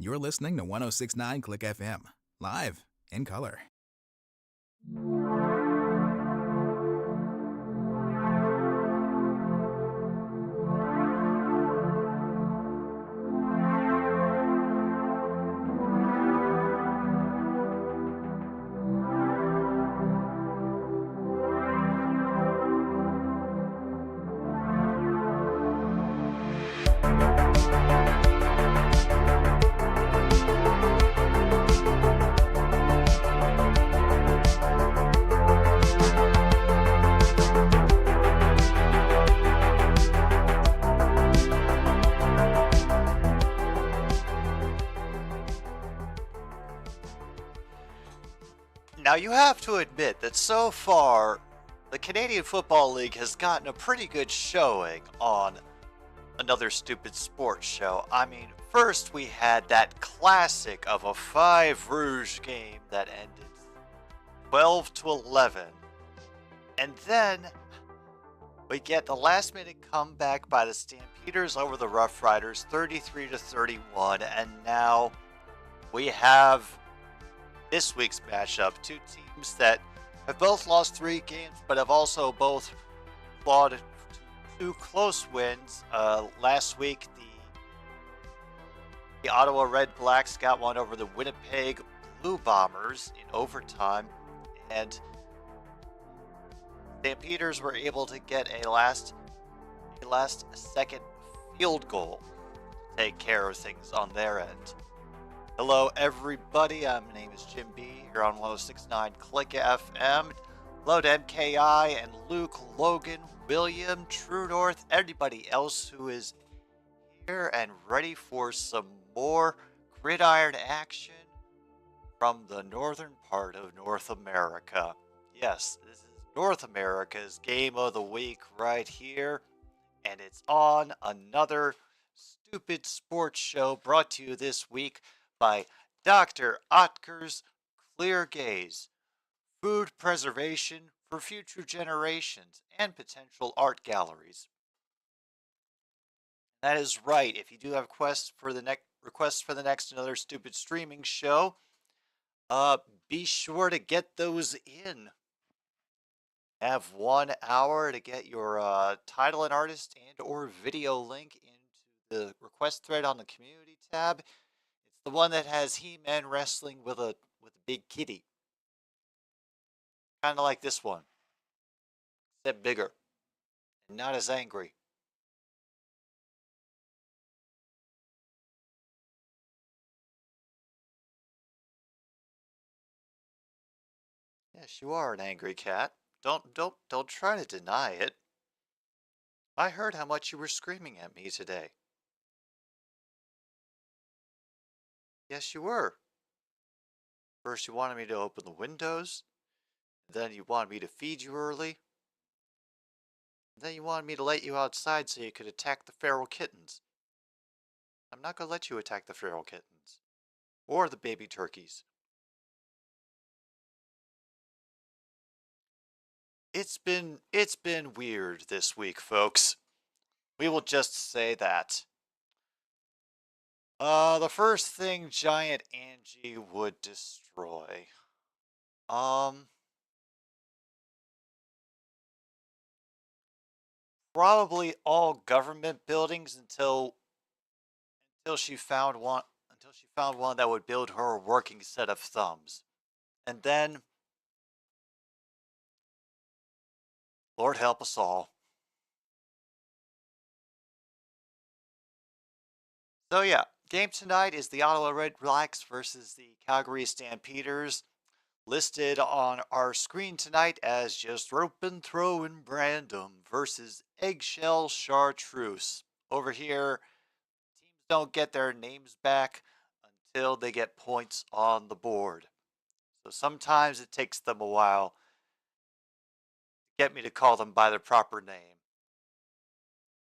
You're listening to 1069 Click FM, live in color. Now, you have to admit that so far, the Canadian Football League has gotten a pretty good showing on another stupid sports show. I mean, first we had that classic of a Five Rouge game that ended 12-11. And then we get the last minute comeback by the Stampeders over the Rough Riders, 33-31. And now we have this week's matchup, two teams that have both lost 3 games, but have also both fought 2 close wins. Last week, the Ottawa Red Blacks got one over the Winnipeg Blue Bombers in overtime, and Stampeders were able to get a last second field goal to take care of things on their end. Hello everybody, my name is Jim B here on 1069 Click FM. Hello to MKI and Luke, Logan, William, True North, everybody else who is here and ready for some more gridiron action from the northern part of North America. Yes, this is North America's game of the week right here, and it's on another stupid sports show brought to you this week by Dr. Oetker's Clear Gaze, food preservation for future generations and potential art galleries. That is right. If you do have requests for the next another stupid streaming show, be sure to get those in. Have 1 hour to get your title and artist and or video link into the request thread on the community tab. The one that has He-Man wrestling with a big kitty. Kind of like this one. Except bigger. And not as angry. Yes, you are an angry cat. Don't try to deny it. I heard how much you were screaming at me today. Yes, you were. First you wanted me to open the windows, then you wanted me to feed you early, then you wanted me to let you outside so you could attack the feral kittens. I'm not going to let you attack the feral kittens. Or the baby turkeys. It's been weird this week, folks. We will just say that. The first thing Giant Angie would destroy. Probably all government buildings until she found one that would build her a working set of thumbs. And then Lord help us all. So yeah, game tonight is the Ottawa Red Blacks versus the Calgary Stampeders, listed on our screen tonight as just rope and throw and random versus eggshell chartreuse. Over here, teams don't get their names back until they get points on the board. So sometimes it takes them a while to get me to call them by their proper name.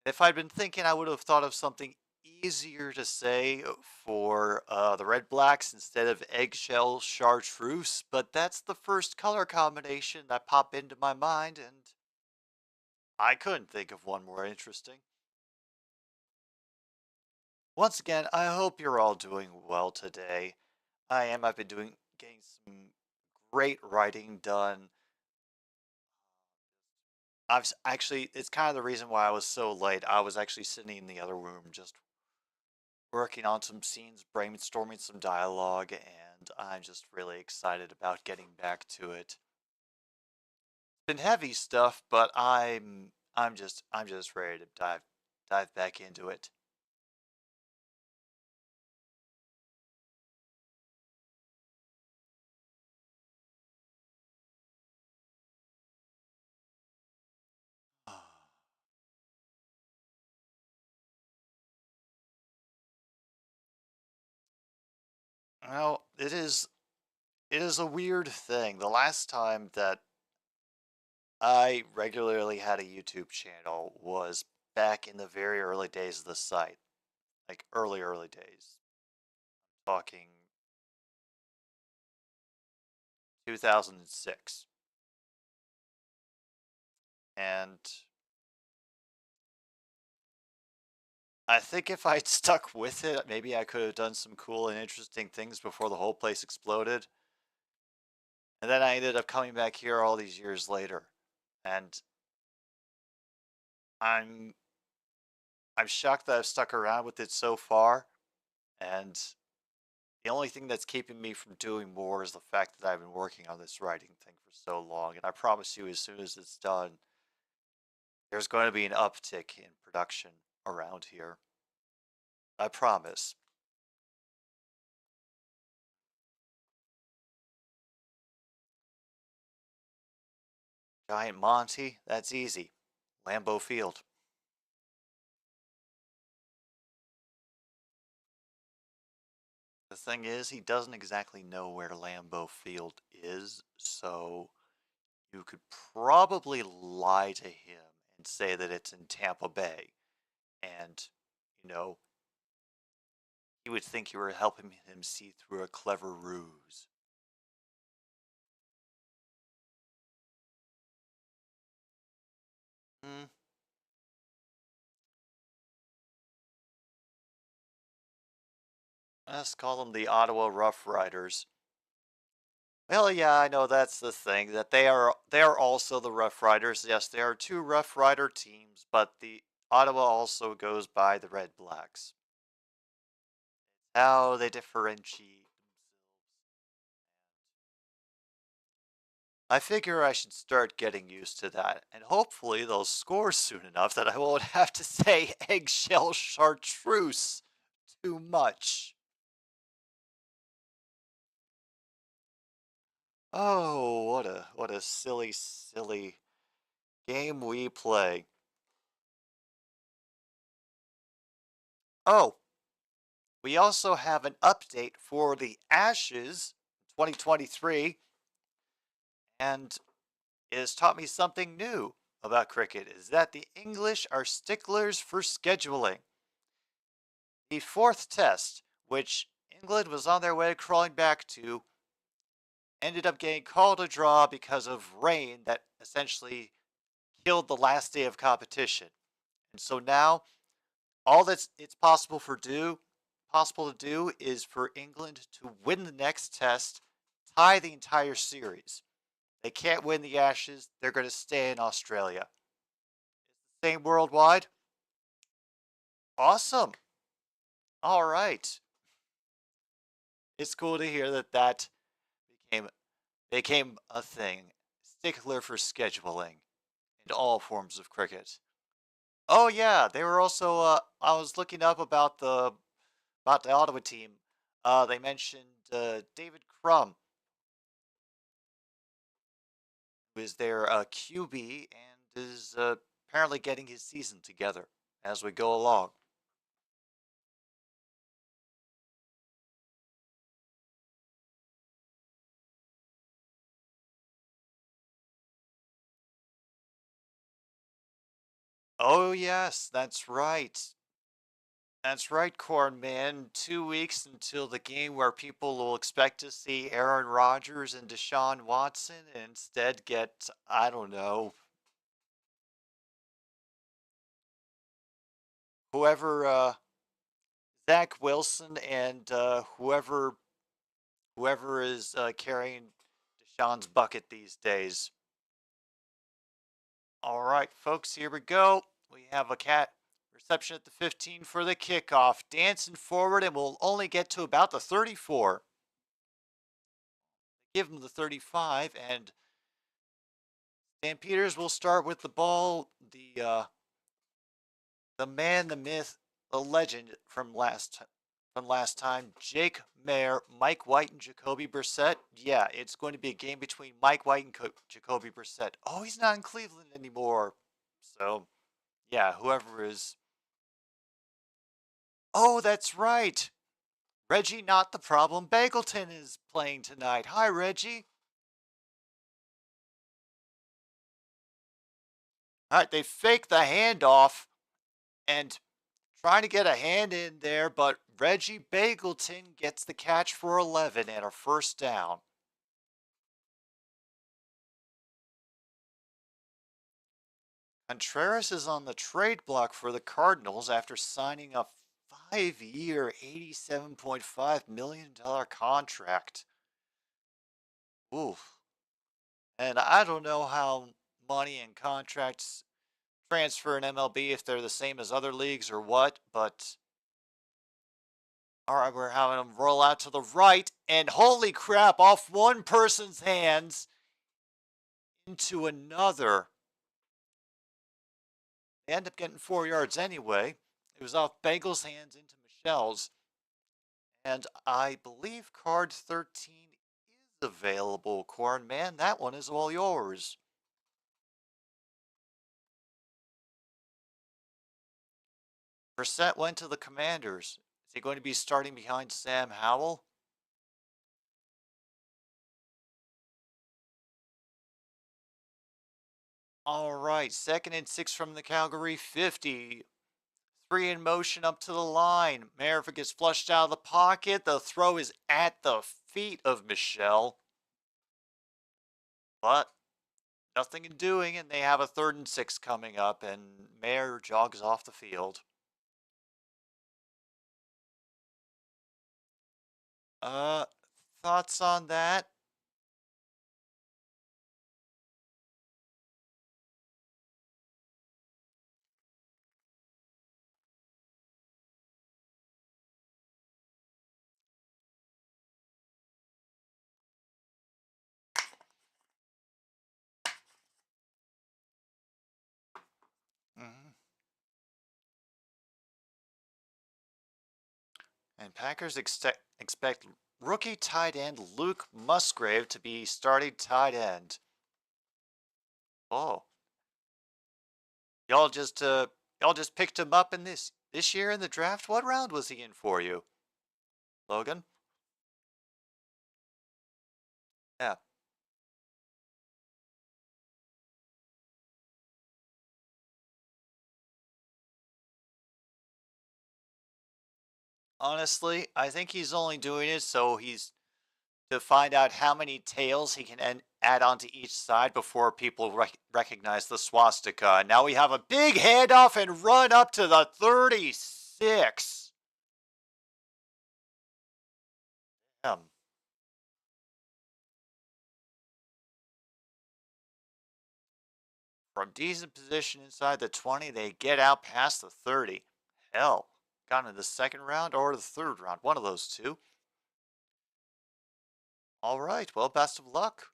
If I'd been thinking, I would have thought of something easier to say for the Red Blacks instead of eggshell chartreuse, but that's the first color combination that popped into my mind, and I couldn't think of one more interesting. Once again, I hope you're all doing well today. I am. I've been getting some great writing done. Actually, it's kind of the reason why I was so late. I was actually sitting in the other room just working on some scenes, brainstorming some dialogue, and I'm just really excited about getting back to it. It's been heavy stuff, but I'm just ready to dive back into it. Well, it is a weird thing. The last time that I regularly had a YouTube channel was back in the very early days of the site, like early days, talking 2006. And I think if I'd stuck with it, maybe I could have done some cool and interesting things before the whole place exploded. And then I ended up coming back here all these years later. And I'm I'm shocked that I've stuck around with it so far. And the only thing that's keeping me from doing more is the fact that I've been working on this writing thing for so long. And I promise you, as soon as it's done, there's going to be an uptick in production around here. I promise. Giant Monty, that's easy. Lambeau Field. The thing is, he doesn't exactly know where Lambeau Field is, so you could probably lie to him and say that it's in Tampa Bay. And, you know, he would think you were helping him see through a clever ruse. Hmm, let's call them the Ottawa Rough Riders. Well, yeah, I know that's the thing, that they are also the Rough Riders. Yes, there are two Rough Rider teams, but the Ottawa also goes by the Red Blacks. How they differentiate themselves. I figure I should start getting used to that, and hopefully they'll score soon enough that I won't have to say eggshell chartreuse too much. Oh, what a silly game we play. Oh, we also have an update for the Ashes 2023, and it has taught me something new about cricket, is that the English are sticklers for scheduling. The fourth test, which England was on their way to crawling back to, ended up getting called a draw because of rain that essentially killed the last day of competition. And so now all that's it's possible to do is for England to win the next test, tie the entire series. They can't win the Ashes, they're going to stay in Australia. Same worldwide? Awesome. All right. It's cool to hear that became became a thing. Stickler for scheduling in all forms of cricket. Oh yeah, they were also. I was looking up about the Ottawa team. They mentioned David Crum, who is their QB and is apparently getting his season together as we go along. Oh yes, that's right. That's right, Corn Man. 2 weeks until the game where people will expect to see Aaron Rodgers and Deshaun Watson and instead get, I don't know, whoever Zach Wilson and whoever is carrying Deshaun's bucket these days. All right, folks, here we go. We have a cat reception at the 15 for the kickoff. Dancing forward, and we'll only get to about the 34. Give him the 35, and Stampeders will start with the ball. The man, the myth, the legend from last time, Jake Mayer, Mike White, and Jacoby Brissett. Yeah, it's going to be a game between Mike White and Jacoby Brissett. Oh, he's not in Cleveland anymore. So, yeah, whoever is. Oh, that's right. Reggie, not the problem. Bagleton is playing tonight. Hi, Reggie. All right, they fake the handoff and trying to get a hand in there, but Reggie Bagleton gets the catch for 11 and a first down. Contreras is on the trade block for the Cardinals after signing a 5-year, $87.5 million contract. Oof. And I don't know how money and contracts transfer in MLB, if they're the same as other leagues or what, but all right, we're having them roll out to the right, and holy crap, off one person's hands into another. They end up getting 4 yards anyway. It was off Bengals' hands into Michelle's. And I believe card 13 is available, Corn Man. That one is all yours. Brissett went to the Commanders. Is he going to be starting behind Sam Howell? All right, 2nd and 6 from the Calgary 50. 3 in motion up to the line. Merrifield gets flushed out of the pocket. The throw is at the feet of Michelle. But nothing in doing, and they have a 3rd and 6 coming up, and Mayer jogs off the field. Thoughts on that? Mm-hmm. And Packers expect rookie tight end Luke Musgrave to be starting tight end. Oh, y'all just picked him up in this year in the draft. What round was he in for you, Logan? Yeah. Honestly, I think he's only doing it so he's to find out how many tails he can add onto each side before people recognize the swastika. And now we have a big handoff and run up to the 36. Damn. From decent position inside the 20, they get out past the 30. Hell, got into the 2nd round or the 3rd round, one of those two. All right, well, best of luck.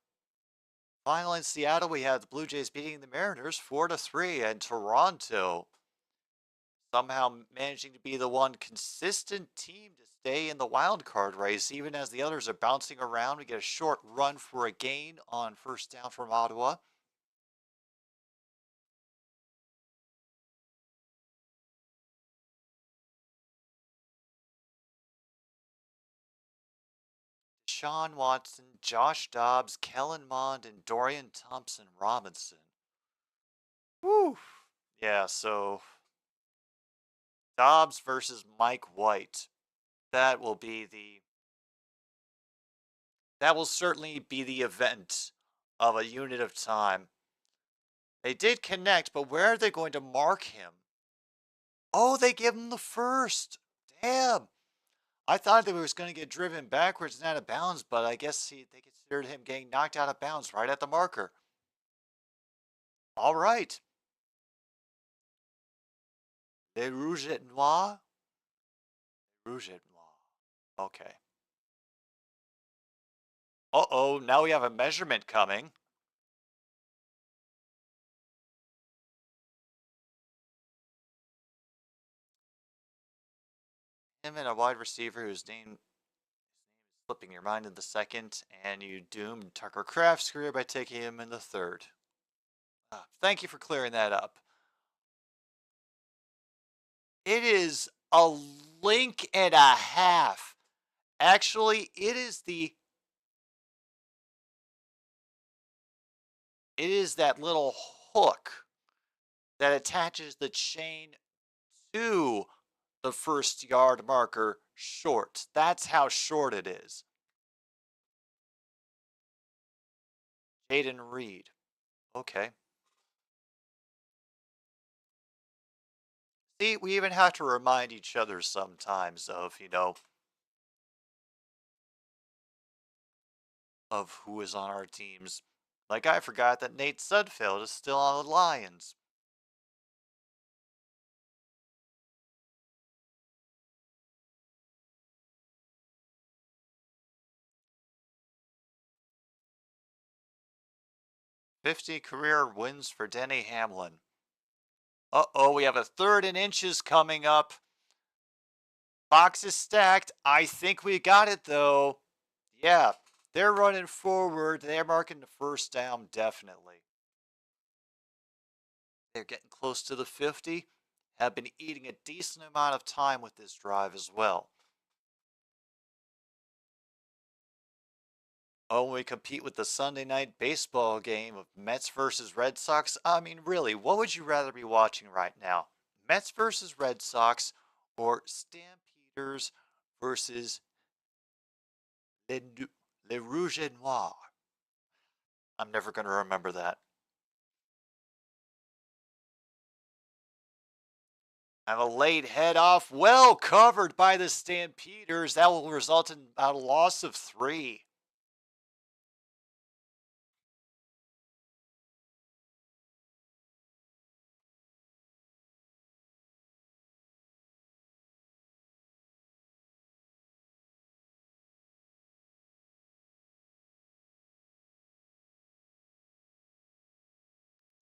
Finally, in Seattle, we had the Blue Jays beating the Mariners 4-3, and Toronto somehow managing to be the one consistent team to stay in the wild card race, even as the others are bouncing around. We get a short run for a gain on 1st down from Ottawa. Sean Watson, Josh Dobbs, Kellen Mond, and Dorian Thompson Robinson. Woo! Yeah, so Dobbs versus Mike White. That will certainly be the event of a unit of time. They did connect, but where are they going to mark him? Oh, they give him the 1st. Damn. I thought that he was going to get driven backwards and out of bounds, but I guess they considered him getting knocked out of bounds right at the marker. All right. Le Rouge et Noir? Rouge et Noir. Okay. Uh-oh, now we have a measurement coming. Him and a wide receiver whose name is slipping your mind in the second, and you doomed Tucker Kraft's career by taking him in the third. Thank you for clearing that up. It is a link and a half. Actually, it is that little hook that attaches the chain to the first yard marker short. That's how short it is. Jaden Reed. Okay. See, we even have to remind each other sometimes of, of who is on our teams. Like I forgot that Nate Sudfeld is still on the Lions. "50 career wins for Denny Hamlin." Uh-oh, we have a 3rd and inches coming up. Box is stacked. I think we got it, though. Yeah, they're running forward. They're marking the first down, definitely. They're getting close to the 50. Have been eating a decent amount of time with this drive as well. Oh, we compete with the Sunday night baseball game of Mets versus Red Sox. I mean, really, what would you rather be watching right now? Mets versus Red Sox or Stampeders versus Le Rouge et Noir? I'm never going to remember that. And a late head off, well covered by the Stampeders. That will result in about a loss of 3.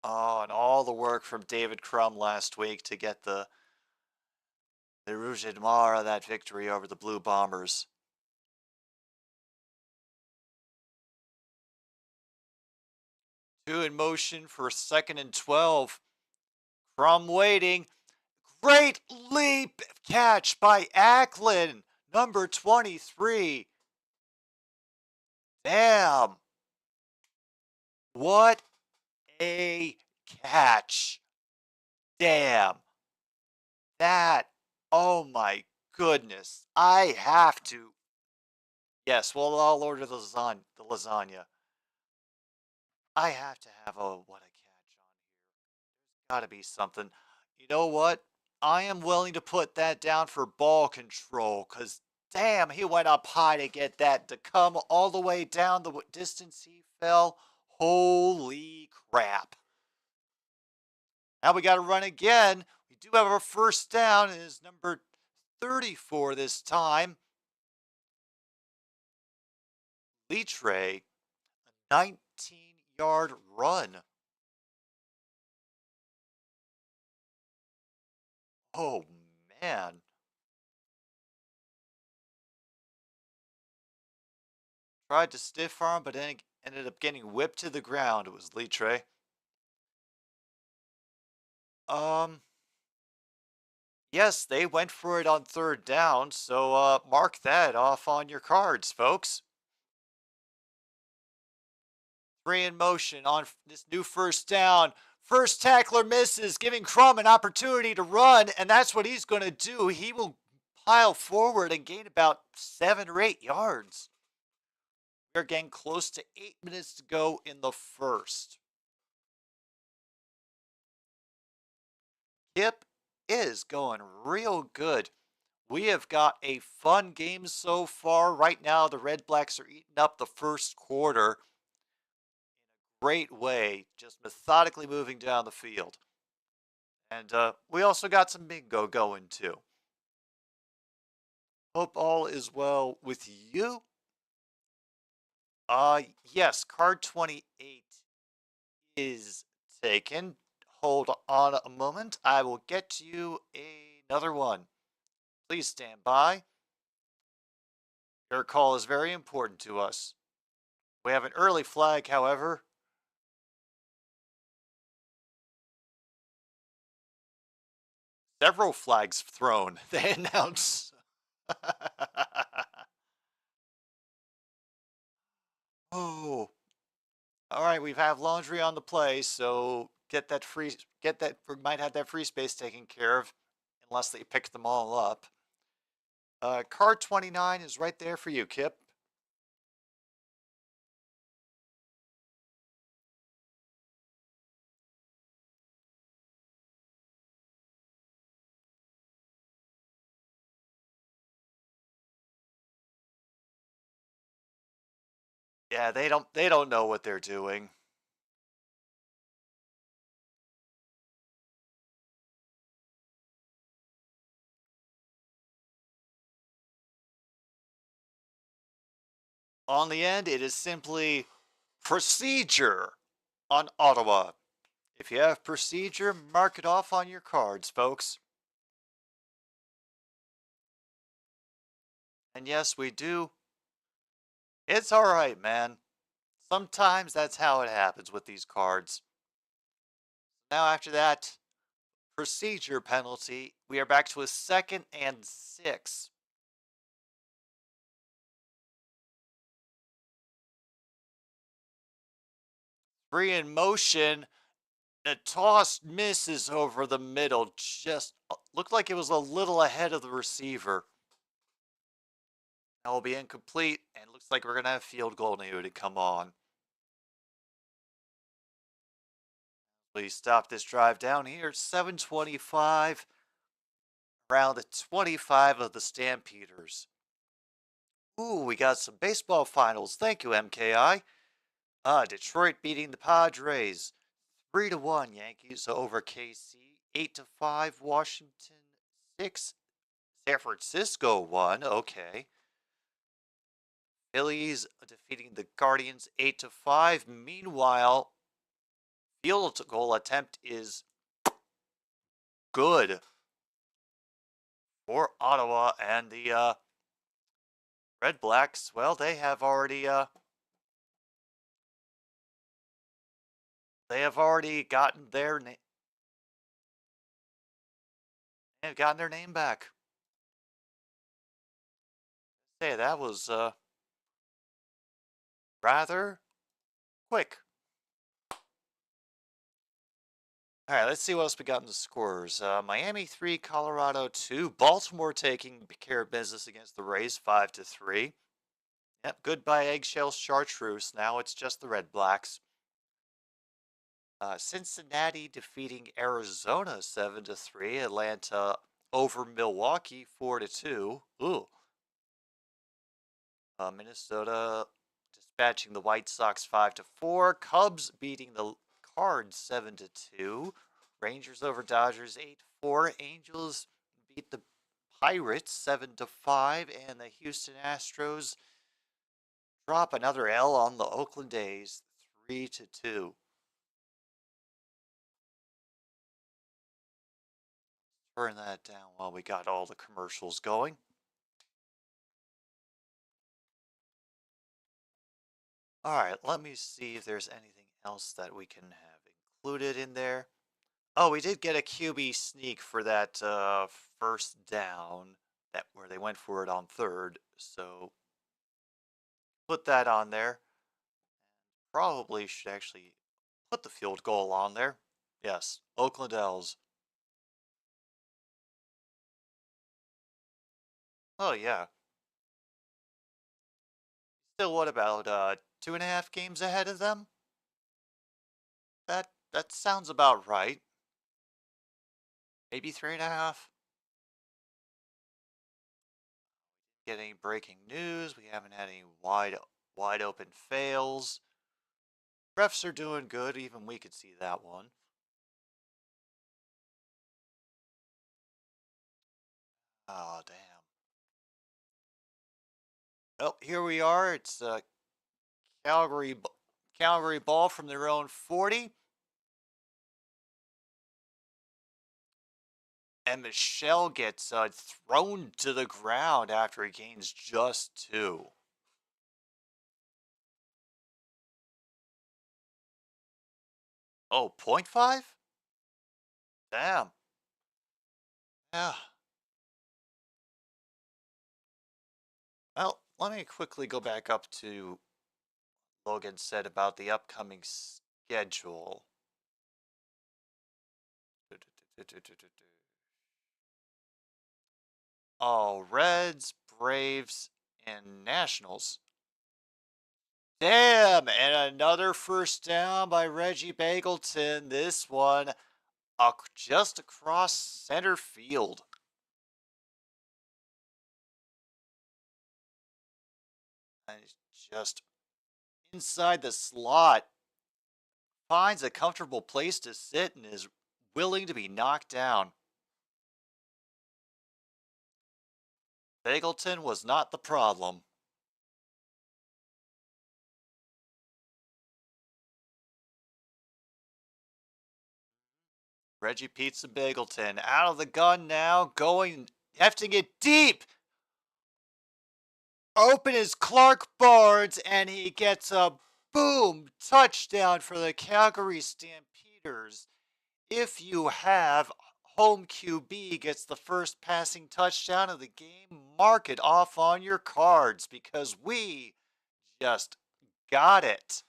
Oh, and all the work from David Crum last week to get the Rouge et Noir that victory over the Blue Bombers. 2 in motion for 2nd and 12. Crum waiting. Great leap catch by Acklin, number 23. Damn. What a catch. Damn. That, oh my goodness. I have to. Yes, well, I'll order the lasagna. I have to have a what a catch on here. Gotta be something. You know what? I am willing to put that down for ball control, because damn, he went up high to get that to come all the way down the distance he fell. Holy crap. Now we got to run again. We do have our first down. It is number 34 this time. Litre, a 19-yard run. Oh, man. Tried to stiff arm, but then ended up getting whipped to the ground. It was Litre. Yes, they went for it on 3rd down, so mark that off on your cards, folks. 3 in motion on this new first down. First tackler misses, giving Crum an opportunity to run, and that's what he's going to do. He will pile forward and gain about 7 or 8 yards. We're getting close to 8 minutes to go in the first. Kip is going real good We have got a fun game so far. Right now, the Red Blacks are eating up the first quarter. Great way, just methodically moving down the field. And we also got some bingo going too. Hope all is well with you. Yes, card 28 is taken. Hold on a moment. I will get to you another one. Please stand by. Your call is very important to us. We have an early flag, however. Several flags thrown, they announce. Oh. All right, we have laundry on the play, so we might have that free space taken care of, unless they pick them all up. Card 29 is right there for you, Kip. Yeah, they don't know what they're doing. On the end, it is simply procedure on Ottawa. If you have procedure, mark it off on your cards, folks. And yes, we do. It's alright, man. Sometimes that's how it happens with these cards. Now after that procedure penalty, we are back to a 2nd and 6. Free in motion. The toss misses over the middle. Just looked like it was a little ahead of the receiver. That will be incomplete, and looks like we're going to have field goal new to come on. Please stop this drive down here. 7:25. Round 25 of the Stampeders. Ooh, we got some baseball finals. Thank you, MKI. Detroit beating the Padres. 3-1 Yankees over KC. 8-5 Washington. 6 San Francisco 1. Okay. Phillies defeating the Guardians 8-5. Meanwhile, field goal attempt is good for Ottawa, and the Red Blacks. Well, they have already gotten their name. They've gotten their name back. Hey, that was rather quick. All right, let's see what else we got in the scores. Miami 3, Colorado 2. Baltimore taking care of business against the Rays 5-3. Yep, goodbye eggshell chartreuse. Now it's just the Red Blacks. Cincinnati defeating Arizona 7-3. Atlanta over Milwaukee 4-2. Ooh. Minnesota dispatching the White Sox 5-4. Cubs beating the Cards 7-2. Rangers over Dodgers 8-4. Angels beat the Pirates 7-5, and the Houston Astros drop another L on the Oakland A's 3-2. Turn that down while we got all the commercials going. All right, let me see if there's anything else that we can have included in there. Oh, we did get a QB sneak for that first down, that where they went for it on 3rd. So put that on there. Probably should actually put the field goal on there. Yes, Oakland L's. Oh yeah. Still, what about 2.5 games ahead of them? That sounds about right. Maybe 3.5. get any breaking news. We haven't had any wide open fails. Refs are doing good. Even we could see that one. Oh, damn. Oh, here we are. It's Calgary ball from their own 40. And Michelle gets thrown to the ground after he gains just 2. Oh, 0.5? Damn. Yeah. Well, let me quickly go back up to Logan said about the upcoming schedule. Oh, Reds, Braves, and Nationals. Damn, and another first down by Reggie Bagleton. This one just across center field. And just inside the slot. Finds a comfortable place to sit and is willing to be knocked down. Bagleton was not the problem. Reggie Pizza Bagleton out of the gun now, hefting it deep. Open is Clark Barnes, and he gets a boom touchdown for the Calgary Stampeders. If you have home QB gets the first passing touchdown of the game, mark it off on your cards because we just got it.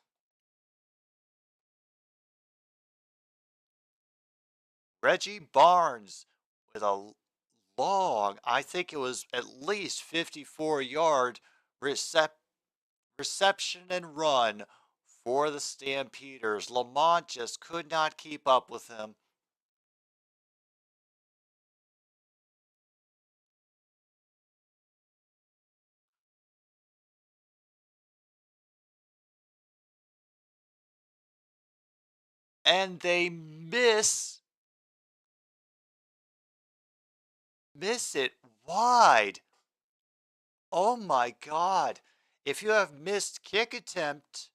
Reggie Barnes with a long, I think it was at least 54-yard reception and run for the Stampeders. Lamont just could not keep up with him. And they miss it wide. Oh my God. If you have missed kick attempt,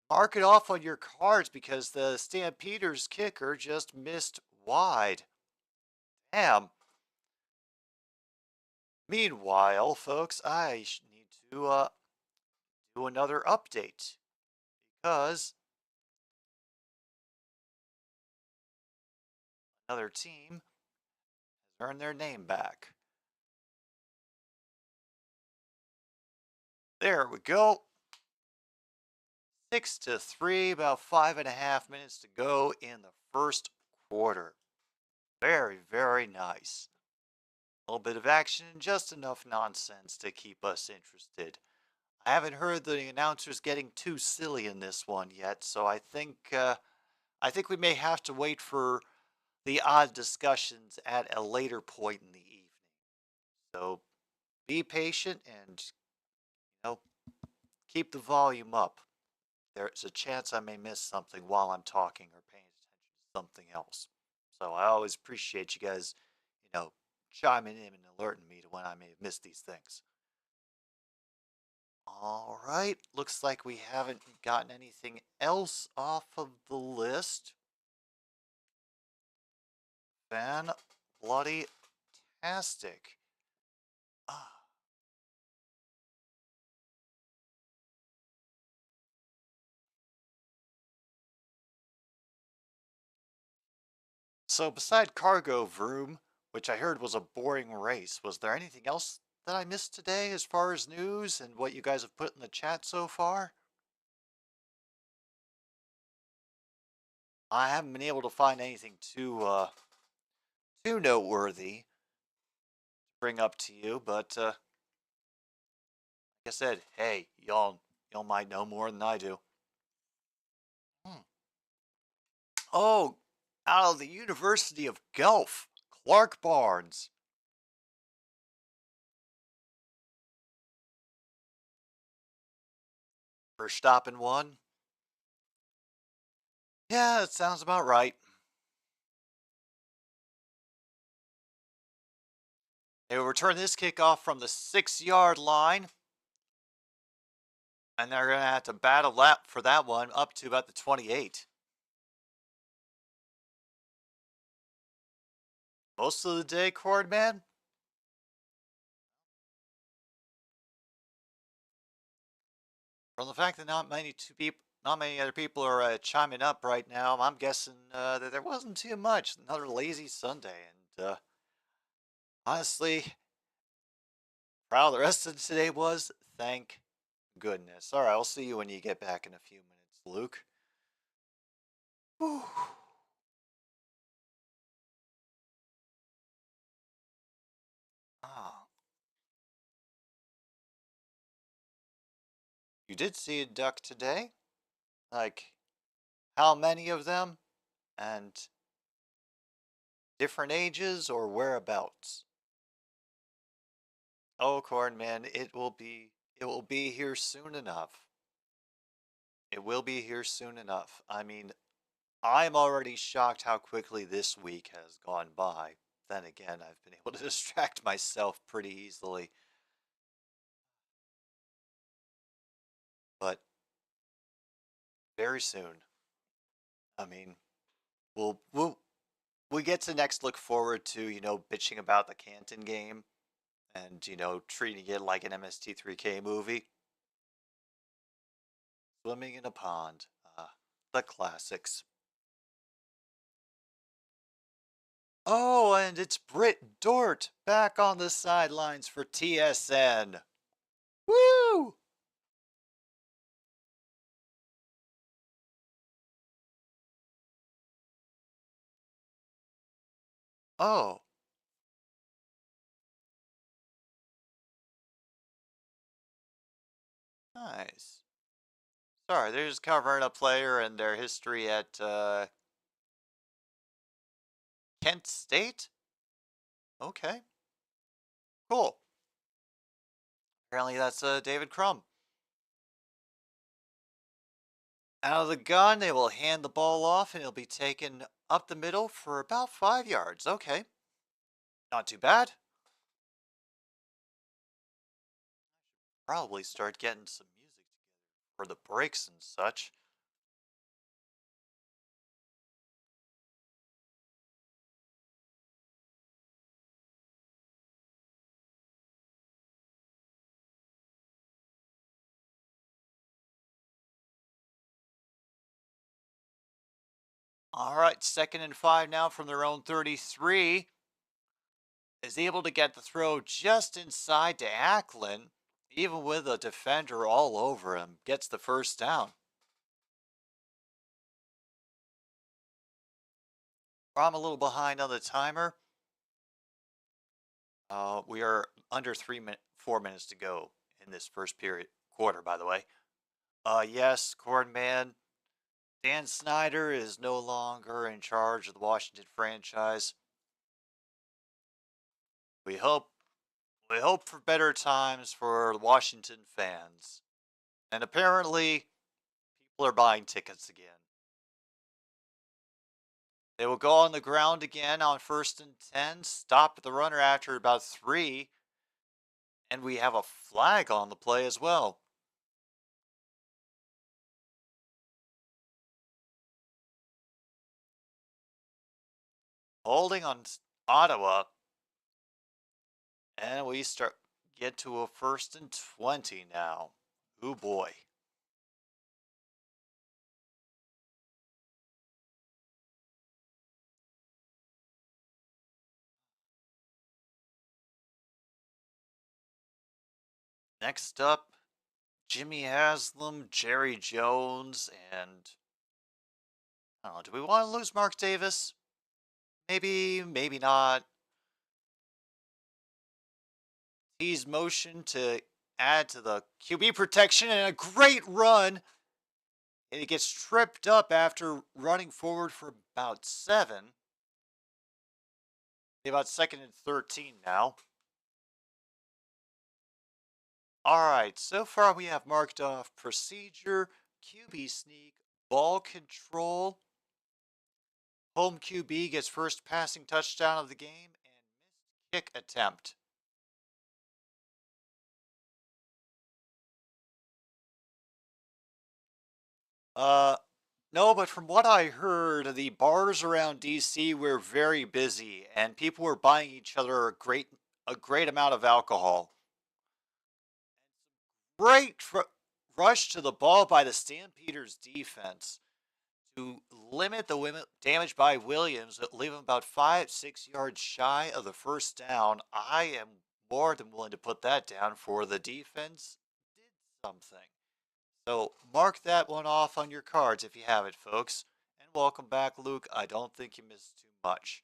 mark it off on your cards because the Stampeders kicker just missed wide. Damn. Meanwhile, folks, I need to do another update because another team has earned their name back. There we go. 6-3, about 5.5 minutes to go in the first quarter. Very, very nice. A little bit of action and just enough nonsense to keep us interested. I haven't heard the announcers getting too silly in this one yet, so I think we may have to wait for the odd discussions at a later point in the evening. So be patient and keep the volume up. There's a chance I may miss something while I'm talking or paying attention to something else. So I always appreciate you guys, chiming in and alerting me to when I may have missed these things. All right, looks like we haven't gotten anything else off of the list. Bloody tastic. So beside Cargo Vroom, which I heard was a boring race, was there anything else that I missed today as far as news and what you guys have put in the chat so far? I haven't been able to find anything too noteworthy to bring up to you, but like I said, hey, y'all might know more than I do. Oh, out of the University of Guelph, Clark Barnes. First stop and one. Yeah, that sounds about right. They will return this kickoff from the 6-yard line. And they're going to have to battle lap for that one up to about the 28. Most of the day, Cord Man. From the fact that not many other people are chiming up right now, I'm guessing that there wasn't too much. Another lazy Sunday, and honestly, proud the rest of today was. Thank goodness. All right, I'll see you when you get back in a few minutes, Luke. Whew. Ah, you did see a duck today? Like, how many of them? And different ages or whereabouts? Oh, Cornman, it will be here soon enough. It will be here soon enough. I mean, I'm already shocked how quickly this week has gone by. Then again, I've been able to distract myself pretty easily. But very soon. I mean, we get to next look forward to, bitching about the Canton game and, treating it like an MST3K movie. Swimming in a pond. The classics. Oh, and it's Britt Dort back on the sidelines for TSN. Woo! Oh, nice. Sorry, they're just covering a player and their history at Kent State? Okay, cool. Apparently that's David Crum. Out of the gun, they will hand the ball off and it'll be taken up the middle for about 5 yards. Okay, not too bad. Probably start getting some music together for the breaks and such. All right, 2nd and 5 now from their own 33. Is able to get the throw just inside to Ackland, even with a defender all over him. Gets the first down. I'm a little behind on the timer. We are under 4 minutes to go in this first quarter, by the way. Yes, Cornman. Dan Snyder is no longer in charge of the Washington franchise. We hope for better times for Washington fans. And apparently, people are buying tickets again. They will go on the ground again on 1st and 10. Stop the runner after about 3. And we have a flag on the play as well. Holding on Ottawa. And we get to a 1st and 20 now. Oh boy. Next up, Jimmy Haslam, Jerry Jones, and I don't know, do we want to lose Mark Davis? Maybe, maybe not. He's motion to add to the QB protection and a great run. And he gets tripped up after running forward for about 7. About 2nd and 13 now. Alright, so far we have marked off procedure, QB sneak, ball control, home QB gets first passing touchdown of the game, and missed kick attempt. No, but from what I heard, the bars around DC were very busy, and people were buying each other a great amount of alcohol. Great rush to the ball by the Stampeders defense to limit the damage by Williams, leave him about 5-6 yards shy of the first down. I am more than willing to put that down for the defense did something. So mark that one off on your cards if you have it, folks. And welcome back, Luke. I don't think you missed too much.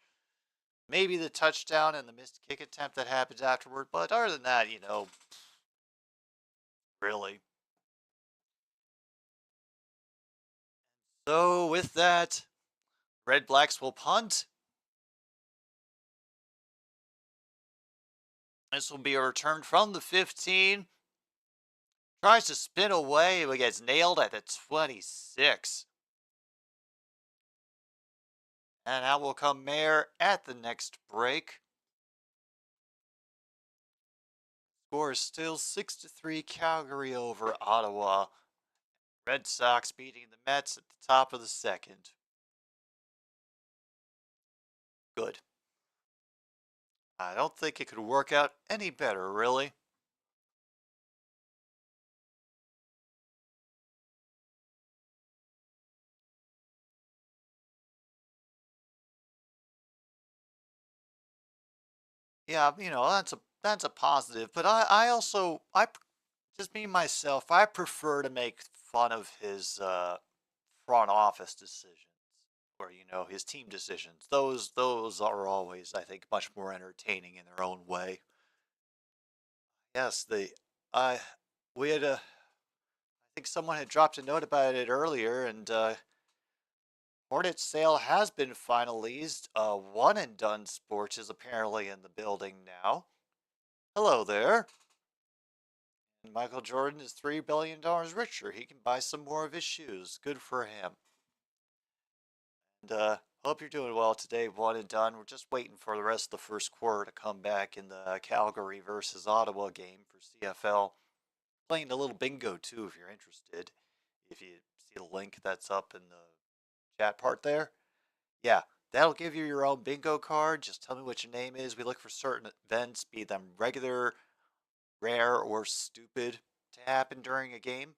Maybe the touchdown and the missed kick attempt that happens afterward, but other than that, really. So with that, Red Blacks will punt. This will be a return from the 15. Tries to spin away, but gets nailed at the 26. And out will come Mayer at the next break. Score is still 6-3 Calgary over Ottawa. Red Sox beating the Mets at the top of the second. Good. I don't think it could work out any better, really. Yeah, that's a positive. But I also just me myself, I prefer to make fun of his front office decisions, or his team decisions. Those are always, I think, much more entertaining in their own way. Yes, I we had I think someone had dropped a note about it earlier, and Hornet sale has been finalized. One and Done Sports is apparently in the building now. Hello there. And Michael Jordan is $3 billion richer. He can buy some more of his shoes. Good for him. And hope you're doing well today, One and Done. We're just waiting for the rest of the first quarter to come back in the Calgary versus Ottawa game for CFL. Playing a little bingo too, if you're interested. If you see the link that's up in the chat part there. Yeah, that'll give you your own bingo card. Just tell me what your name is. We look for certain events, be them regular, rare, or stupid, to happen during a game.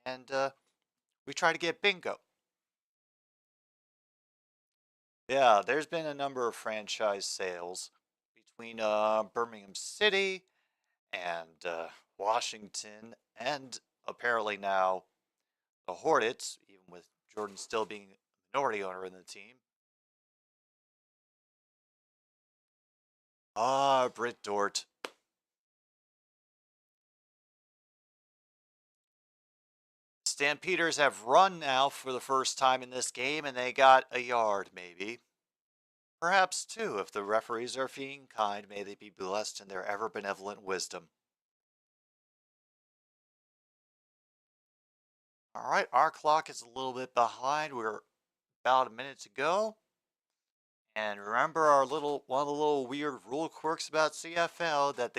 And we try to get bingo. Yeah, there's been a number of franchise sales between Birmingham City and Washington, and apparently now the Hornets, even with Jordan still being a minority owner in the team. Britt Dort. Stampeders have run now for the first time in this game, and they got a yard, maybe. Perhaps two, if the referees are being kind, may they be blessed in their ever-benevolent wisdom. Alright, our clock is a little bit behind. We're about a minute to go. And remember one of the little weird rule quirks about CFL, that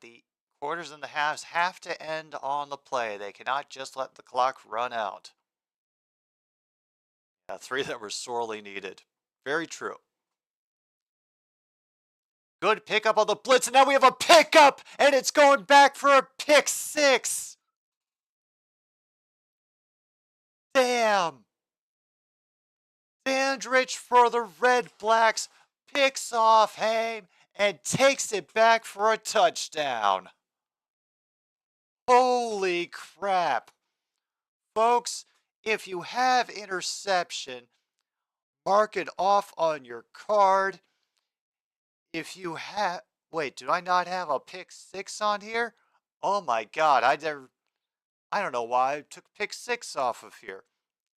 the quarters and the halves have to end on the play. They cannot just let the clock run out. Yeah, 3 that were sorely needed. Very true. Good pickup on the blitz, and now we have a pickup, and it's going back for a pick 6. Damn. Dandridge for the Red Blacks picks off Haim and takes it back for a touchdown. Holy crap. Folks, if you have interception, mark it off on your card. If you have... Wait, do I not have a pick 6 on here? Oh my god, I don't know why I took pick 6 off of here.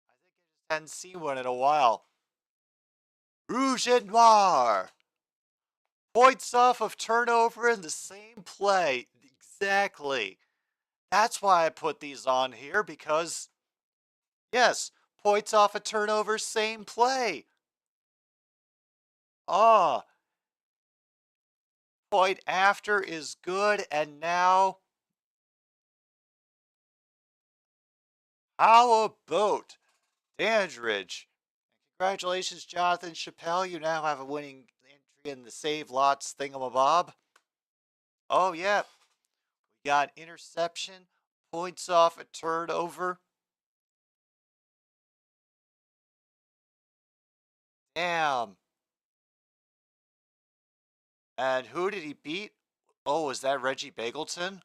I think I just hadn't seen one in a while. Rouge et Noir. Points off of turnover in the same play. The Exactly. That's why I put these on here, because, yes, points off a turnover, same play. Ah, point after is good, and now, how about Dandridge? Congratulations, Jonathan Chappelle. You now have a winning entry in the Save Lots thingamabob. Oh, yeah. We got interception, points off a turnover. Damn. And who did he beat? Oh, was that Reggie Bagleton?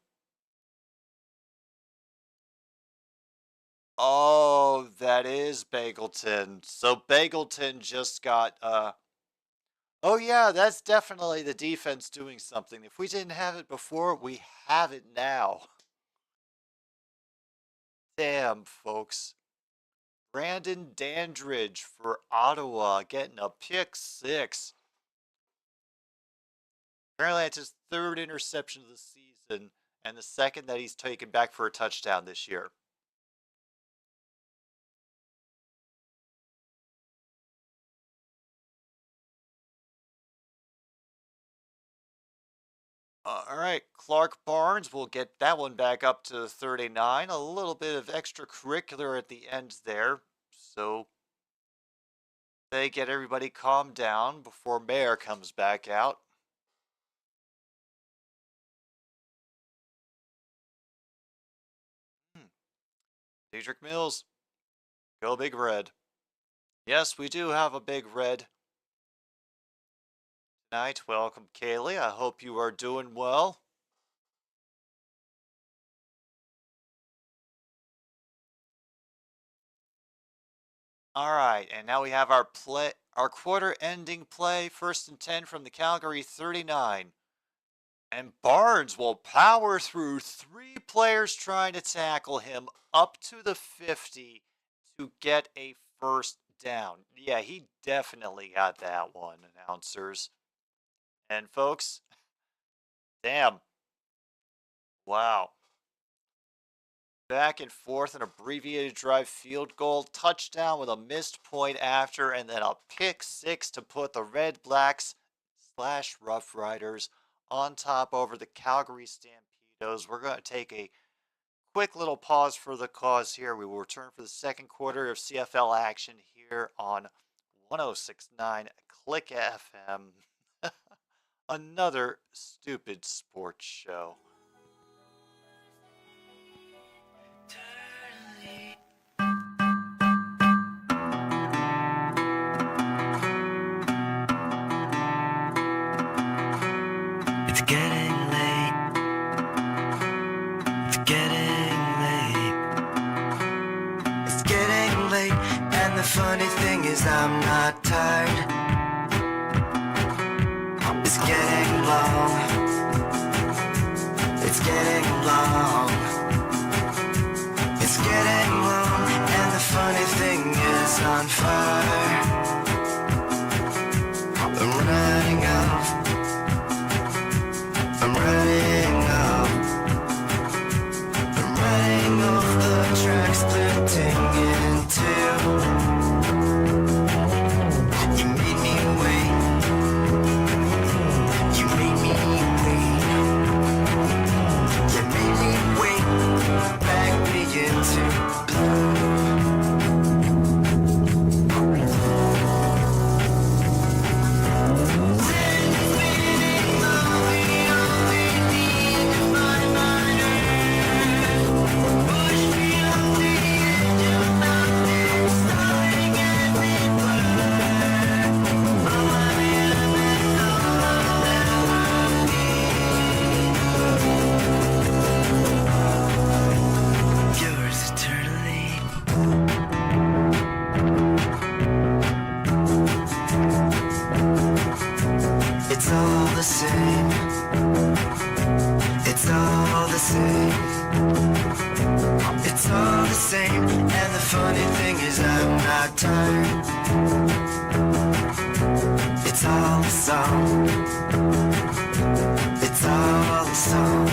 Oh, that is Bagleton. So Bagleton just got, oh yeah, that's definitely the defense doing something. If we didn't have it before, we have it now. Damn, folks. Brandon Dandridge for Ottawa getting a pick 6. Apparently that's his 3rd interception of the season, and the 2nd that he's taken back for a touchdown this year. All right, Clark Barnes will get that one back up to 39. A little bit of extracurricular at the end there. So they get everybody calmed down before Mayer comes back out. Diedrich Mills, go Big Red. Yes, we do have a Big Red tonight. Welcome, Kaylee. I hope you are doing well. All right, and now we have our quarter-ending play, 1st and 10 from the Calgary 39. And Barnes will power through 3 players trying to tackle him up to the 50 to get a 1st down. Yeah, he definitely got that one, announcers. And folks, damn. Wow. Back and forth, an abbreviated drive field goal, touchdown with a missed point after, and then a pick 6 to put the Red Blacks / Rough Riders on top over the Calgary Stampedos. We're going to take a quick little pause for the cause here. We will return for the 2nd quarter of CFL action here on 106.9 Click FM. Another stupid sports show. It's getting late. It's getting late. It's getting late, and the funny thing is I'm not tired. It's getting long. It's getting long. It's getting long, and the funny thing is on fire. I'm running out. I'm running off. I'm running off the track, splitting in 2. You made me wait. You made me wait. You made me wait. Back me into blue. Yours eternally. It's all the same. It's all the same. It's all the same. And the funny thing is I'm not tired. It's all the song. It's all the song.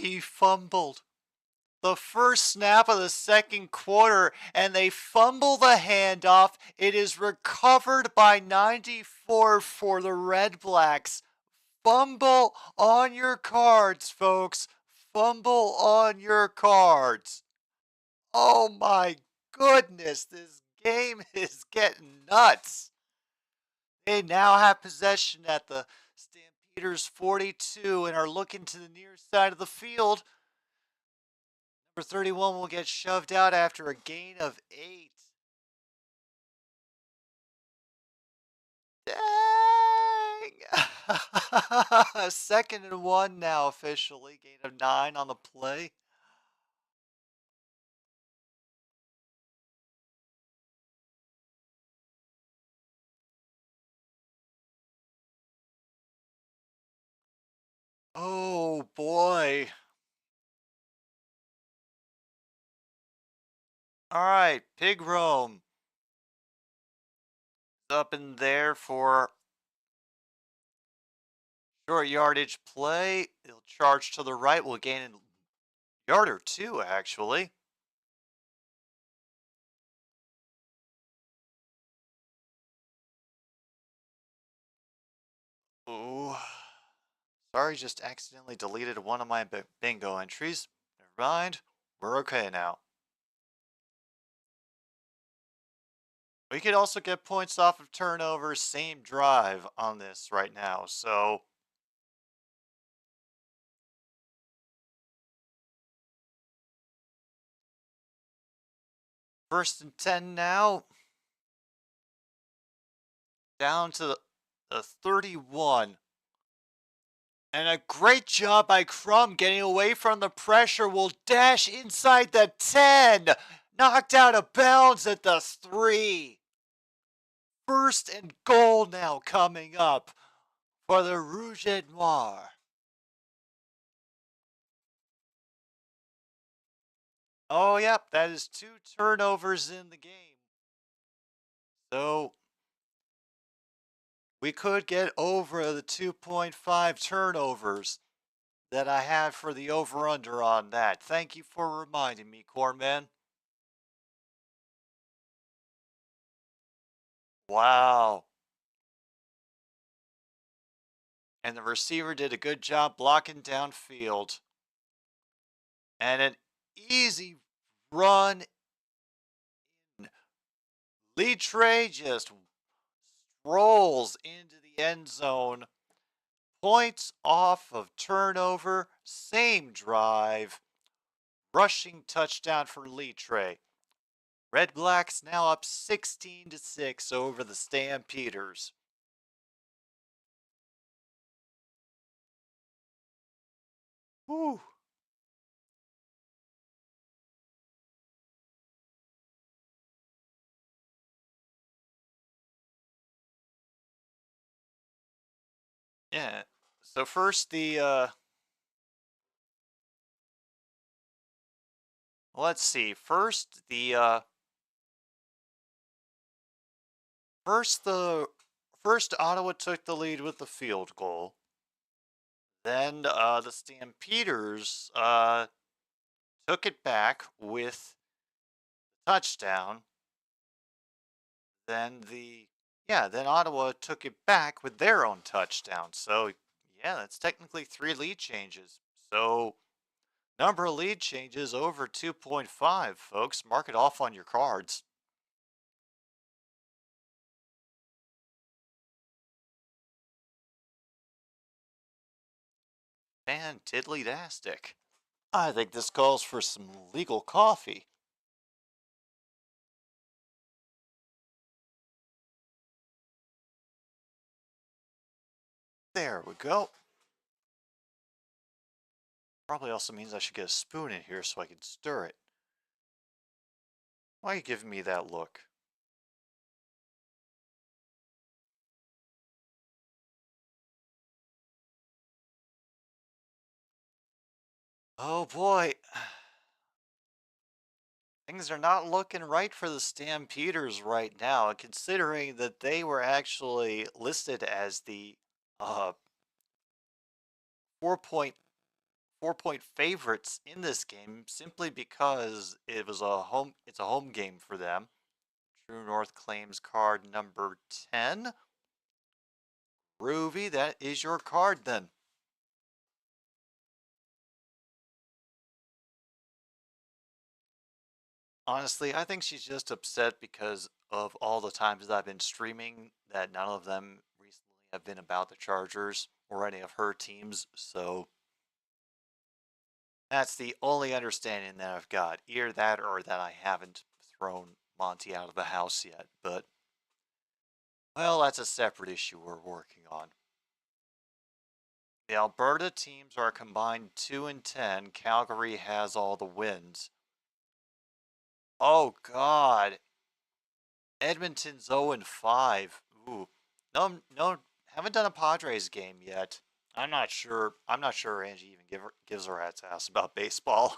He fumbled the first snap of the second quarter, and they fumble the handoff. It is recovered by 94 for the Red Blacks. Fumble on your cards, folks. Fumble on your cards. Oh my goodness, this game is getting nuts. They now have possession at the Stampeders 42 and are looking to the near side of the field. Number 31 will get shoved out after a gain of 8. Dang! 2nd and 1 now officially. Gain of 9 on the play. Oh boy. Alright, Pig Rome. Up in there for short yardage play. He'll charge to the right. We'll gain a yard or 2, actually. Ooh. Sorry, just accidentally deleted one of my bingo entries. Never mind. We're okay now. We could also get points off of turnovers, same drive on this right now. So first and 10 now. Down to the 31. And a great job by Crum getting away from the pressure. Will dash inside the 10. Knocked out of bounds at the 3. 1st and goal now coming up for the Rouge et Noir. Oh, yep, that is 2 turnovers in the game. So we could get over the 2.5 turnovers that I had for the over-under on that. Thank you for reminding me, Corman. Wow. And the receiver did a good job blocking downfield. And an easy run. Litre just rolls into the end zone. Points off of turnover. Same drive. Rushing touchdown for Litre. Red Blacks now up 16-6 over the Stampeders. Whew. Yeah. So first let's see. First Ottawa took the lead with the field goal. Then the Stampeders took it back with touchdown. Then then Ottawa took it back with their own touchdown. So yeah, that's technically 3 lead changes. So number of lead changes over 2.5, folks. Mark it off on your cards. Fantiddly-dastic. I think this calls for some legal coffee. There we go. Probably also means I should get a spoon in here so I can stir it. Why are you giving me that look? Oh boy. Things are not looking right for the Stampeders right now, considering that they were actually listed as the 4-point 4-point favorites in this game simply because it's a home game for them. True North claims card number 10. Groovy, that is your card then. Honestly, I think she's just upset because of all the times that I've been streaming that none of them recently have been about the Chargers or any of her teams, so that's the only understanding that I've got. Either that or that I haven't thrown Monty out of the house yet, but well, that's a separate issue we're working on. The Alberta teams are combined 2-10. Calgary has all the wins. Oh God. Edmonton's 0-5. Ooh. No, haven't done a Padres game yet. I'm not sure Angie even gives her rat's ass about baseball.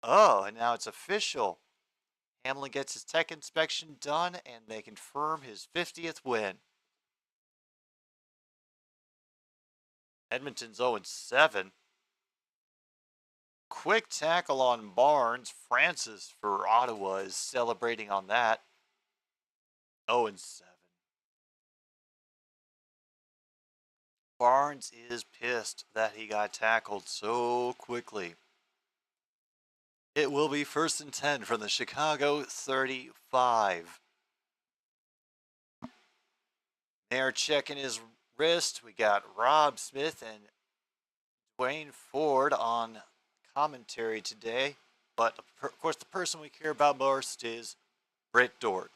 Oh, and now it's official. Hamlin gets his tech inspection done, and they confirm his 50th win. Edmonton's 0-7. Quick tackle on Barnes. Francis for Ottawa is celebrating on that. 0-7. Barnes is pissed that he got tackled so quickly. It will be 1st and 10 from the Chicago 35. They're checking his wrist. We got Rob Smith and Dwayne Ford on commentary today. But of course, the person we care about most is Britt Dort.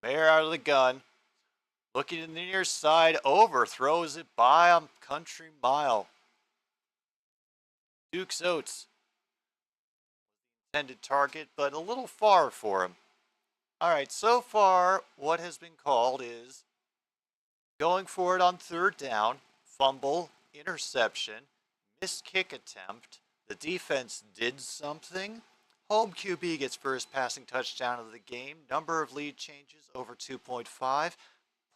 Mayor out of the gun. Looking to the near side, overthrows it by a country mile. Duke's Oates, intended target, but a little far for him. All right, so far, what has been called is going for it on 3rd down, fumble, interception, missed kick attempt. The defense did something. Home QB gets first passing touchdown of the game. Number of lead changes over 2.5.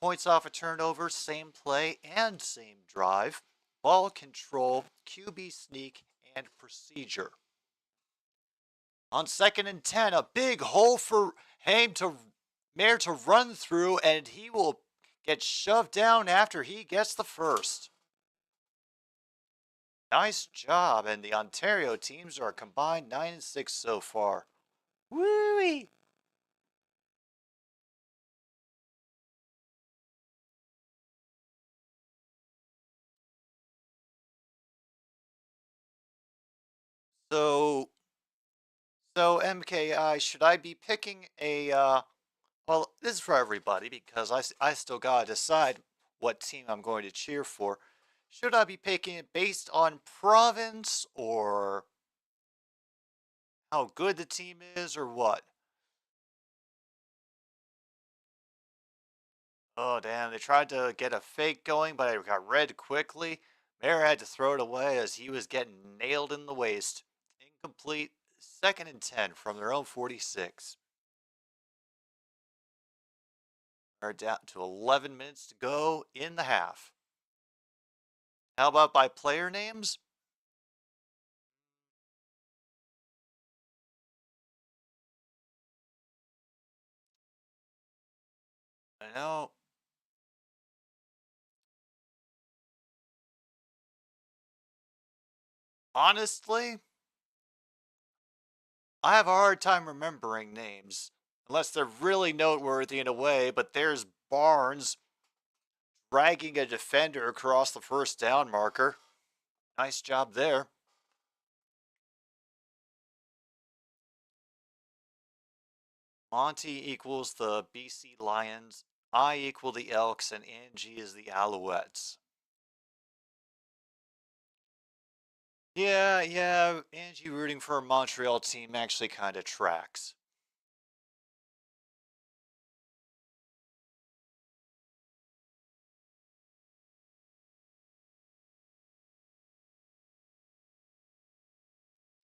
Points off a turnover, same play and same drive. Ball control, QB sneak, and procedure. On 2nd and 10, a big hole for Mayer to run through, and he will get shoved down after he gets the first. Nice job, and the Ontario teams are combined 9-6 so far. Woo-wee! So MKI, should I be picking a, well, this is for everybody because I still gotta decide what team I'm going to cheer for. Should I be picking it based on province or how good the team is or what? Oh, damn, they tried to get a fake going, but it got red quickly. Mayer had to throw it away as he was getting nailed in the waist. Incomplete, 2nd and 10 from their own 46. Are down to 11 minutes to go in the half. How about by player names? I know. Honestly, I have a hard time remembering names. Unless they're really noteworthy in a way, but there's Barnes dragging a defender across the 1st down marker. Nice job there. Monty equals the BC Lions. I equal the Elks, and Angie is the Alouettes. Yeah, Angie rooting for a Montreal team actually kind of tracks.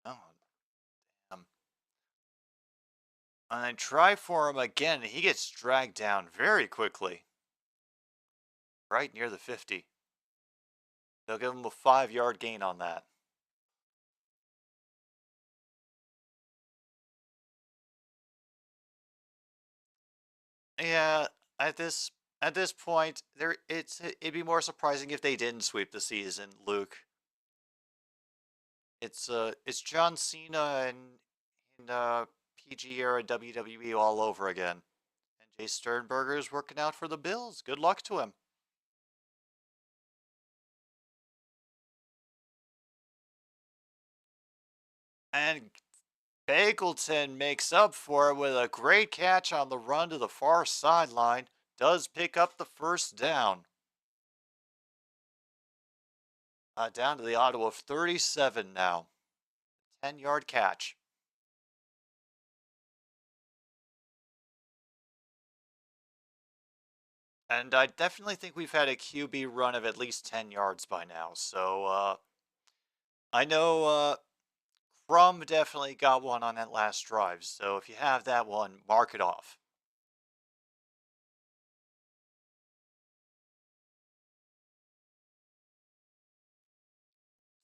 Oh, damn. And I try for him again, and he gets dragged down very quickly. right near the 50. They'll give him a 5-yard gain on that. Yeah, at this point, it'd be more surprising if they didn't sweep the season, Luke. It's John Cena and PG era WWE all over again. And Jay Sternberger is working out for the Bills. Good luck to him. And Bagleton makes up for it with a great catch on the run to the far sideline. Does pick up the first down. Down to the Ottawa 37 now. 10-yard catch. And I definitely think we've had a QB run of at least 10 yards by now. So I know Crum definitely got one on that last drive. So if you have that one, mark it off.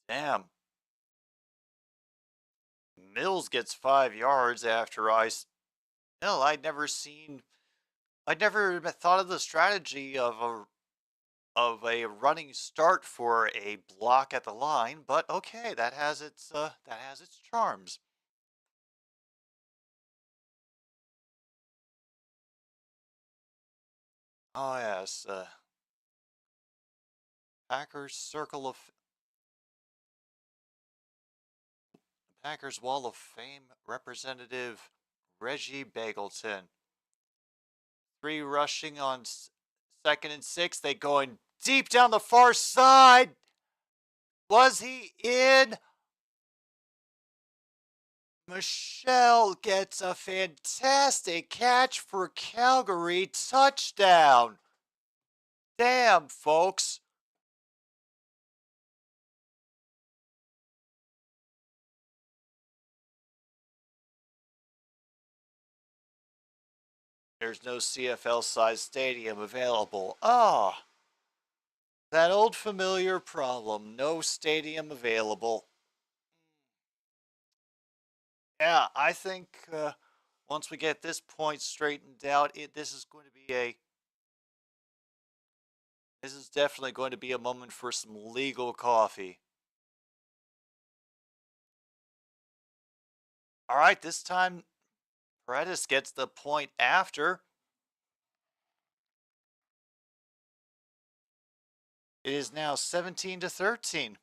Damn. Mills gets 5 yards after I'd never thought of the strategy of a running start for a block at the line, but okay, that has its charms. Oh yes, Packers Circle of Packers Wall of Fame representative Reggie Bagleton. 3 rushing on 2nd and 6. They going deep down the far side. Was he in? Michelle gets a fantastic catch for Calgary. Touchdown. Damn, folks. There's no CFL size stadium available. Ah, that old familiar problem. No stadium available. Yeah, I think once we get this point straightened out, this is definitely going to be a moment for some legal coffee. All right, this time Paredes gets the point after. It is now 17-13.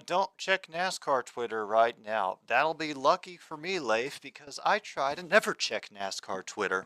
Don't check NASCAR Twitter right now. That'll be lucky for me, Leif, because I try to never check NASCAR Twitter.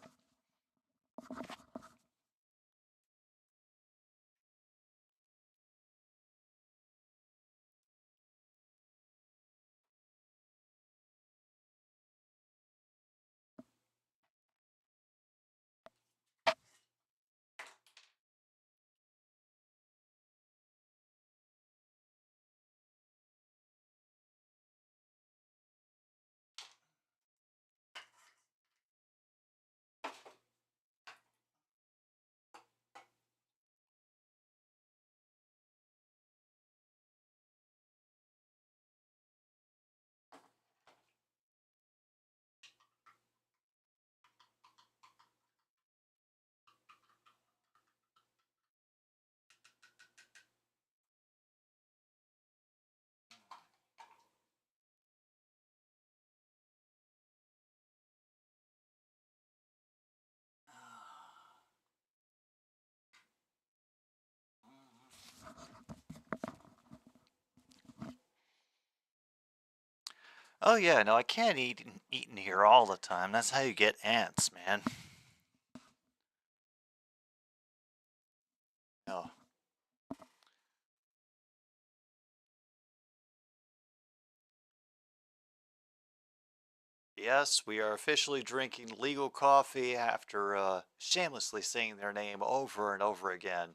Oh yeah, no, I can't eat in here all the time. That's how you get ants, man. No. Yes, we are officially drinking legal coffee after shamelessly saying their name over and over again.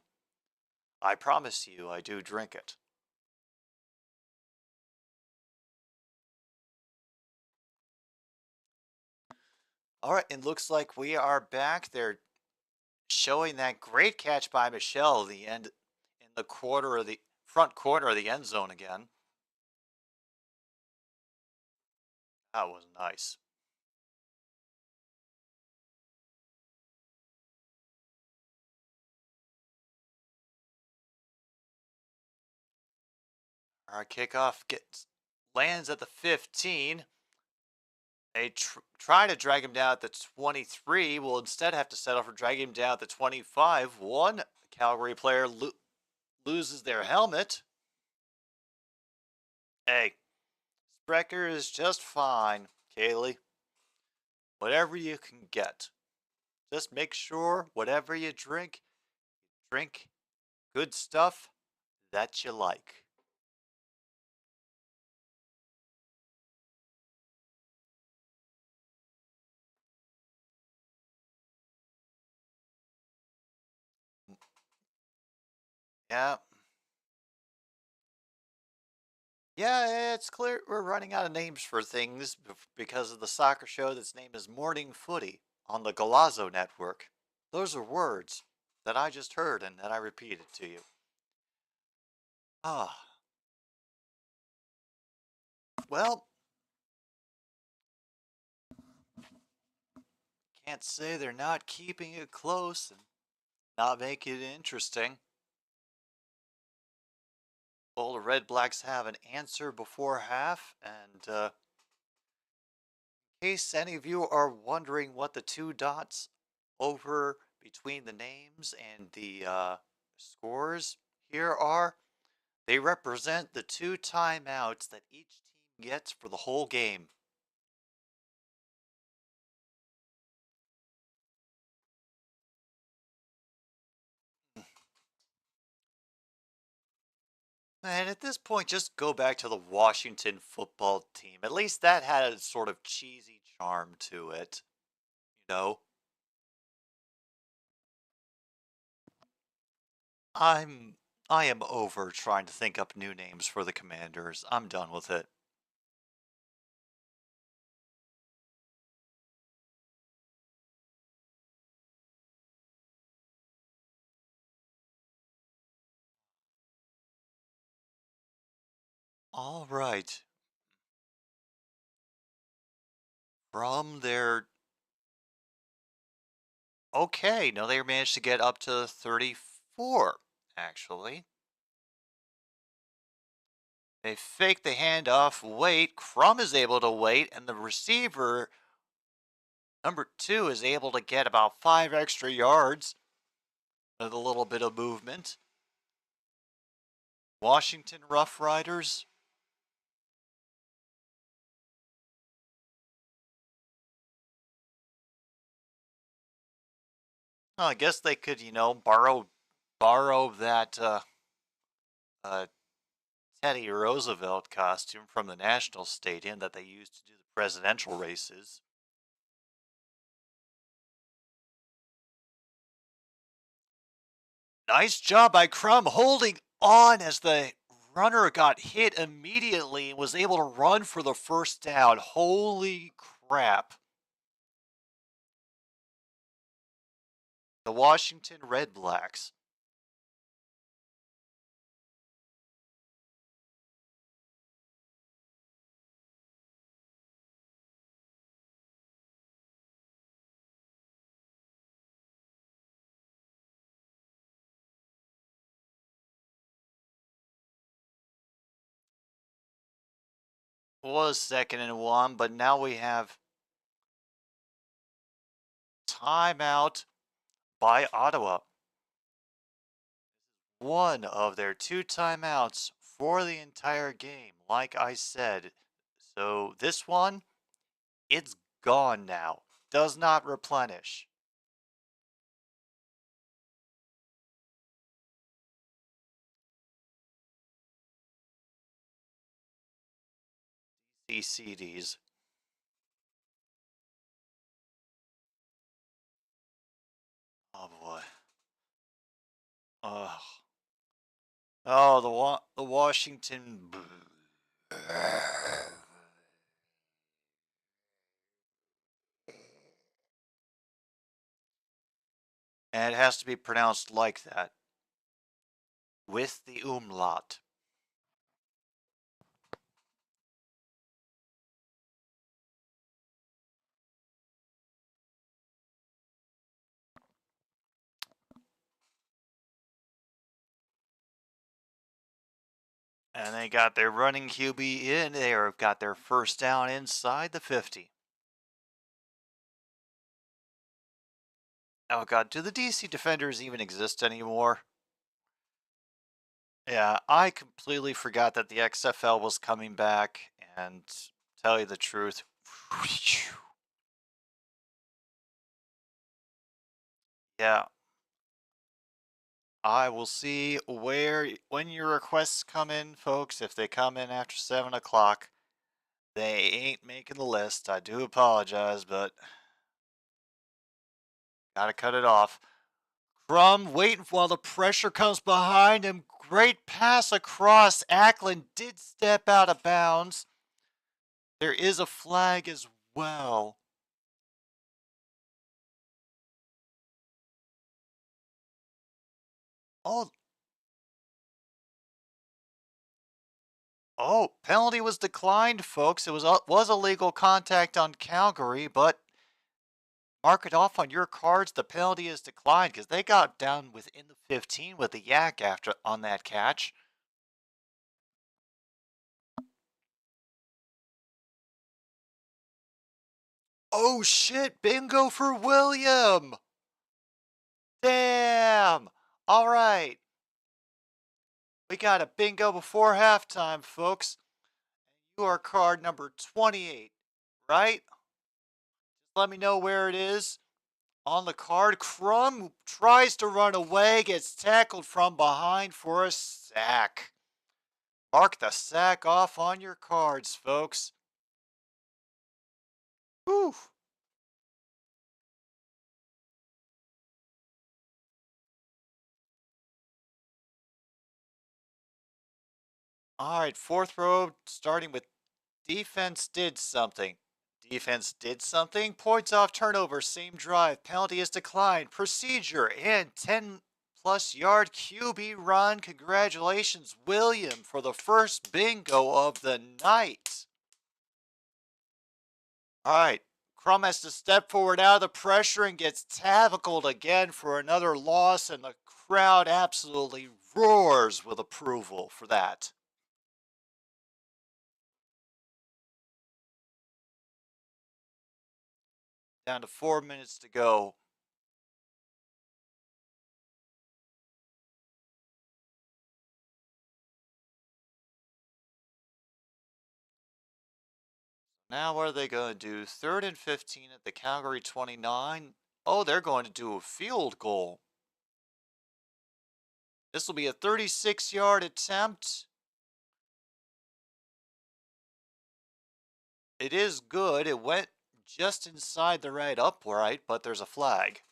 I promise you, I do drink it. All right, it looks like we are back there. showing that great catch by Michelle the end in the corner of the front corner of the end zone again. That was nice. Our kickoff lands at the 15. They try to drag him down at the 23. Will instead have to settle for dragging him down at the 25. One Calgary player loses their helmet. Hey, Sprecher is just fine, Kaylee. Whatever you can get. Just make sure whatever you drink good stuff that you like. Yeah. Yeah, it's clear we're running out of names for things because of the soccer show that's named as Morning Footy on the Galazzo Network. Those are words that I just heard and that I repeated to you. Ah. Well, can't say they're not keeping it close and not making it interesting. Well, the Red Blacks have an answer before half, and in case any of you are wondering what the two dots over between the names and the scores here are, they represent the 2 timeouts that each team gets for the whole game. And at this point, just go back to the Washington football team. At least that had a sort of cheesy charm to it, you know? I'm I am over trying to think up new names for the Commanders. I'm done with it. All right. From their okay, no, they managed to get up to 34 actually. They fake the handoff, wait, Crum is able to wait, and the receiver number 2 is able to get about 5 extra yards with a little bit of movement. Washington Rough Riders. Well, I guess they could, borrow that uh, Teddy Roosevelt costume from the National Stadium that they used to do the presidential races. Nice job by Crum holding on as the runner got hit immediately and was able to run for the first down. Holy crap. The Washington Red Blacks. Was 2nd and 1, but now we have timeout by Ottawa. One of their 2 timeouts for the entire game, like I said. So this one, it's gone now. Does not replenish. These CDs. Oh boy. Oh. Oh, the Washington. And it has to be pronounced like that, with the umlaut. And they got their running QB in. They got their first down inside the 50. Oh god, do the DC defenders even exist anymore? Yeah, I completely forgot that the XFL was coming back, and tell you the truth, yeah, I will see when your requests come in, folks. If they come in after 7 o'clock, they ain't making the list. I do apologize, but gotta cut it off. Crum waiting while the pressure comes behind him. Great pass across. Ackland did step out of bounds. There is a flag as well. Oh, penalty was declined, folks. It was illegal contact on Calgary, but mark it off on your cards. The penalty is declined because they got down within the 15 with the yak after on that catch. Oh shit! Bingo for William. Damn. All right. We got a bingo before halftime, folks. You are card number 28, right? Just let me know where it is. On the card, Crum tries to run away, gets tackled from behind for a sack. Mark the sack off on your cards, folks. Whew. All right, fourth row, starting with defense did something. Defense did something. Points off turnover, same drive. Penalty is declined. Procedure and 10+ yard QB run. Congratulations, William, for the first bingo of the night. All right. Crum has to step forward out of the pressure and gets tackled again for another loss, and the crowd absolutely roars with approval for that. Down to 4 minutes to go. Now what are they going to do? 3rd and 15 at the Calgary 29. Oh, they're going to do a field goal. This will be a 36-yard attempt. It is good. It went just inside the right upright, but there's a flag.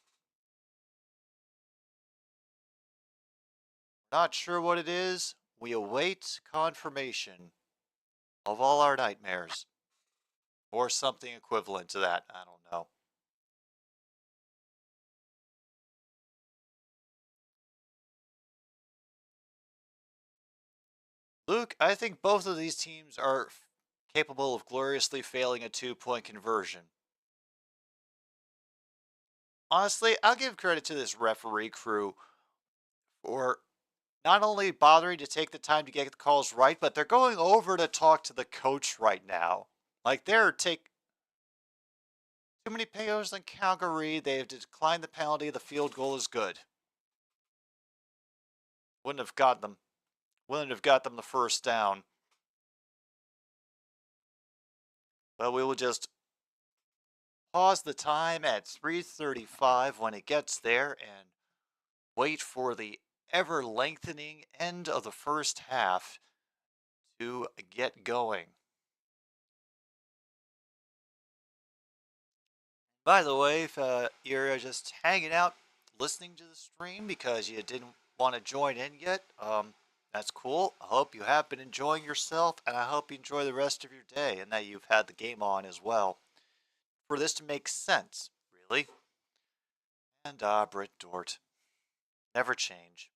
Not sure what it is. We await confirmation of all our nightmares. Or something equivalent to that. I don't know. Luke, I think both of these teams are capable of gloriously failing a 2-point conversion. Honestly, I'll give credit to this referee crew for not only bothering to take the time to get the calls right, but they're going over to talk to the coach right now. Like they're too many payos in Calgary. They've declined the penalty. The field goal is good. Wouldn't have got them the first down. But we will just pause the time at 3:35 when it gets there and wait for the ever lengthening end of the first half to get going. By the way, if you're just hanging out listening to the stream because you didn't want to join in yet, that's cool. I hope you have been enjoying yourself, and I hope you enjoy the rest of your day and that you've had the game on as well. For this to make sense, really. And Britt Dort. Never change.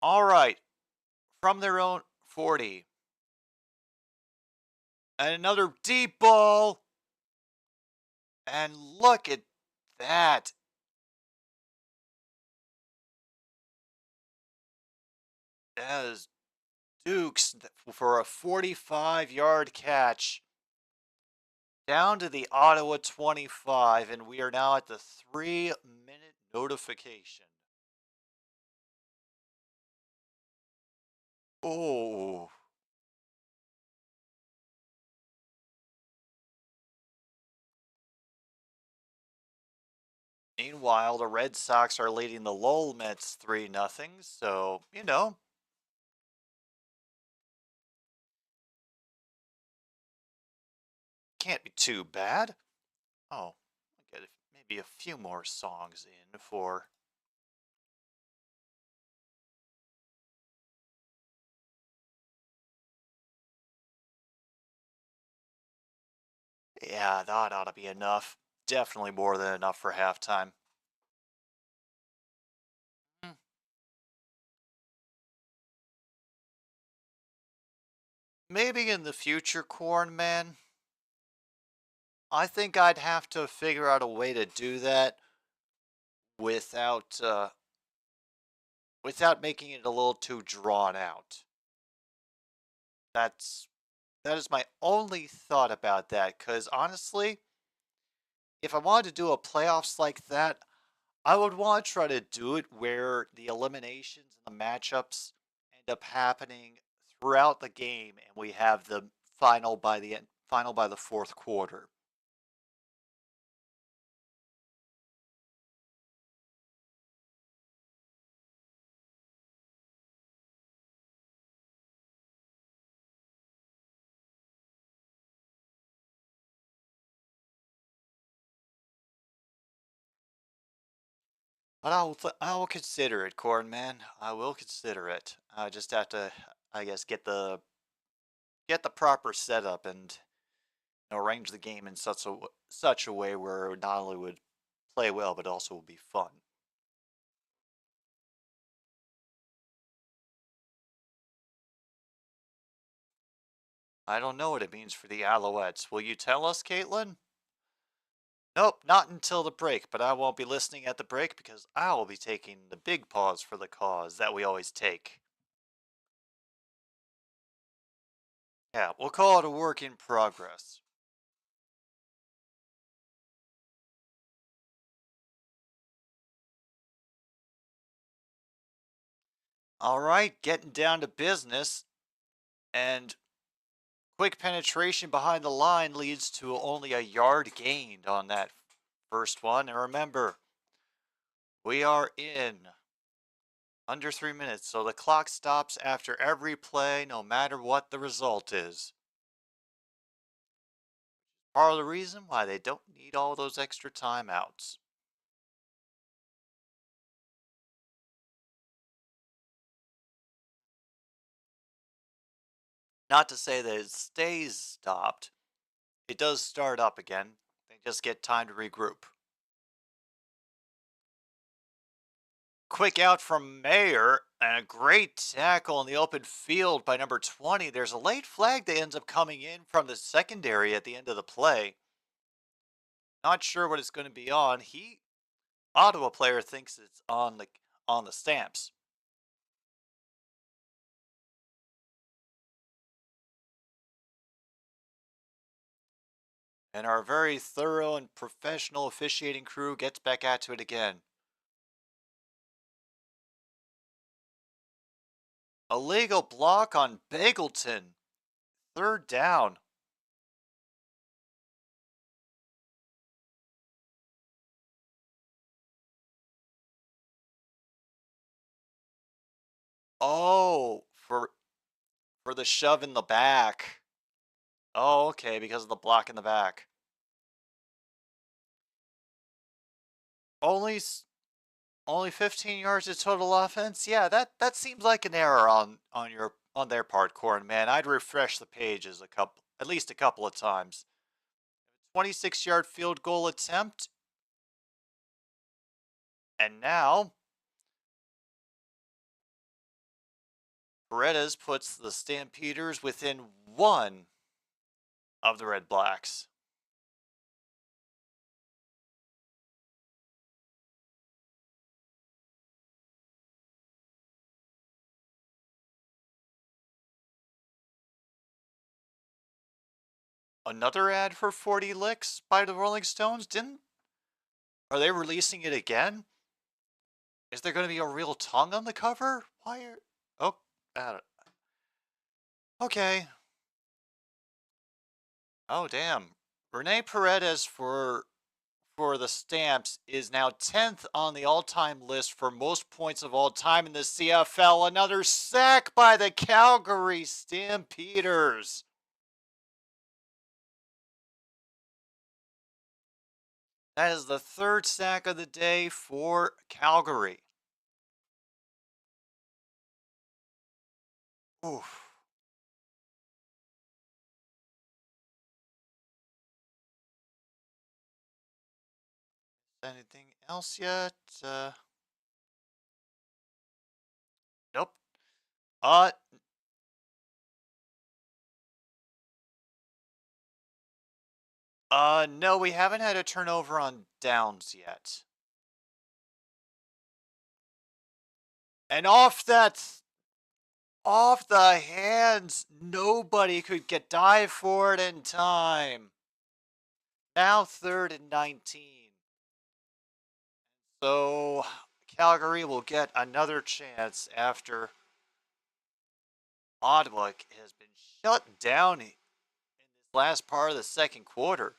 All right. From their own 40. And another deep ball. And look at that. That is Dukes for a 45-yard catch. Down to the Ottawa 25, and we are now at the 3-minute notification. Oh. Meanwhile, the Red Sox are leading the Lowell Mets 3-0, so, you know. Can't be too bad. Oh, I'll get maybe a few more songs in for... Yeah, that ought to be enough. Definitely more than enough for halftime. Maybe in the future, Corn Man. I think I'd have to figure out a way to do that without without making it a little too drawn out. That is my only thought about that, because honestly, if I wanted to do a playoffs like that, I would want to try to do it where the eliminations and the matchups end up happening throughout the game, and we have the final by the fourth quarter. But I will consider it, Corn Man. I will consider it. I just have to, I guess, get the proper setup and arrange the game in such a way where it not only would play well, but also will be fun. I don't know what it means for the Alouettes. Will you tell us, Caitlin? Nope, not until the break, but I won't be listening at the break because I will be taking the big pause for the cause that we always take. Yeah, we'll call it a work in progress. All right, getting down to business. And quick penetration behind the line leads to only a yard gained on that first one. And remember, we are in under 3 minutes, so the clock stops after every play, no matter what the result is. Part of the reason why they don't need all those extra timeouts. Not to say that it stays stopped. It does start up again. They just get time to regroup. Quick out from Mayer, and a great tackle in the open field by number 20. There's a late flag that ends up coming in from the secondary at the end of the play. Not sure what it's going to be on. Ottawa player thinks it's on the stamps. And our very thorough and professional officiating crew gets back at it again. Illegal block on Bagleton. 3rd down. Oh, for the shove in the back. Oh, okay, because of the block in the back. Only 15 yards of total offense. Yeah, that seems like an error on their part, Corn Man. I'd refresh the pages at least a couple of times. 26-yard field goal attempt. And now, Paredes puts the Stampeders within 1 of the Red Blacks. Another ad for 40 Licks by the Rolling Stones? Are they releasing it again? Is there going to be a real tongue on the cover? Why are... Oh, I don't... Okay. Oh, damn. Rene Paredes for the Stamps is now 10th on the all-time list for most points of all time in the CFL. Another sack by the Calgary Stampeders. That is the 3rd sack of the day for Calgary. Oof. Anything else yet? Nope. No, we haven't had a turnover on downs yet. And off the hands, nobody could dive for it in time. Now 3rd and 19. So Calgary will get another chance after Ottawa has been shut down in this last part of the second quarter.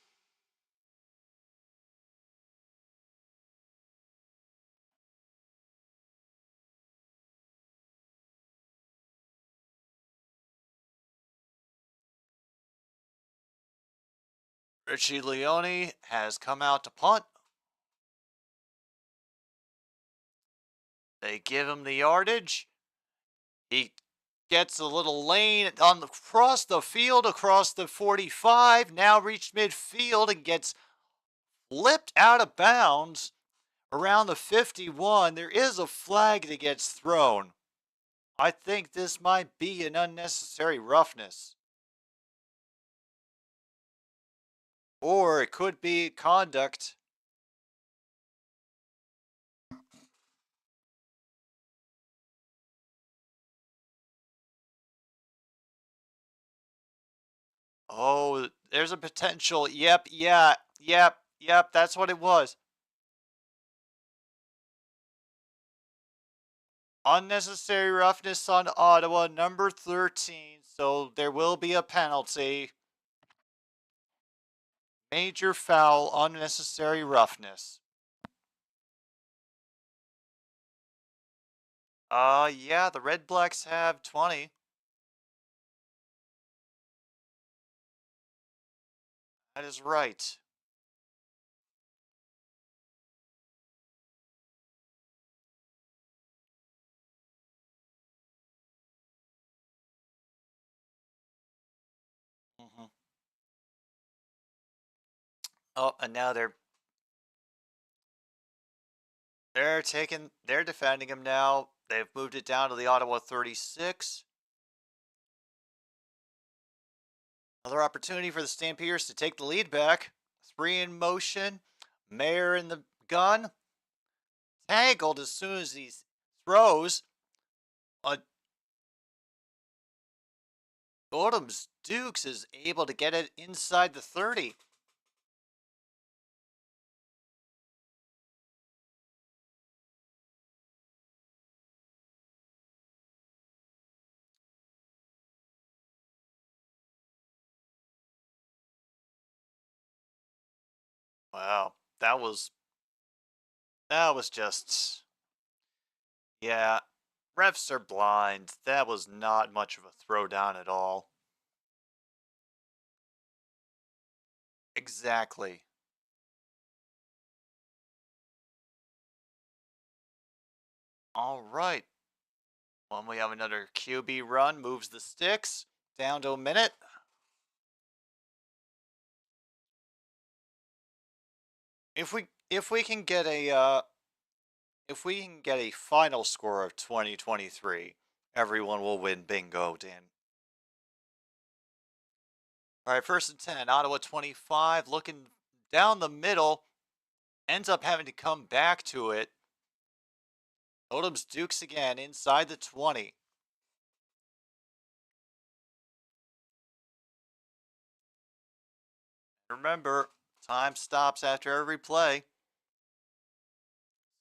Richie Leone has come out to punt. They give him the yardage. He gets a little lane across the field, across the 45, now reached midfield and gets flipped out of bounds around the 51. There is a flag that gets thrown. I think this might be an unnecessary roughness. Or it could be conduct. Oh, there's a potential. Yep, that's what it was. Unnecessary roughness on Ottawa, number 13, so there will be a penalty. Major foul, unnecessary roughness. Yeah, the Red Blacks have 20. That is right. Oh, and now they're defending him now. They've moved it down to the Ottawa 36. Another opportunity for the Stampeders to take the lead back. 3 in motion. Mayer in the gun. Tangled as soon as he throws. Gordham's Dukes is able to get it inside the 30. Wow, that was just, yeah, refs are blind. That was not much of a throwdown at all. Exactly. All right. When we have another QB run, moves the sticks down to a minute. if we can get a final score of 2023, everyone will win bingo, Dan. All right, 1st and 10, Ottawa 25, looking down the middle, ends up having to come back to it. Odom's Dukes again inside the 20. Remember, time stops after every play.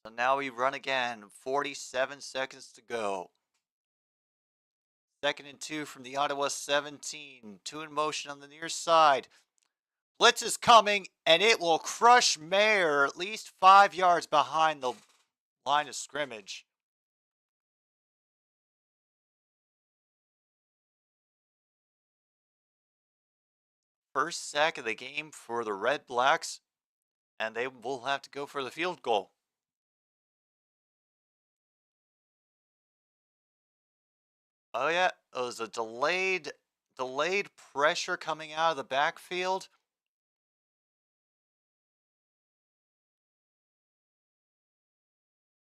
So now we run again, 47 seconds to go. 2nd and 2 from the Ottawa 17. 2 in motion on the near side. Blitz is coming, and it will crush Mayer at least 5 yards behind the line of scrimmage. First sack of the game for the Red Blacks, and they will have to go for the field goal. Oh yeah, it was a delayed pressure coming out of the backfield.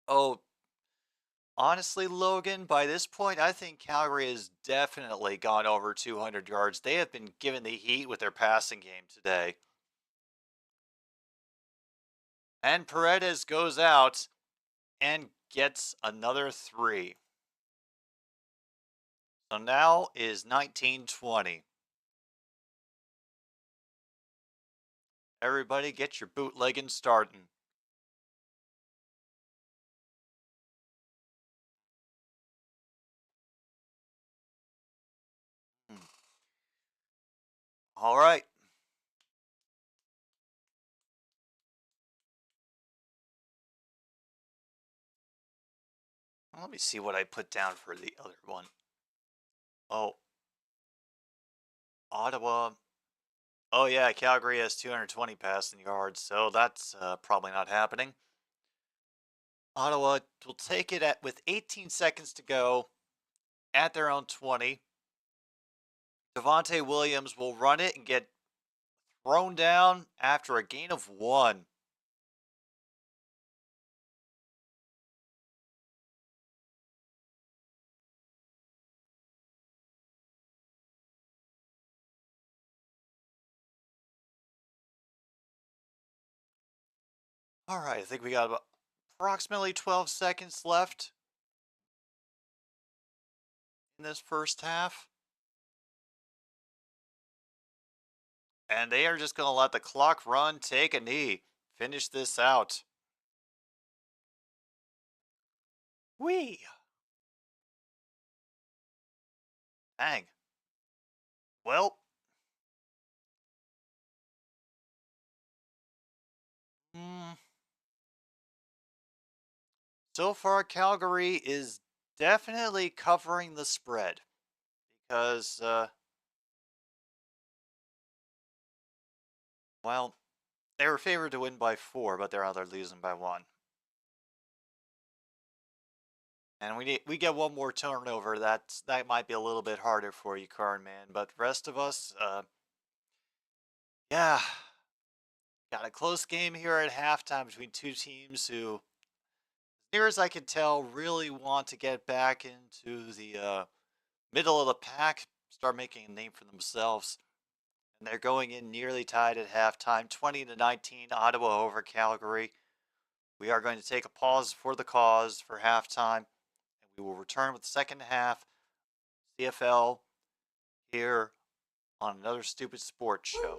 Oh, honestly, Logan, by this point, I think Calgary has definitely gone over 200 yards. They have been given the heat with their passing game today. And Paredes goes out and gets another 3. So now is 19-20. Everybody get your bootlegging starting. All right. Let me see what I put down for the other one. Oh. Ottawa. Oh yeah, Calgary has 220 passing yards, so that's probably not happening. Ottawa will take it with 18 seconds to go at their own 20. Devontae Williams will run it and get thrown down after a gain of 1. All right, I think we got about approximately 12 seconds left in this first half. And they are just going to let the clock run, take a knee, finish this out. Whee! Dang. Well. So far, Calgary is definitely covering the spread because, well, they were favored to win by 4, but they're losing by 1. And we get one more turnover. That might be a little bit harder for you, Karl, man. But the rest of us, yeah, got a close game here at halftime between two teams who, as near as I can tell, really want to get back into the middle of the pack, start making a name for themselves. And they're going in nearly tied at halftime, 20-19, Ottawa over Calgary. We are going to take a pause for the cause for halftime, and we will return with the second half CFL here on another stupid sports show.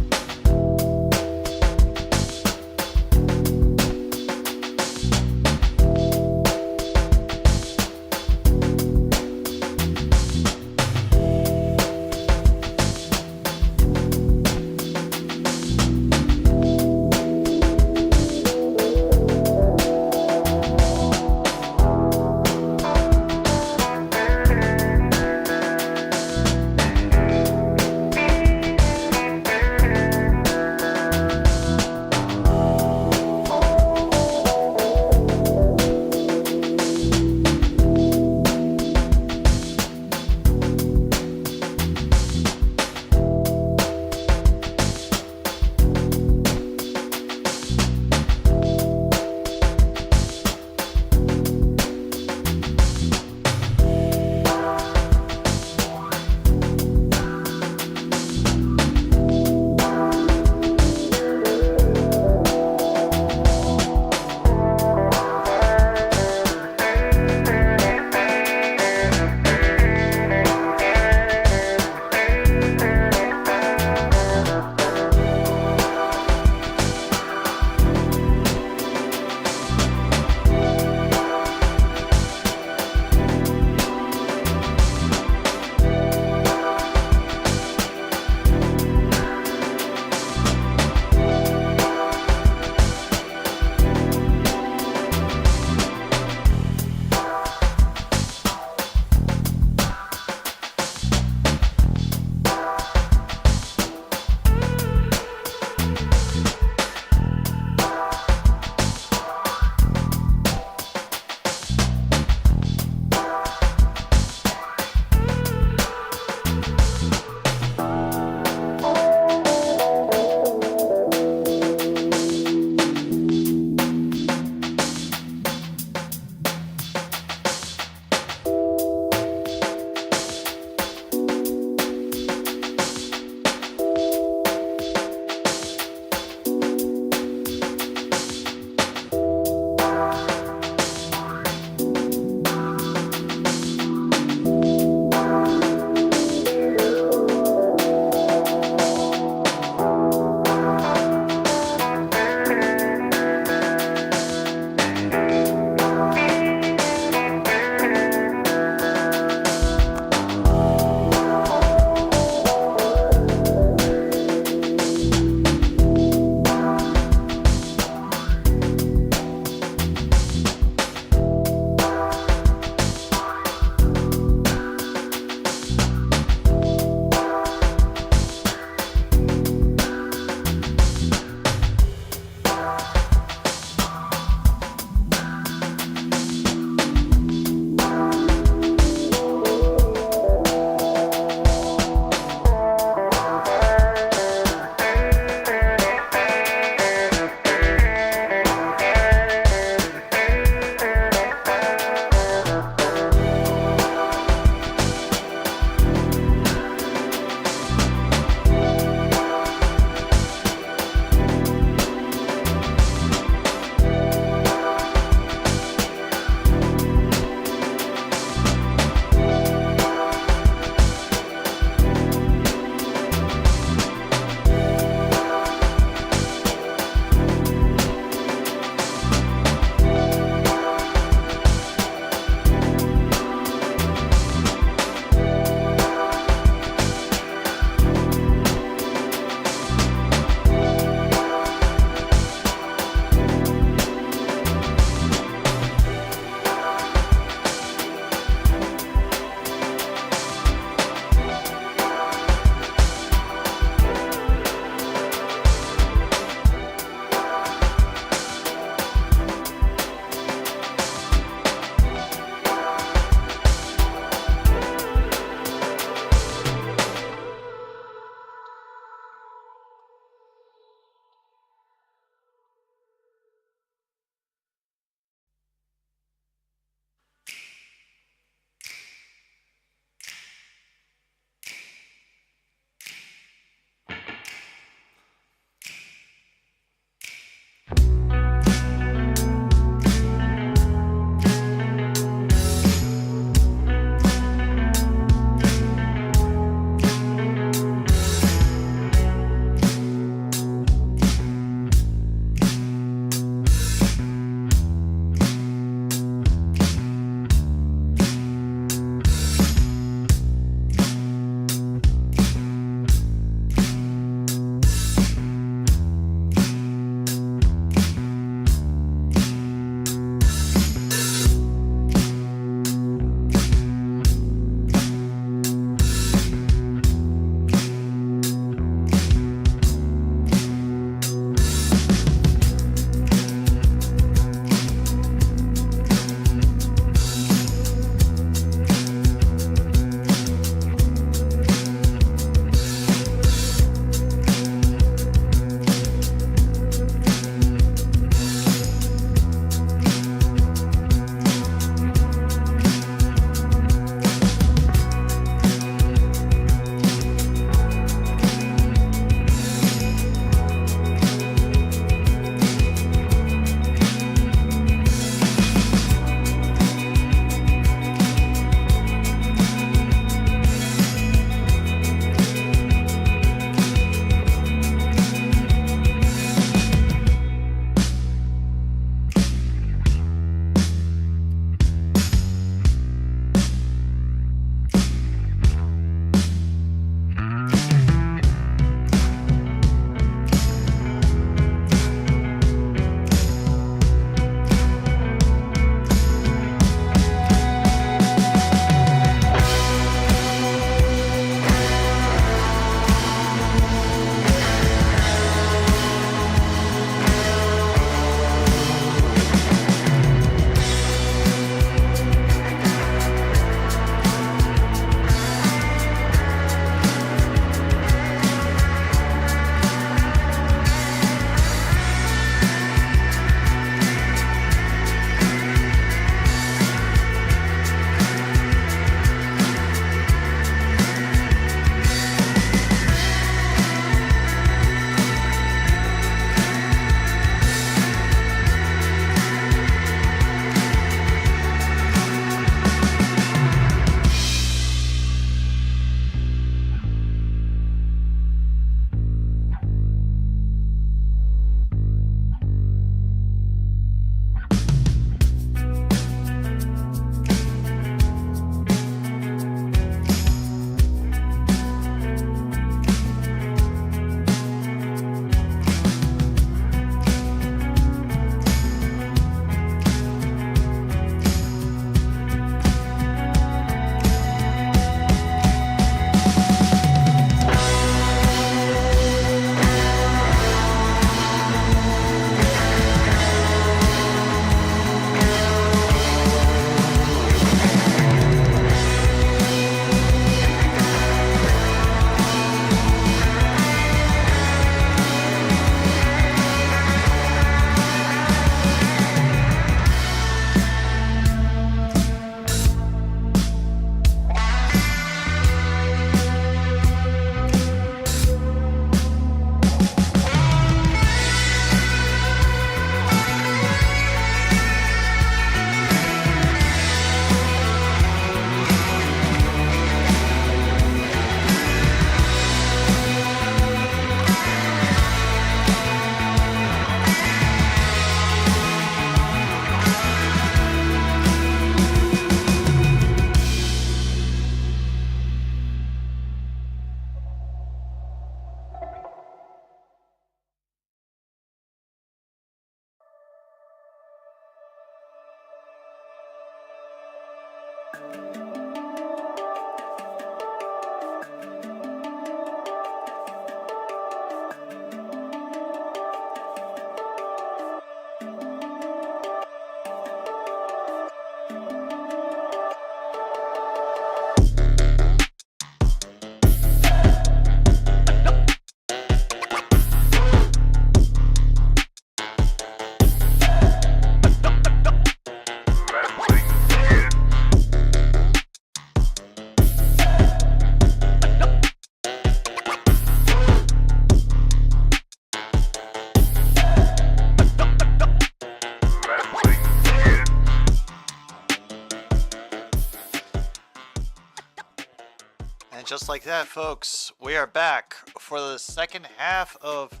And just like that, folks, we are back for the second half of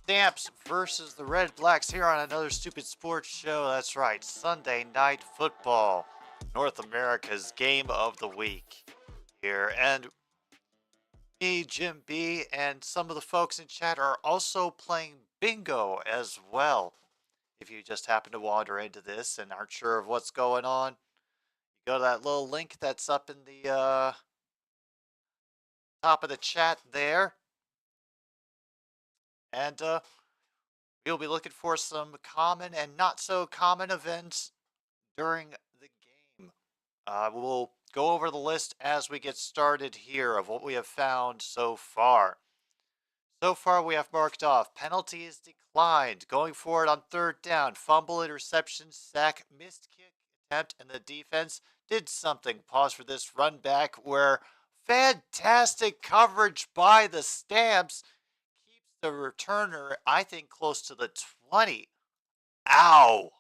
Stamps versus the Red Blacks here on another stupid sports show. That's right, Sunday Night Football, North America's game of the week here. And me, Jim B, and some of the folks in chat are also playing bingo as well. If you just happen to wander into this and aren't sure of what's going on, you go to that little link that's up in the top of the chat there. And we'll be looking for some common and not so common events during the game. We'll go over the list as we get started here of what we have found so far. So far, we have marked off penalties declined, going for it on third down, fumble, interception, sack, missed kick attempt, and the defense did something. Pause for this run back where fantastic coverage by the Stamps keeps the returner, I think, close to the 20. Ow!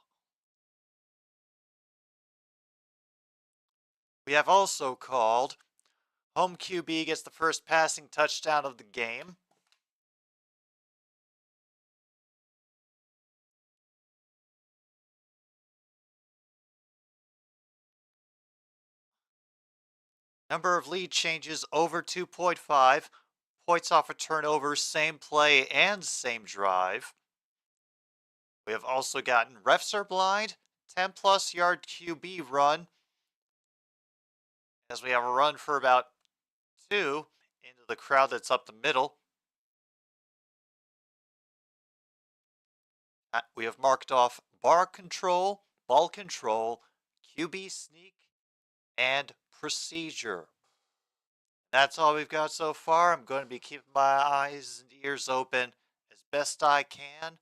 We have also called home QB gets the first passing touchdown of the game. Number of lead changes over 2.5. Points off a turnover, same play and same drive. We have also gotten refs are blind, 10 plus yard QB run. As we have a run for about 2 into the crowd that's up the middle. We have marked off ball control, QB sneak, and procedure. That's all we've got so far. I'm going to be keeping my eyes and ears open as best I can.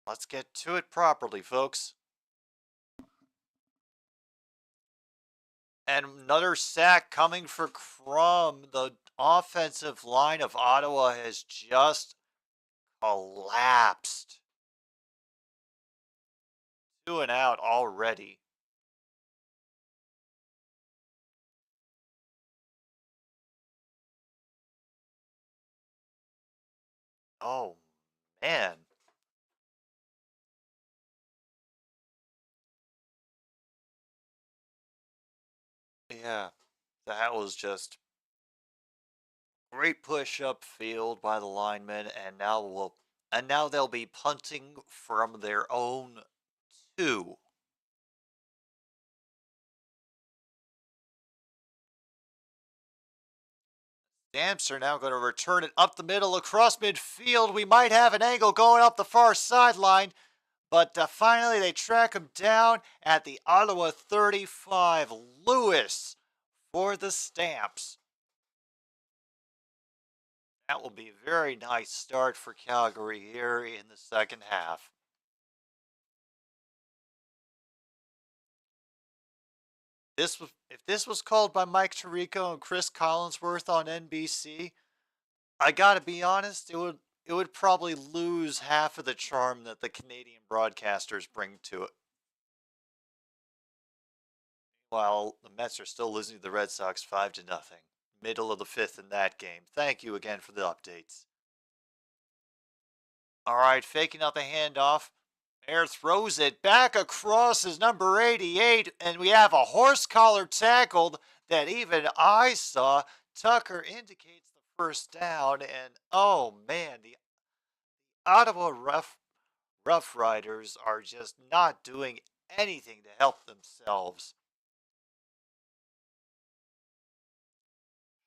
Let's get to it properly, folks. And another sack coming for Crum. The offensive line of Ottawa has just collapsed. 2 and out already. Oh, man. Yeah, that was just great push up field by the linemen, and now they'll be punting from their own 2. Stamps are now going to return it up the middle across midfield. We might have an angle going up the far sideline, but finally they track him down at the Ottawa 35. Lewis for the Stamps. That will be a very nice start for Calgary here in the second half. If this was called by Mike Tirico and Chris Collinsworth on NBC, I gotta be honest, it would probably lose half of the charm that the Canadian broadcasters bring to it. While the Mets are still losing to the Red Sox 5-0. Middle of the 5th in that game. Thank you again for the updates. All right, faking out the handoff. Air throws it back across his number 88, and we have a horse collar tackled that even I saw. Tucker indicates the first down, and oh man, the Ottawa Rough Riders are just not doing anything to help themselves.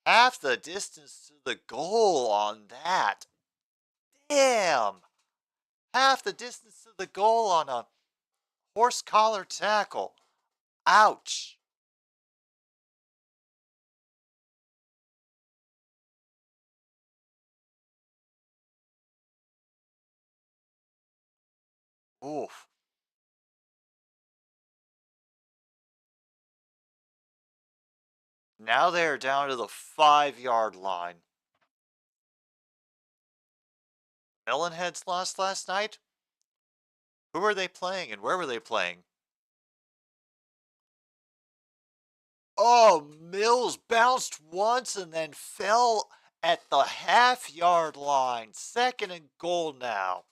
Half the distance to the goal on that. Damn! Half the distance to the goal on a horse collar tackle. Ouch! Oof. Now they're down to the 5-yard line. Melonheads lost last night? Who were they playing and where were they playing? Oh, Mills bounced once and then fell at the half-yard line. 2nd and goal now.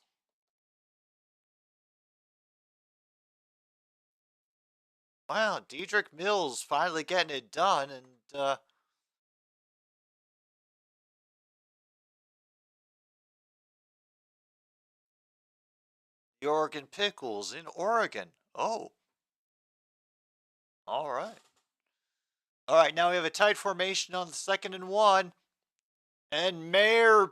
Wow, Diedrich Mills finally getting it done, and the Oregon Pickles in Oregon. Oh, all right. All right, now we have a tight formation on the 2nd and 1, and Mayer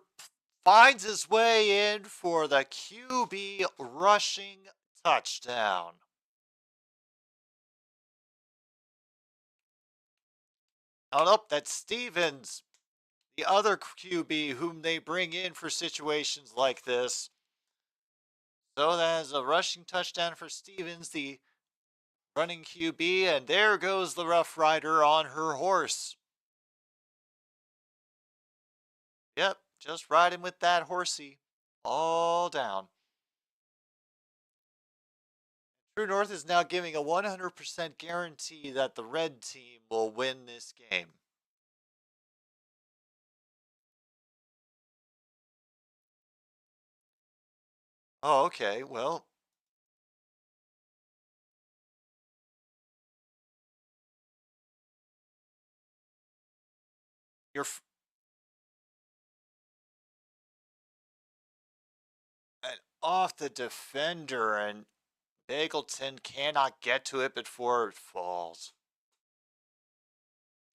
finds his way in for the QB rushing touchdown. Oh, nope, that's Stevens, the other QB whom they bring in for situations like this. So that is a rushing touchdown for Stevens, the running QB, and there goes the Rough Rider on her horse. Yep, just riding with that horsey all down. True North is now giving a 100% guarantee that the red team will win this game. Oh, okay, well. You're off the defender, and Bagleton cannot get to it before it falls.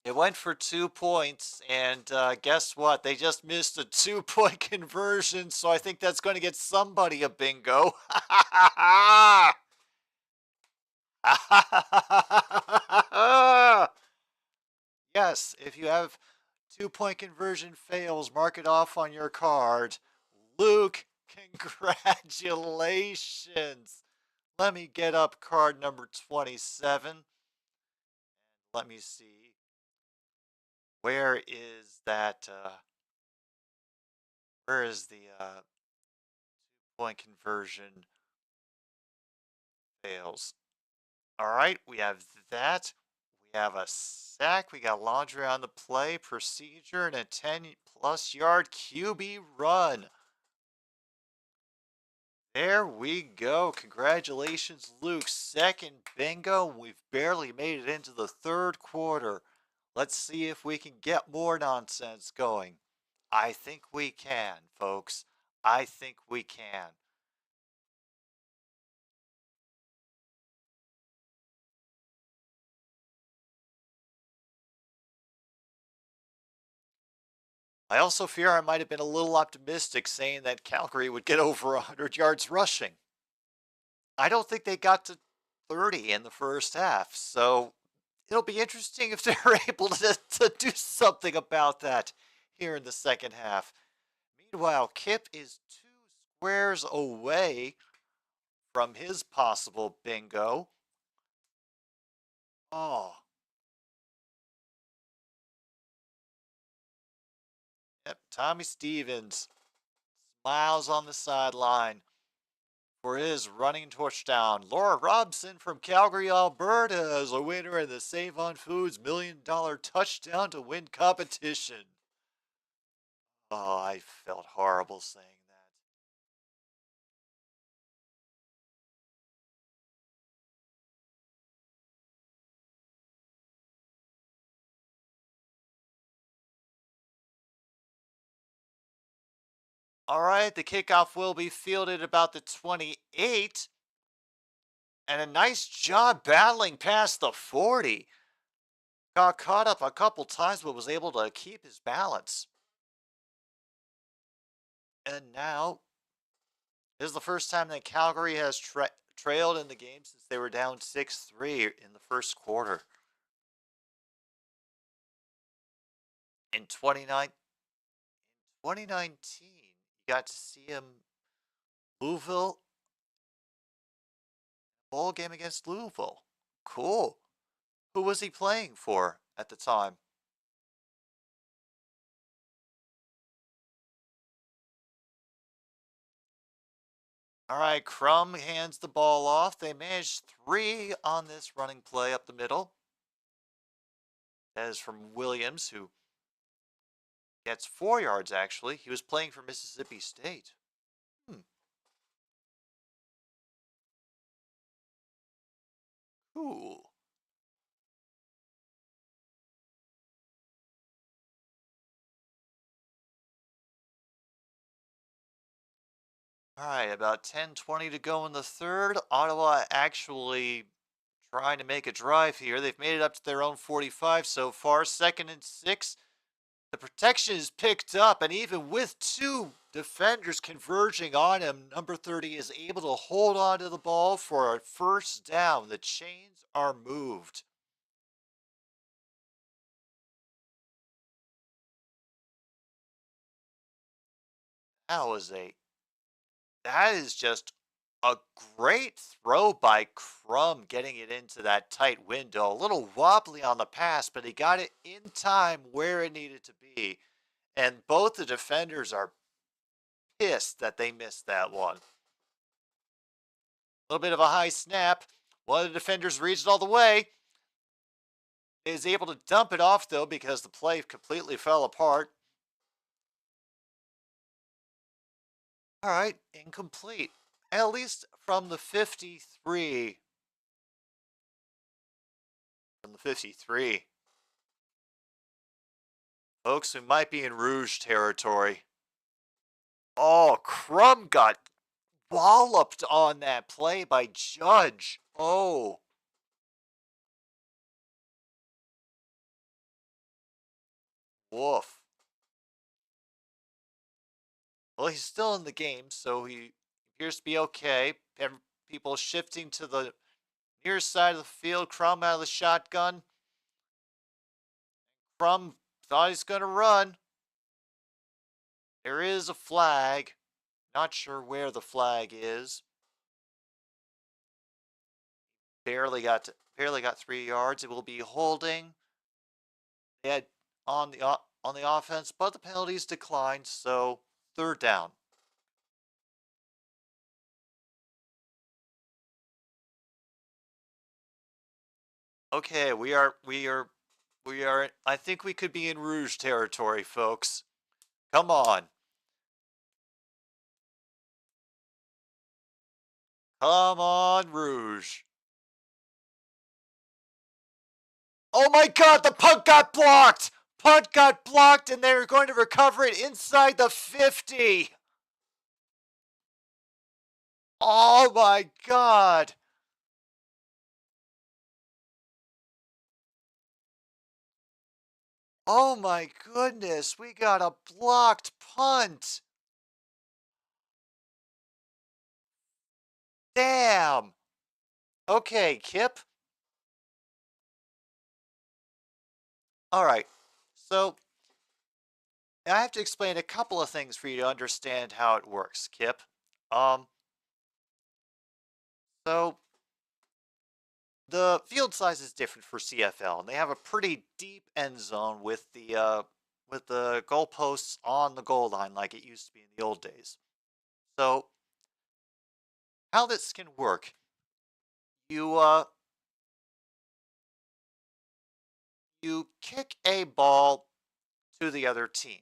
It went for 2 points, and guess what? They just missed a 2-point conversion, so I think that's going to get somebody a bingo. Yes, if you have 2-point conversion fails, mark it off on your card. Luke, congratulations. Let me get up card number 27. Let me see. Where is that? Where is the 2-point conversion fails? All right, we have that. We have a sack. We got laundry on the play, procedure, and a 10-plus yard QB run. There we go. Congratulations, Luke. 2nd bingo. We've barely made it into the 3rd quarter. Let's see if we can get more nonsense going. I think we can, folks. I think we can. I also fear I might have been a little optimistic saying that Calgary would get over 100 yards rushing. I don't think they got to 30 in the first half, so it'll be interesting if they're able to do something about that here in the second half. Meanwhile, Kip is 2 squares away from his possible bingo. Oh. Yep, Tommy Stevens smiles on the sideline for his running touchdown. Laura Robson from Calgary, Alberta is a winner in the Save on Foods $1 million touchdown to win competition. Oh, I felt horrible saying All right, the kickoff will be fielded about the 28. And a nice job battling past the 40. Got caught up a couple times, but was able to keep his balance. And now, this is the first time that Calgary has trailed in the game since they were down 6-3 in the first quarter. In 2019, you got to see him Louisville, bowl game against Louisville. Cool. Who was he playing for at the time? All right, Crum hands the ball off. They managed 3 on this running play up the middle. That is from Williams, who gets 4 yards, actually. He was playing for Mississippi State. Cool. All right, about 10:20 to go in the third. Ottawa actually trying to make a drive here. They've made it up to their own 45 so far. 2nd and 6. The protection is picked up, and even with 2 defenders converging on him, number 30 is able to hold on to the ball for a first down. The chains are moved. That is just a great throw by Crum, getting it into that tight window. A little wobbly on the pass, but he got it in time where it needed to be. And both the defenders are pissed that they missed that one. A little bit of a high snap. One of the defenders reads it all the way. Is able to dump it off, though, because the play completely fell apart. All right, incomplete. At least from the 53. From the 53. Folks, we might be in Rouge territory. Oh, Crum got walloped on that play by Judge. Oh. Woof. Well, he's still in the game, so he appears to be okay. People shifting to the near side of the field. Crum out of the shotgun. Crum thought he's going to run. There is a flag. Not sure where the flag is. Barely got 3 yards. It will be holding. They had on the offense, but the penalties declined, so 3rd down. Okay, we are I think we could be in Rouge territory, folks. Come on. Come on, Rouge. Oh my god, the punt got blocked! Punt got blocked, and they're going to recover it inside the 50. Oh my god. Oh my goodness, we got a blocked punt. Damn. Okay, Kip. All right. So I have to explain a couple of things for you to understand how it works, Kip. So the field size is different for CFL, and they have a pretty deep end zone with the goalposts on the goal line like it used to be in the old days. So how this can work, you kick a ball to the other team.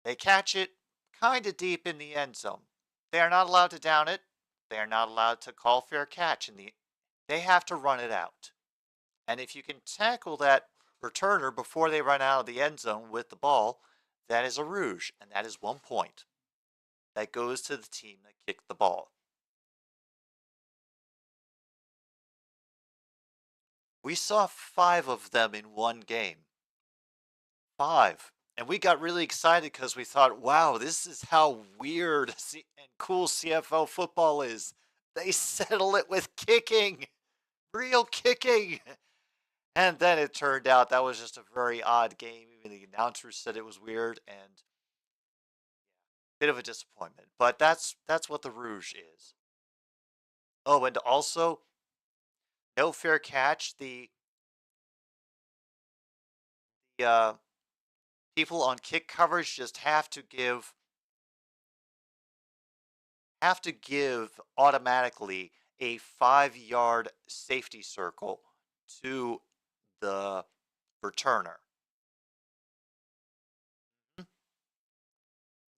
They catch it kind of deep in the end zone. They are not allowed to down it. They are not allowed to call fair catch they have to run it out. And if you can tackle that returner before they run out of the end zone with the ball, that is a rouge, and that is 1 point. That goes to the team that kicked the ball. We saw 5 of them in one game. 5. And we got really excited because we thought, wow, this is how weird and cool CFL football is. They settle it with kicking. Real kicking. And then it turned out that was just a very odd game. Even the announcers said it was weird and bit of a disappointment. But that's what the Rouge is. Oh, and also, no fair catch. The people on kick coverage just have to give automatically a 5-yard safety circle to the returner.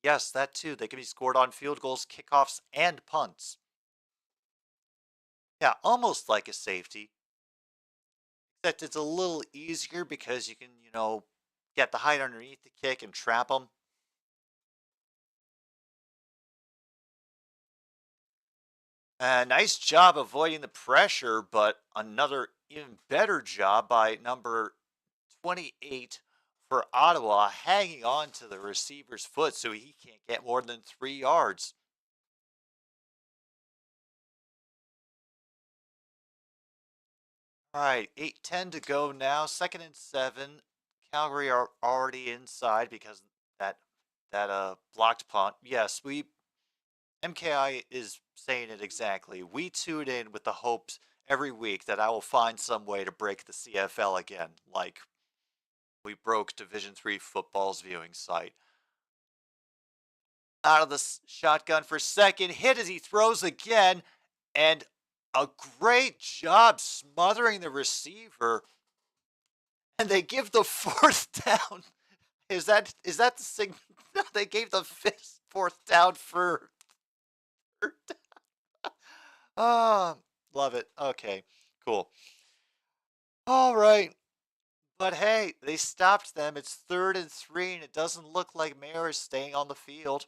Yes, that too. They can be scored on field goals, kickoffs, and punts. Yeah, almost like a safety. Except it's a little easier because you can, get the height underneath the kick and trap them. Nice job avoiding the pressure, but another even better job by number 28 for Ottawa, hanging on to the receiver's foot so he can't get more than 3 yards. All right, 8:10 to go now. 2nd and 7. Calgary are already inside because that blocked punt. Yes, MKI is saying it exactly. We tune in with the hopes every week that I will find some way to break the CFL again, like we broke Division III football's viewing site. Out of the shotgun for second, hit as he throws again, and a great job smothering the receiver. And they give the 4th down. Is that the signal? They gave the 4th down for 3rd down. Oh, love it. Okay, cool. All right. But hey, they stopped them. It's 3rd and 3, and it doesn't look like Mayer is staying on the field.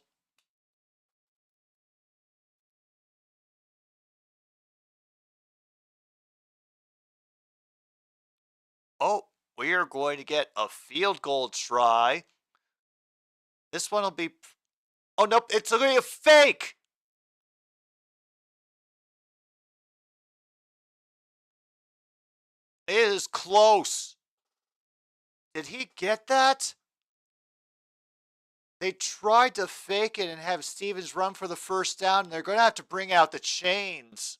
Oh, we are going to get a field goal try. This one will be... Oh, nope, it's going to be a fake! It is close. Did he get that? They tried to fake it and have Stevens run for the 1st down, and they're going to have to bring out the chains.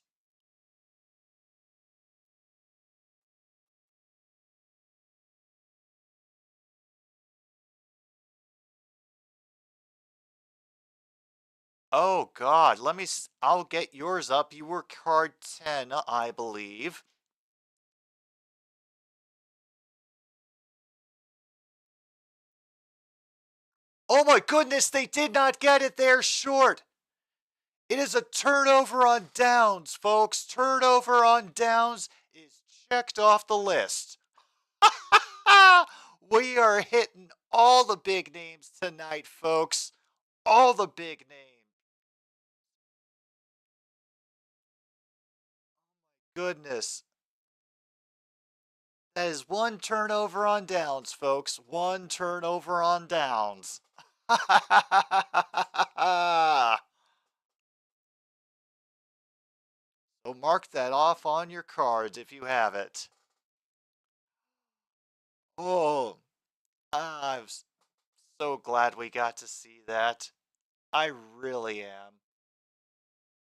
Oh, God. I'll get yours up. You were card 10, I believe. Oh, my goodness. They did not get it there short. It is a turnover on downs, folks. Turnover on downs is checked off the list. We are hitting all the big names tonight, folks. All the big names. Goodness. That is 1 turnover on downs, folks. 1 turnover on downs. So mark that off on your cards if you have it. Oh, I'm so glad we got to see that. I really am.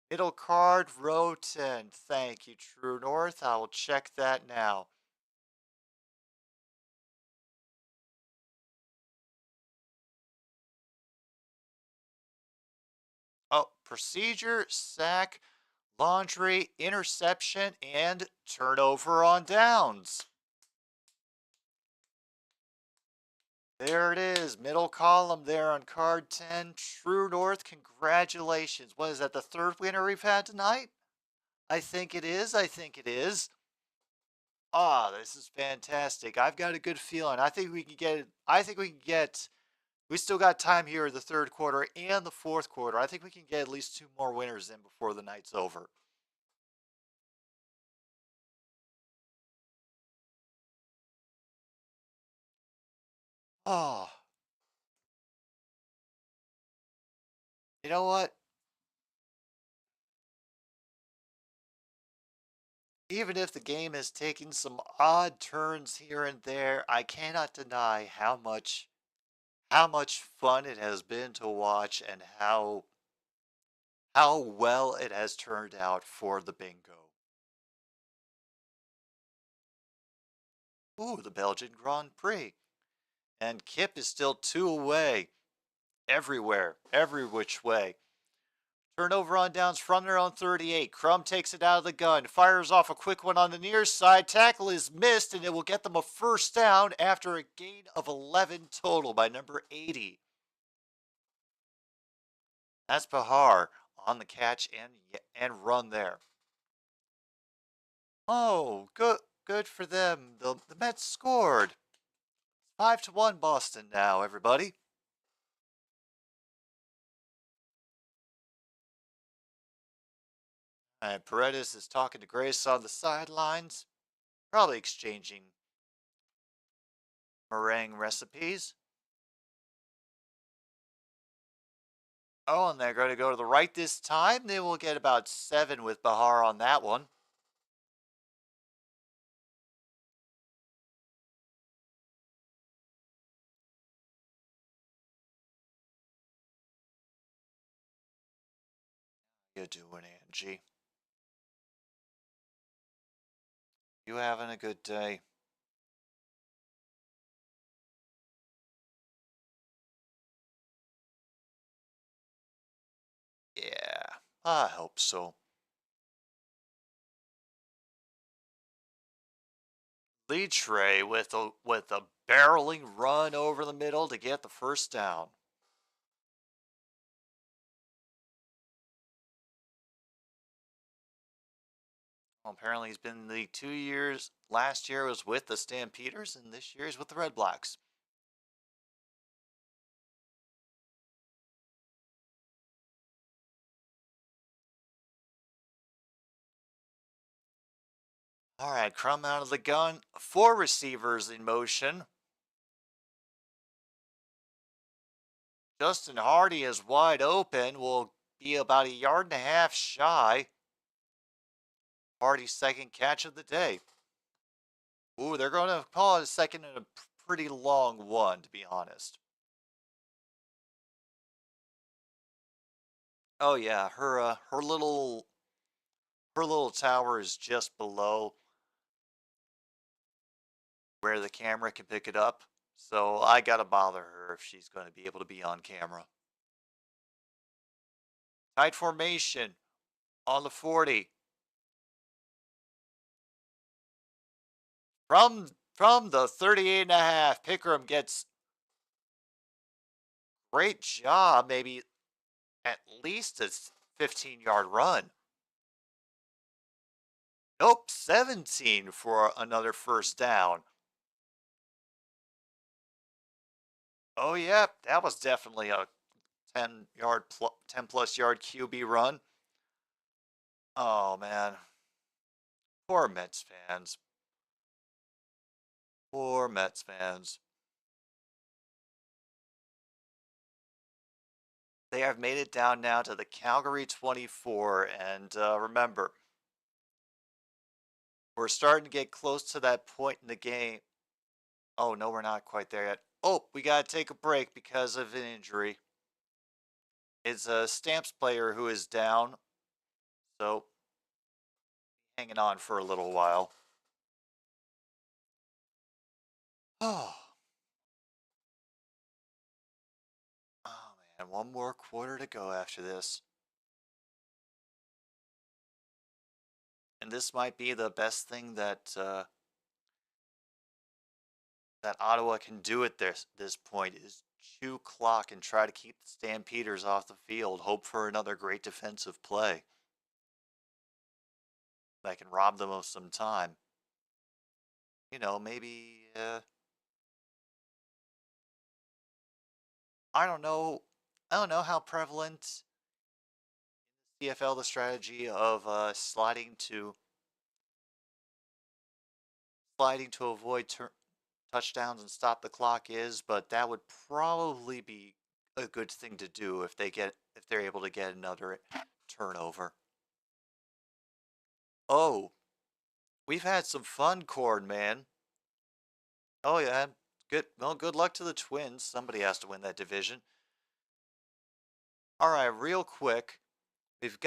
Middle card, row 10. Thank you, True North. I will check that now. Oh, procedure, sack, laundry, interception, and turnover on downs. There it is, middle column there on card 10. True North, congratulations. What is that, the 3rd winner we've had tonight? I think it is. I think it is. Ah, this is fantastic. I've got a good feeling. I think we can get We still got time here in the third quarter and the fourth quarter. I think we can get at least 2 more winners in before the night's over. Oh, you know what? Even if the game has taken some odd turns here and there, I cannot deny how much fun it has been to watch and how well it has turned out for the bingo. Ooh, the Belgian Grand Prix. And Kip is still 2 away. Everywhere, every which way. Turnover on downs from their own 38. Crumb takes it out of the gun, fires off a quick one on the near side. Tackle is missed, and it will get them a first down after a gain of 11 total by number 80. That's Bahar on the catch and run there. Oh, good for them. The Mets scored. 5-1 Boston now, everybody. And Paredes is talking to Grace on the sidelines, probably exchanging meringue recipes. Oh, and they're going to go to the right this time. They will get about 7 with Bahar on that one. How you doing, Angie? You having a good day? Yeah, I hope so. Lead Trey with a barreling run over the middle to get the first down. Well, apparently he's been in the 2 years. Last year was with the Stampeders, and this year is with the Red Blacks. All right, Crumb out of the gun. 4 receivers in motion. Justin Hardy is wide open. Will be about 1.5 yards shy. Hardy's second catch of the day. Ooh, they're going to call it a second and a pretty long one, to be honest. Oh yeah, her little tower is just below where the camera can pick it up. So I gotta bother her if she's going to be able to be on camera. Tight formation on the 40. From the 38.5, Pickram gets great job, maybe at least a 15-yard run. Nope, 17 for another first down. Oh yeah, that was definitely a 10 plus yard QB run. Oh man. Poor Mets fans. Poor Mets fans. They have made it down now to the Calgary 24, and remember, we're starting to get close to that point in the game. Oh no, we're not quite there yet. Oh, we gotta take a break because of an injury. It's a Stamps player who is down, so hanging on for a little while. Oh. Oh man, one more quarter to go after this. And this might be the best thing that that Ottawa can do at this point is chew clock and try to keep the Stampeders off the field. Hope for another great defensive play that can rob them of some time. You know, maybe I don't know. I don't know how prevalent CFL the strategy of sliding to avoid touchdowns and stop the clock is, but that would probably be a good thing to do if they're able to get another turnover. Oh, we've had some fun, corn man. Oh yeah, good. Well, good luck to the Twins. Somebody has to win that division. All right, real quick, we've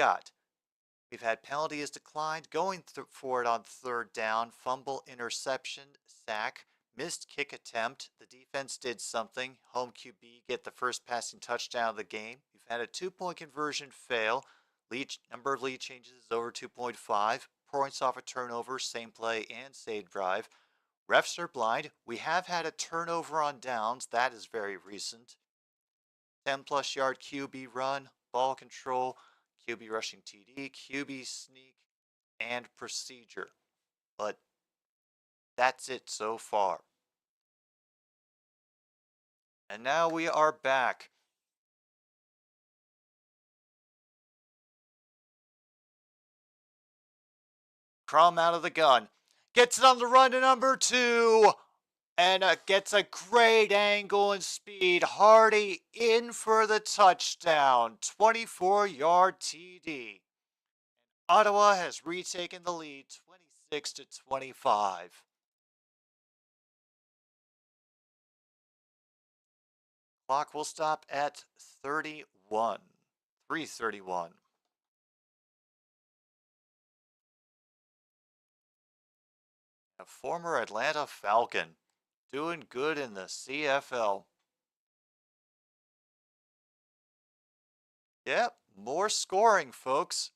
had penalties declined, going for it on third down, fumble, interception, sack, missed kick attempt. The defense did something. Home QB get the first passing touchdown of the game. We've had a 2-point conversion fail. Number of lead changes is over 2.5. Points off a turnover, same play and save drive. Refs are blind. We have had a turnover on downs. That is very recent. 10-plus yard QB run, ball control, QB rushing TD, QB sneak, and procedure. But that's it so far. And now we are back. Crum out of the gun. Gets it on the run to number 2. And gets a great angle and speed. Hardy in for the touchdown. 24-yard TD. Ottawa has retaken the lead 26-25. Clock will stop at 3:31. A former Atlanta Falcon, doing good in the CFL. Yep, more scoring, folks.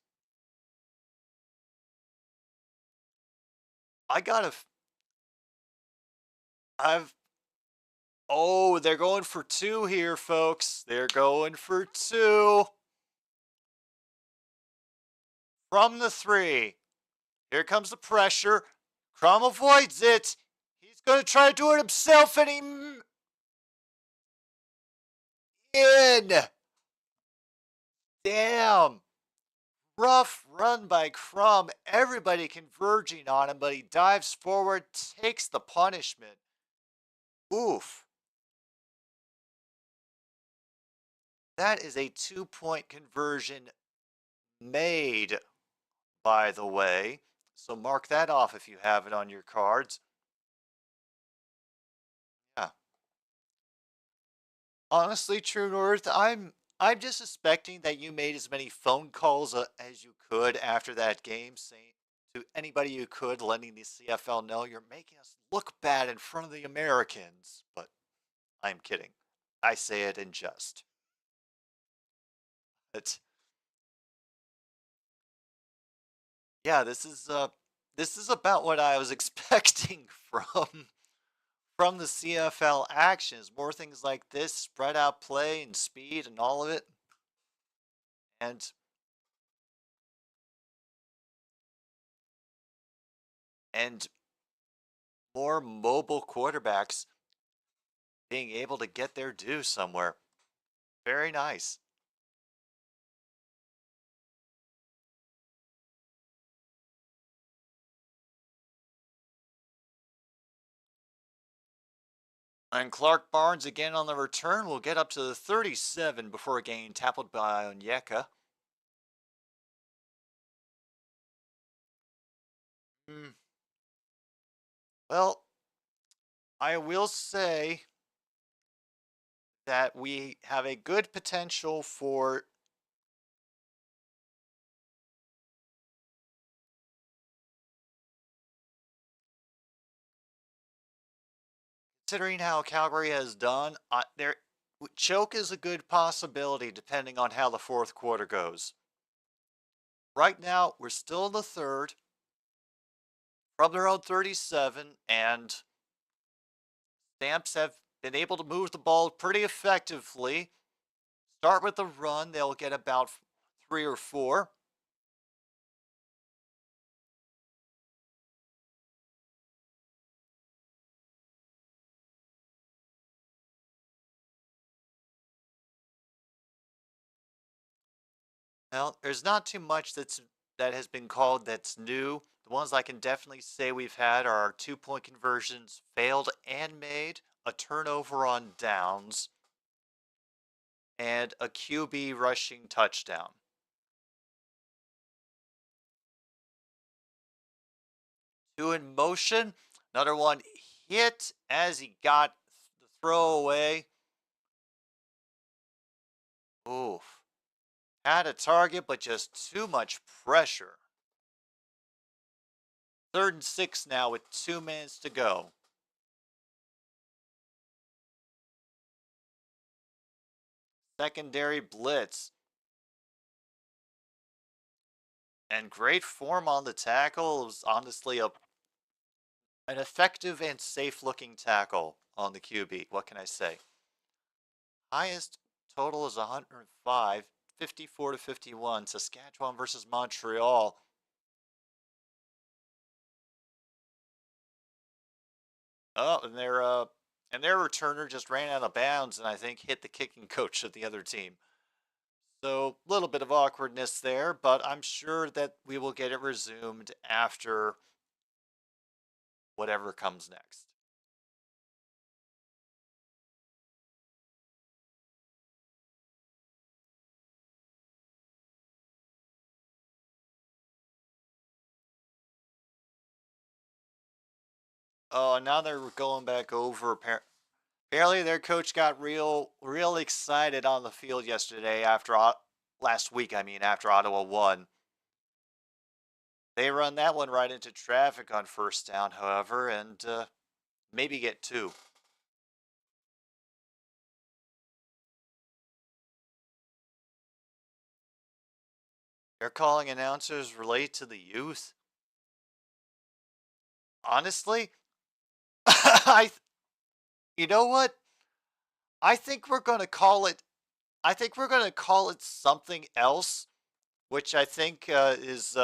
Oh, they're going for 2 here, folks. They're going for 2. From the 3. Here comes the pressure. Crum avoids it. He's going to try to do it himself, and in. Damn. Rough run by Crum. Everybody converging on him, but he dives forward, takes the punishment. Oof. That is a 2-point conversion made, by the way. So mark that off if you have it on your cards. Yeah. Honestly, True North, I'm just suspecting that you made as many phone calls as you could after that game, saying to anybody you could, letting the CFL know you're making us look bad in front of the Americans. But I'm kidding. I say it in jest. But yeah, this is about what I was expecting from the CFL actions. More things like this, spread out play and speed and all of it. And more mobile quarterbacks being able to get their due somewhere. Very nice. And Clark Barnes again on the return will get up to the 37 before getting tackled by Onyeka. Well, I will say that we have a good potential for considering how Calgary has done. Choke is a good possibility depending on how the fourth quarter goes. Right now, we're still in the third from their own 37, and Stamps have been able to move the ball pretty effectively. Start with the run. They'll get about 3 or 4. Well, there's not too much that has been called that's new. The ones I can definitely say we've had are our 2-point conversions failed and made, a turnover on downs, and a QB rushing touchdown. Two in motion, another one hit as he got the throw away. Oof. Had a target, but just too much pressure. 3rd and 6 now with 2 minutes to go. Secondary blitz. And great form on the tackle. It was honestly an effective and safe-looking tackle on the QB. What can I say? Highest total is 105, 54-51. Saskatchewan versus Montreal. Oh, and their returner just ran out of bounds and I think hit the kicking coach of the other team. So a little bit of awkwardness there, but I'm sure that we will get it resumed after whatever comes next. Oh, now they're going back over. Apparently their coach got real excited on the field yesterday after last week, after Ottawa won. They run that one right into traffic on 1st down, however, and maybe get 2. Their calling announcers relate to the youth. Honestly, you know what? I think we're going to call it something else, which I think is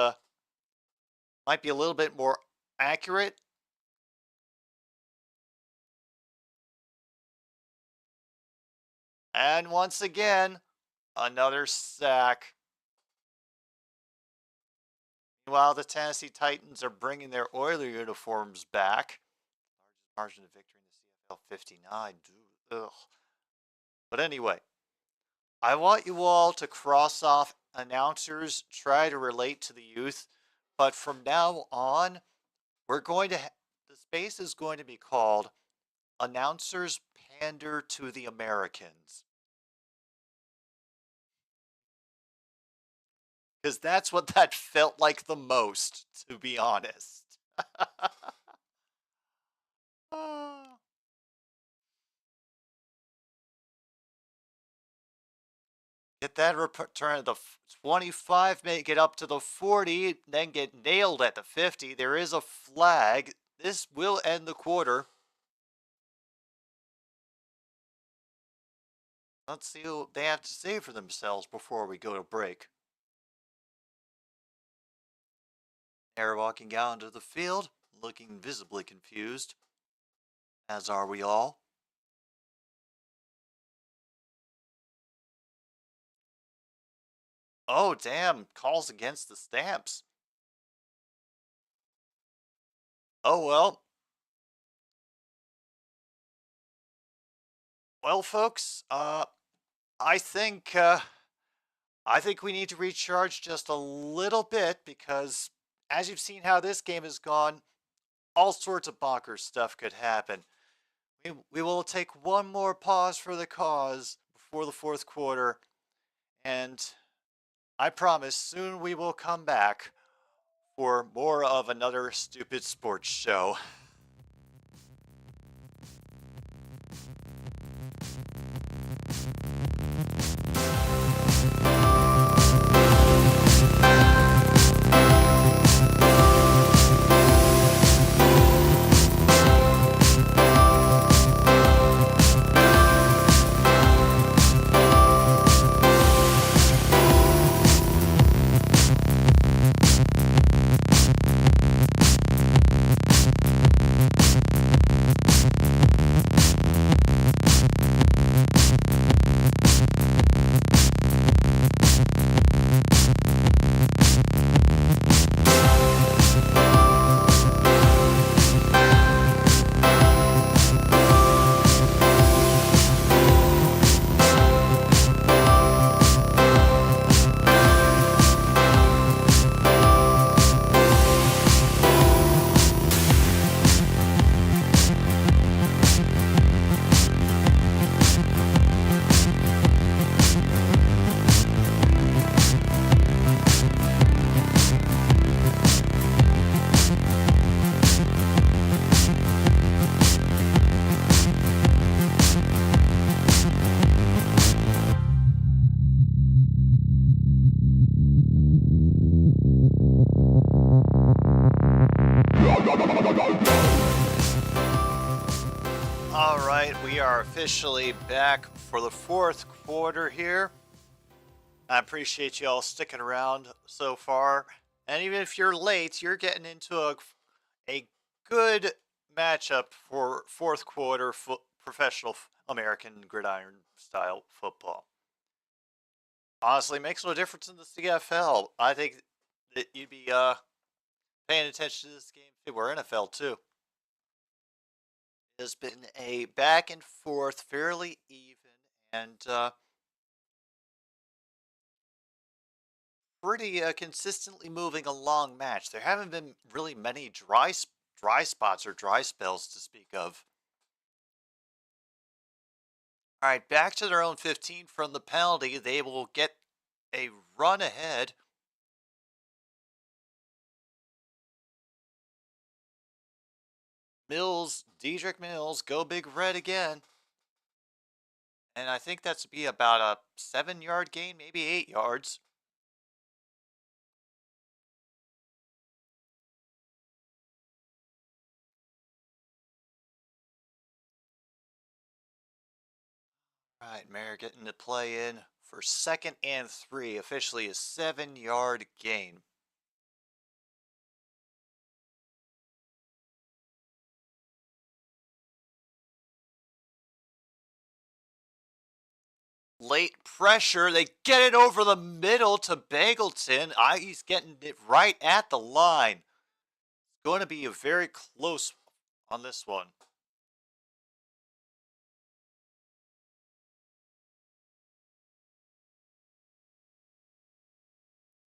might be a little bit more accurate. And once again, another sack. Meanwhile, the Tennessee Titans are bringing their Oiler uniforms back. Largest margin of victory in the CFL, 59. Ugh. But anyway, I want you all to cross off announcers, try to relate to the youth. But from now on, the space is going to be called Announcers Pander to the Americans. Because that's what that felt like the most, to be honest. Get that return at the 25, make it up to the 40, then get nailed at the 50. There is a flag. This will end the quarter. Let's see what they have to say for themselves before we go to break. They're walking out into the field, looking visibly confused, as are we all. Oh, damn, calls against the Stamps. Oh, well. Well, folks, I think we need to recharge just a little bit because as you've seen how this game has gone, all sorts of bonkers stuff could happen. We will take one more pause for the cause before the 4th quarter, and I promise soon we will come back for more of another stupid sports show. right, we are officially back for the fourth quarter here. I appreciate you all sticking around so far. And even if you're late, you're getting into a good matchup for fourth quarter professional American gridiron style football. Honestly, makes no difference in the CFL. I think that you'd be paying attention to this game too. We're NFL too. It has been a back and forth, fairly even, and pretty consistently moving along match. There haven't been really many dry spots or dry spells to speak of. All right, back to their own 15 from the penalty. They will get a run ahead. Diedrich Mills, go big red again. And I think that's be about a 7-yard gain, maybe 8 yards. All right, Mayer getting the play in for 2nd and 3, officially a 7-yard gain. Late pressure. They get it over the middle to Bagleton. He's getting it right at the line. It's going to be a very close on this one.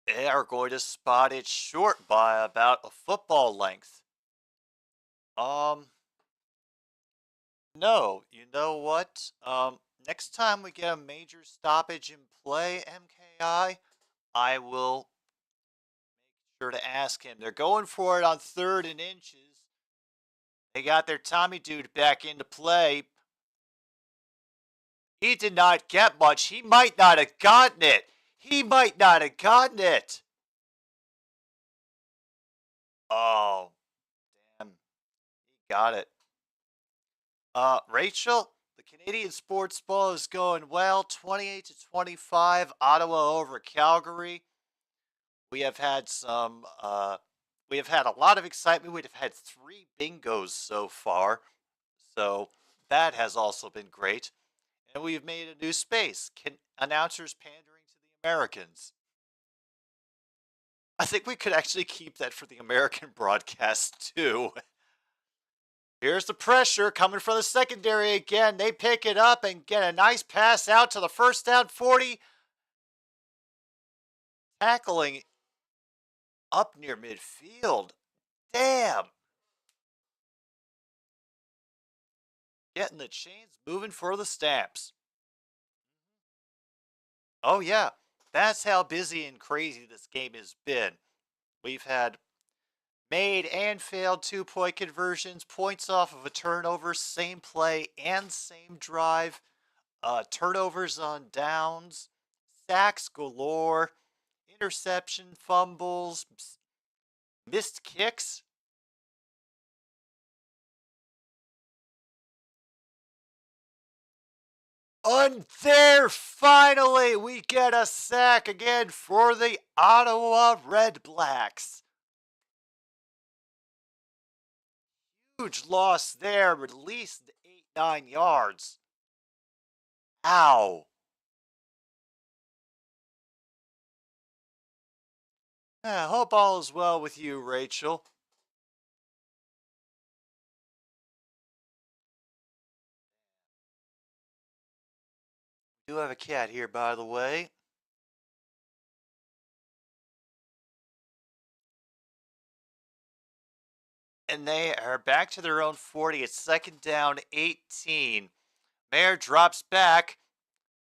They are going to spot it short by about a football length. No, you know what? Next time we get a major stoppage in play, MKI, I will make sure to ask him. They're going for it on 3rd and inches. They got their Tommy dude back into play. He did not get much. He might not have gotten it. He might not have gotten it. Oh, damn. He got it. Rachel, the Canadian sports ball is going well. 28-25, Ottawa over Calgary. We have had we have had a lot of excitement. We've had 3 bingos so far. So that has also been great. And we've made a new space. Announcers pandering to the Americans. I think we could actually keep that for the American broadcast too. Here's the pressure coming from the secondary again. They pick it up and get a nice pass out to the first down 40. Tackling up near midfield. Damn. Getting the chains moving for the Stamps. Oh yeah, that's how busy and crazy this game has been. We've had made and failed 2-point conversions, points off of a turnover, same play and same drive, turnovers on downs, sacks galore, interception, fumbles, missed kicks. And there, finally, we get a sack again for the Ottawa Red Blacks. Huge loss there, at least 8-9 yards. Ow. I hope all is well with you, Rachel. We do have a cat here, by the way. And they are back to their own 40. It's 2nd down, 18. Mayer drops back.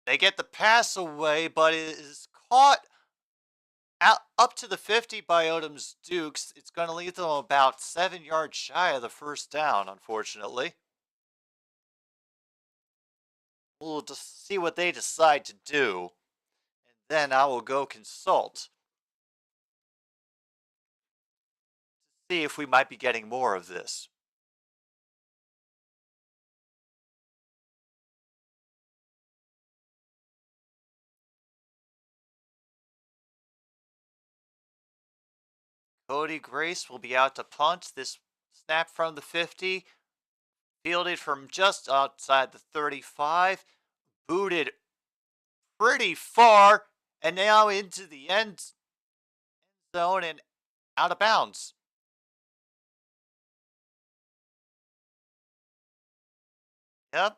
They get the pass away, but it is caught up to the 50 by Odom's Dukes. It's going to leave them about 7 yards shy of the first down, unfortunately. We'll just see what they decide to do, and then I will go consult to see if we might be getting more of this. Cody Grace will be out to punt. This snap from the 50. Fielded from just outside the 35. Booted pretty far. And now into the end zone and out of bounds. Yep.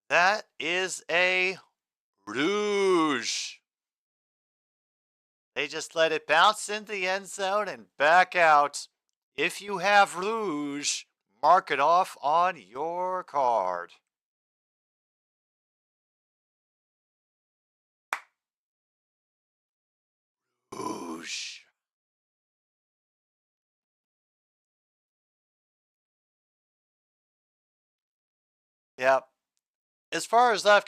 That is a rouge. They just let it bounce into the end zone and back out. If you have rouge, mark it off on your card. Rouge. Yep. As far as I'm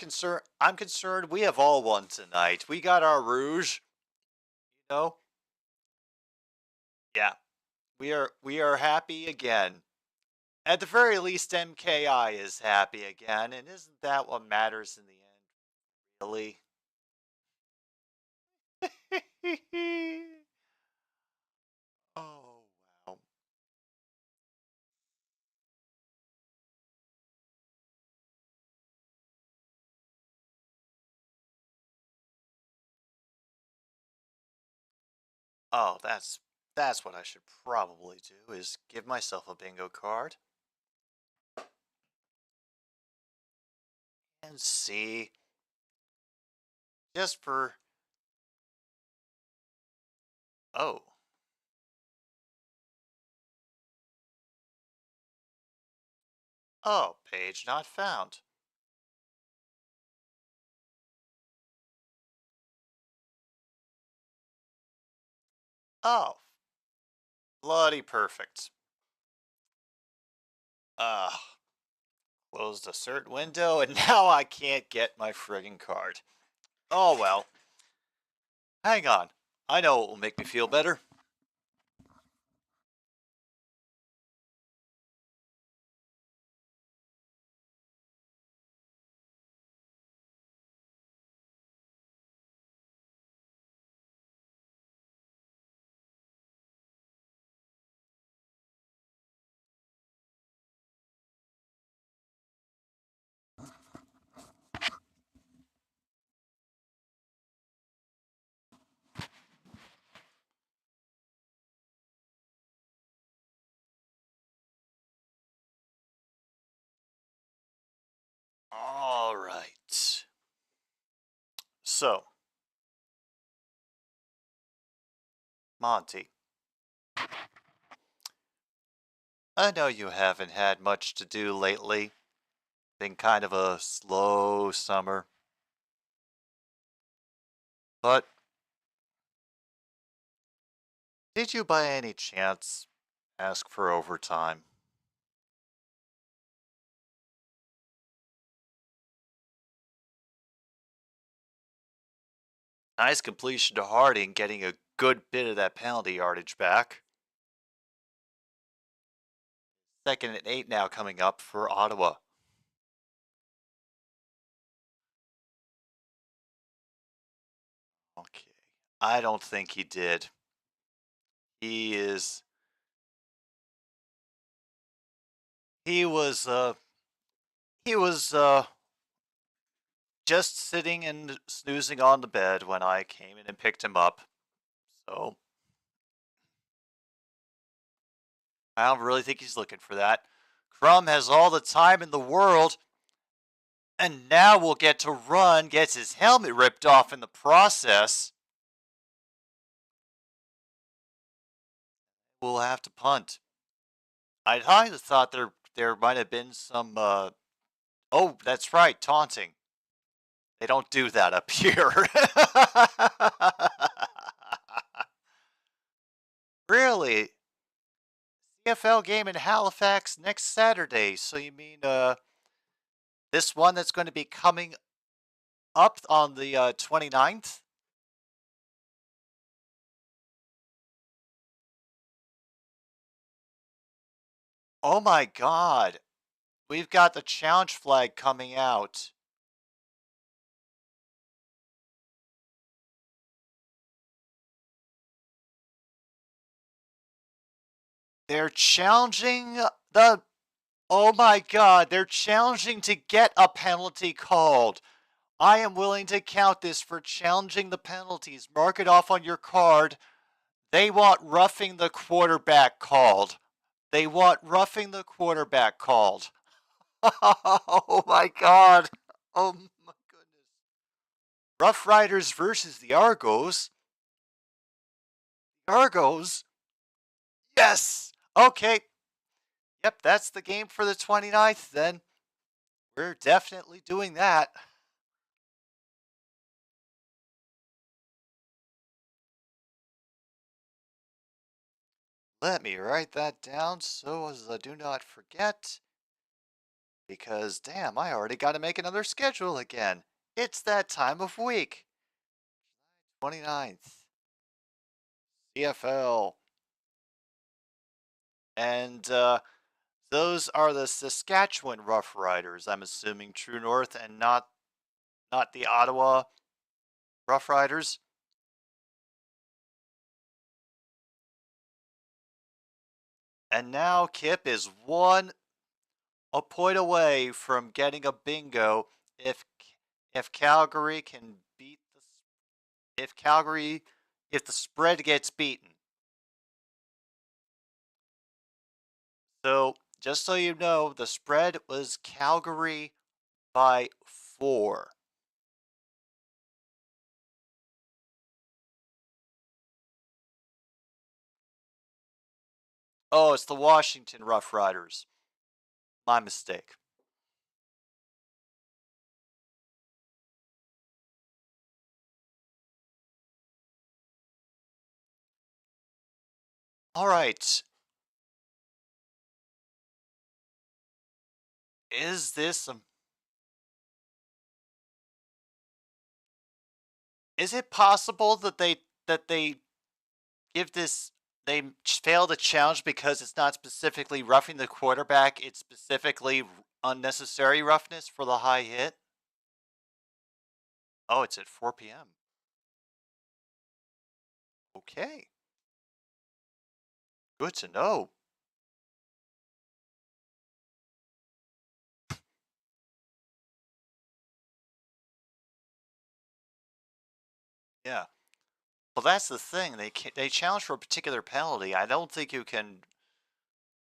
concerned, we have all won tonight. We got our rouge. You know? Yeah. We are happy again. At the very least, MKI is happy again, and isn't that what matters in the end? Really? Oh, wow. Oh, that's what I should probably do, is give myself a bingo card. And see. Just for... Oh. Oh, page not found. Oh. Bloody perfect. Closed a cert window, and now I can't get my friggin' card. Oh well. Hang on. I know what will make me feel better. All right. So, Monty, I know you haven't had much to do lately. Been kind of a slow summer. But did you by any chance ask for overtime? Nice completion to Harding, getting a good bit of that penalty yardage back. 2nd and 8 now coming up for Ottawa. Okay. I don't think he did. He is... He was just sitting and snoozing on the bed when I came in and picked him up. So I don't really think he's looking for that. Crum has all the time in the world, and now will get to run, gets his helmet ripped off in the process. We'll have to punt. I kind of thought there might have been some, oh, that's right, taunting. They don't do that up here. Really? CFL game in Halifax next Saturday. So you mean this one that's going to be coming up on the 29th? Oh my god. We've got the challenge flag coming out. They're challenging the... Oh my god, they're challenging to get a penalty called. I am willing to count this for challenging the penalties. Mark it off on your card. They want roughing the quarterback called. They want roughing the quarterback called. Oh my god. Oh my goodness. Rough Riders versus the Argos. Argos? Yes! Okay. Yep, that's the game for the 29th then. We're definitely doing that. Let me write that down so as I do not forget. Because, damn, I already got to make another schedule again. It's that time of week. 29th. CFL. And those are the Saskatchewan Rough Riders. I'm assuming True North and not the Ottawa Rough Riders. And now Kip is a point away from getting a bingo if Calgary can beat if the spread gets beaten. So, just so you know, the spread was Calgary by 4. Oh, it's the Washington Rough Riders. My mistake. All right. Is it possible that they give this they fail to challenge because it's not specifically roughing the quarterback, it's specifically unnecessary roughness for the high hit? Oh, it's at 4 p.m. Okay. Good to know. Yeah. Well, that's the thing. They challenge for a particular penalty. I don't think you can.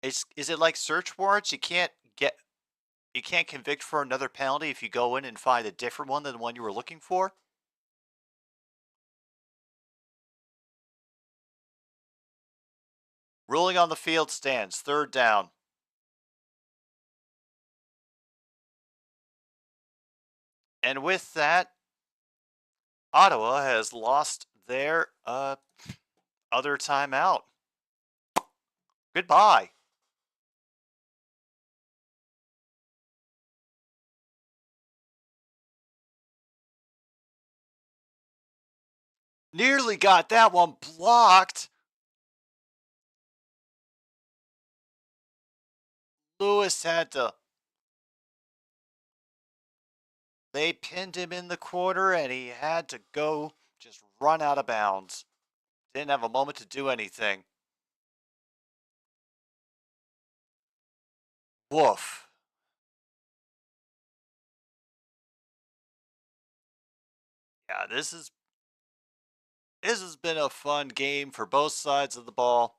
Is it like search warrants? You can't convict for another penalty if you go in and find a different one than the one you were looking for. Ruling on the field stands. 3rd down. And with that, Ottawa has lost their other timeout. Goodbye. Nearly got that one blocked. Lewis had to. They pinned him in the corner and he had to go just run out of bounds. Didn't have a moment to do anything. Woof. Yeah, this has been a fun game for both sides of the ball.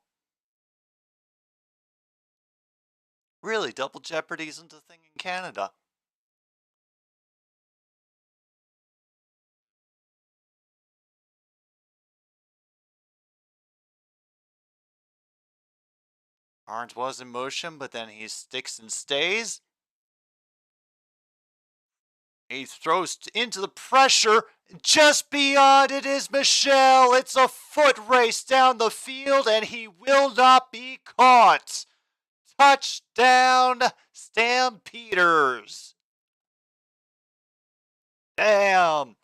Really, Double Jeopardy isn't a thing in Canada. Barnes was in motion, but then he sticks and stays. He throws into the pressure. Just beyond it is Michelle. It's a foot race down the field, and he will not be caught. Touchdown, Stampeders. Damn.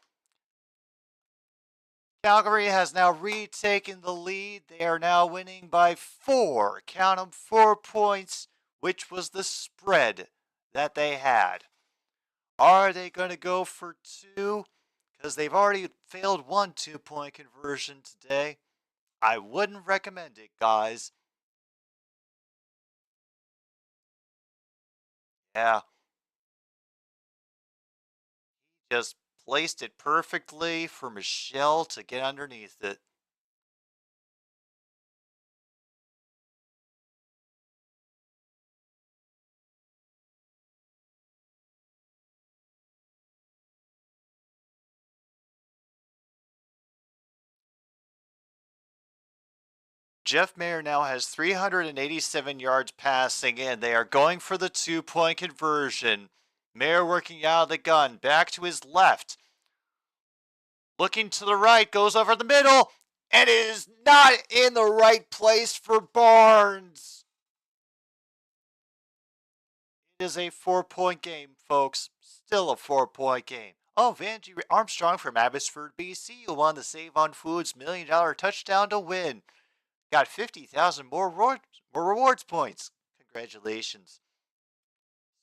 Calgary has now retaken the lead. They are now winning by 4. Count them, 4 points, which was the spread that they had. Are they going to go for 2? Because they've already failed 1 2-point conversion today. I wouldn't recommend it, guys. Yeah, just placed it perfectly for Michelle to get underneath it. Jeff Mayer now has 387 yards passing in. They are going for the 2-point conversion. Mayer working out of the gun, back to his left. Looking to the right, goes over the middle, and it is not in the right place for Barnes. It is a 4-point game, folks. Still a 4-point game. Oh, Vanjie Armstrong from Abbotsford, BC, who won the Save on Foods $1 million touchdown to win. Got 50,000 more rewards points. Congratulations.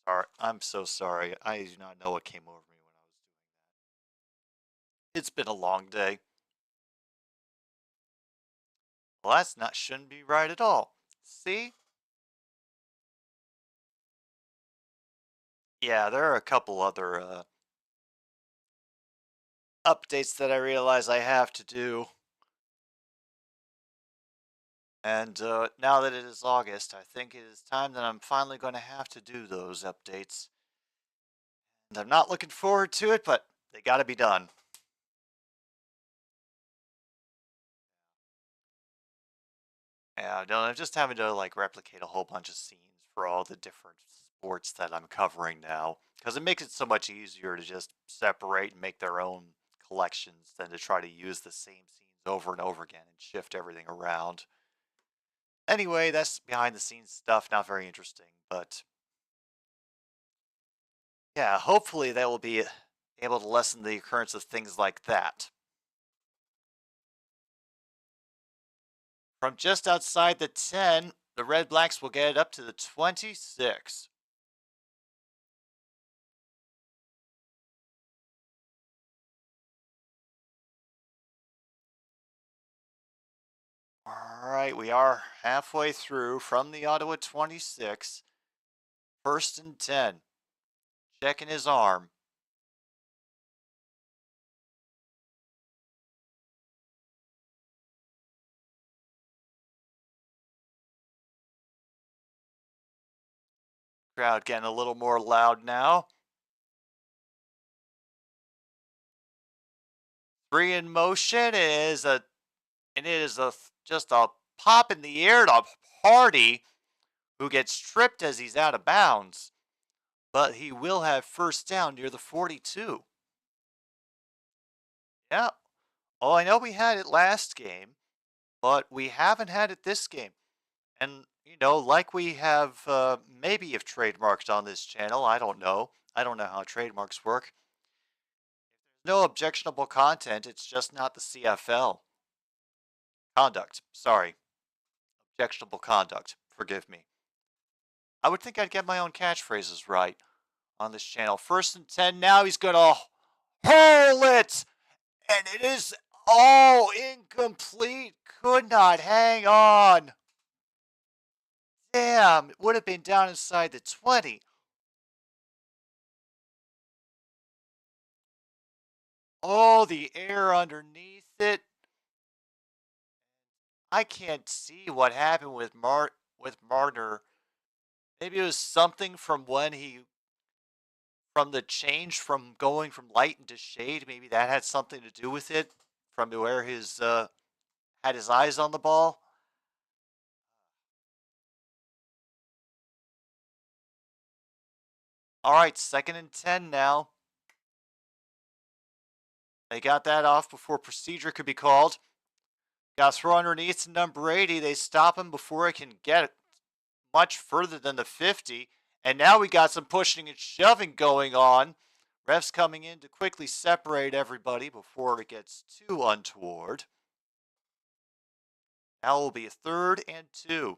Sorry, I'm so sorry. I do not know what came over me when I was doing that. It's been a long day. Well, that's not shouldn't be right at all. See? Yeah, there are a couple other updates that I realize I have to do. And now that it is August, I think it is time that I'm finally going to have to do those updates. And I'm not looking forward to it, but they got to be done. Yeah, no, I'm just having to like replicate a whole bunch of scenes for all the different sports that I'm covering now, because it makes it so much easier to just separate and make their own collections than to try to use the same scenes over and over again and shift everything around. Anyway, that's behind the scenes stuff, not very interesting, but yeah, hopefully that will be able to lessen the occurrence of things like that. From just outside the 10, the Red Blacks will get it up to the 26. All right, we are halfway through from the Ottawa 26. 1st and 10. Checking his arm. Crowd getting a little more loud now. 3 in motion. It is just a pop in the air to Hardy, who gets tripped as he's out of bounds. But he will have first down near the 42. Yeah. Oh, I know we had it last game, but we haven't had it this game. And, you know, like we have maybe have trademarked on this channel, I don't know. I don't know how trademarks work. No objectionable content, it's just not the CFL. Conduct, sorry. Objectionable conduct, forgive me. I would think I'd get my own catchphrases right on this channel. 1st and 10 now, he's gonna hurl it! And it is all incomplete, could not hang on. Damn, it would have been down inside the 20. Oh, the air underneath it. I can't see what happened with Marner. Maybe it was something from from the change from going from light into shade. Maybe that had something to do with it, from where his had his eyes on the ball. All right, 2nd and 10 now. They got that off before procedure could be called. Got to throw underneath to number 80. They stop him before he can get much further than the 50. And now we got some pushing and shoving going on. Refs coming in to quickly separate everybody before it gets too untoward. Now it will be a 3rd and 2.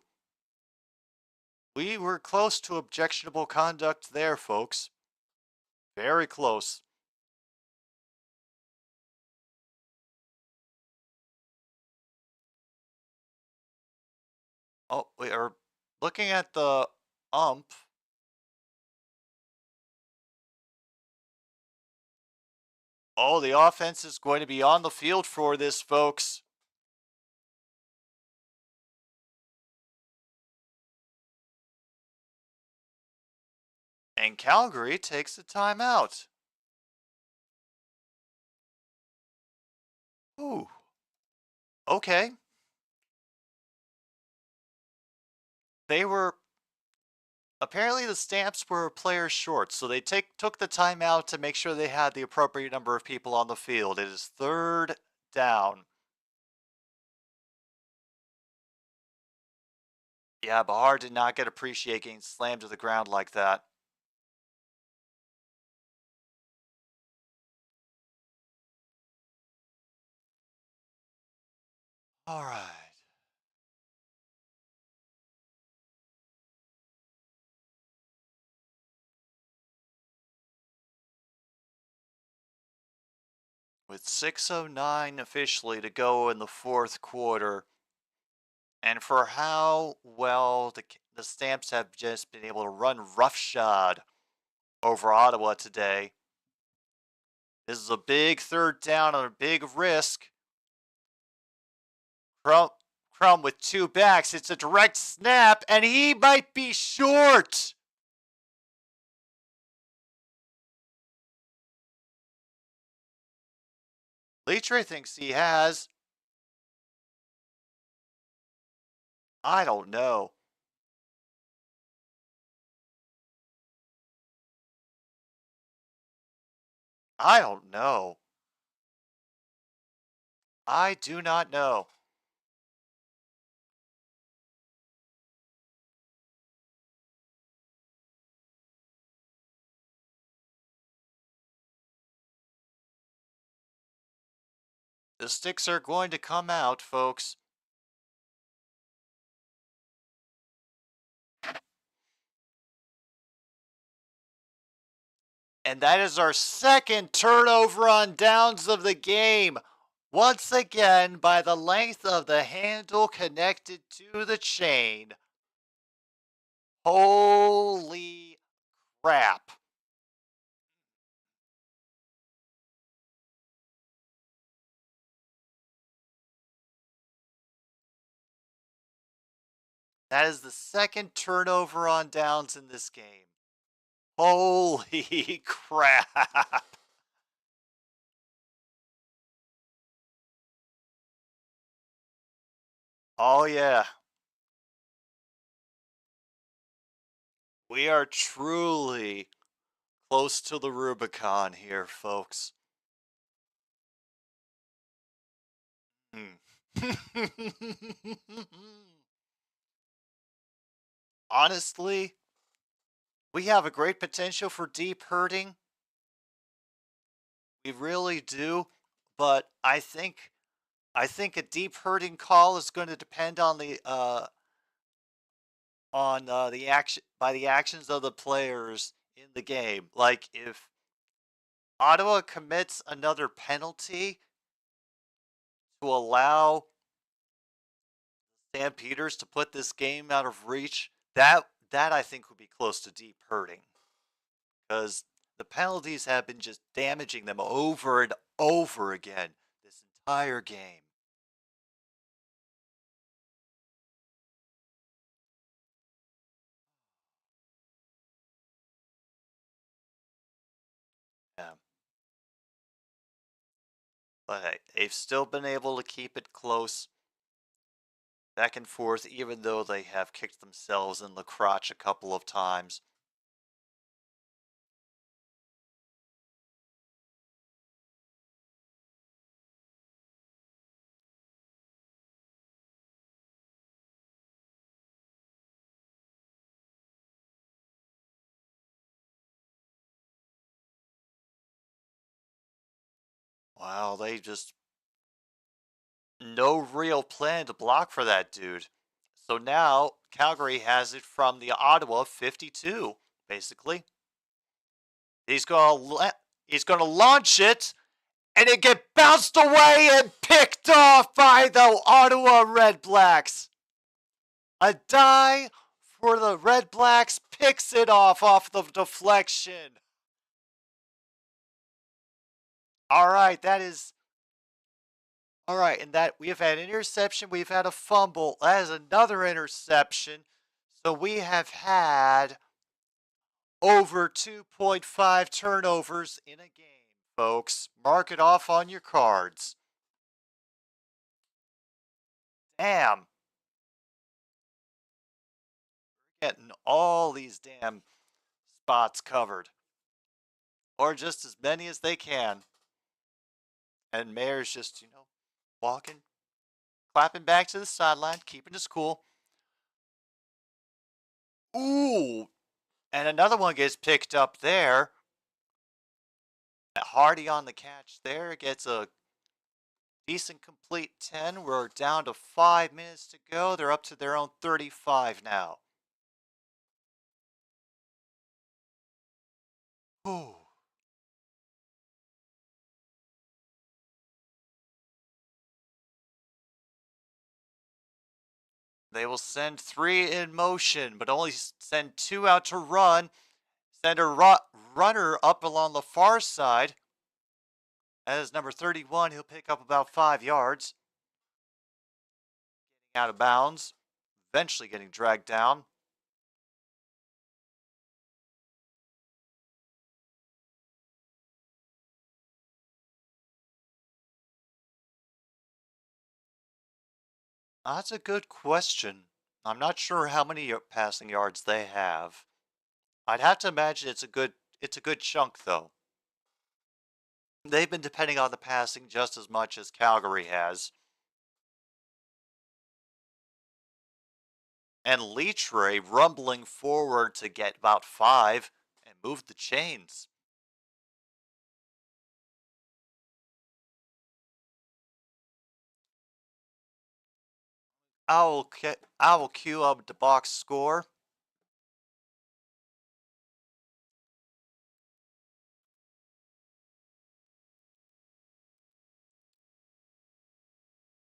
We were close to objectionable conduct there, folks. Very close. Oh, we are looking at the ump. Oh, the offense is going to be on the field for this, folks. And Calgary takes a timeout. Ooh. Okay. They were apparently the Stamps were players short, so they took the timeout to make sure they had the appropriate number of people on the field. It is 3rd down. Yeah, Bahar did not get appreciate getting slammed to the ground like that. All right. With 6:09 officially to go in the 4th quarter, and for how well the Stamps have just been able to run roughshod over Ottawa today, this is a big 3rd down and a big risk. Crum with 2 backs. It's a direct snap, and he might be short. Leatre thinks he has. I don't know. I don't know. I do not know. The sticks are going to come out, folks. And that is our 2nd turnover on downs of the game. Once again, by the length of the handle connected to the chain. Holy crap. That is the 2nd turnover on downs in this game. Holy crap. Oh, yeah. We are truly close to the Rubicon here, folks. Honestly, we have a great potential for deep hurting. We really do, but I think a deep hurting call is going to depend on the actions of the players in the game. Like if Ottawa commits another penalty to allow Stampeders to put this game out of reach, that I think would be close to deep hurting, because the penalties have been just damaging them over and over again this entire game. Yeah. But hey, they've still been able to keep it close, back and forth, even though they have kicked themselves in the crotch a couple of times. Wow, they just no real plan to block for that dude. So now Calgary has it from the Ottawa 52, basically. He's gonna launch it, and it get bounced away and picked off by the Ottawa Red Blacks. A die for the Red Blacks picks it off the deflection. All right, that is all right. And that we have had an interception, we've had a fumble. That is another interception. So we have had over 2.5 turnovers in a game, folks. Mark it off on your cards. Damn. We're getting all these damn spots covered. Or just as many as they can. And Mayor's just, walking, clapping back to the sideline, keeping his cool. Ooh. And another one gets picked up there. Hardy on the catch there gets a decent complete 10. We're down to 5 minutes to go. They're up to their own 35 now. Ooh. They will send 3 in motion, but only send 2 out to run. Send a runner up along the far side. That is number 31. He'll pick up about 5 yards. Getting out of bounds. Eventually getting dragged down. That's a good question. I'm not sure how many passing yards they have. I'd have to imagine it's a good chunk though. They've been depending on the passing just as much as Calgary has. And Leatre rumbling forward to get about 5 and move the chains. I will queue up the box score.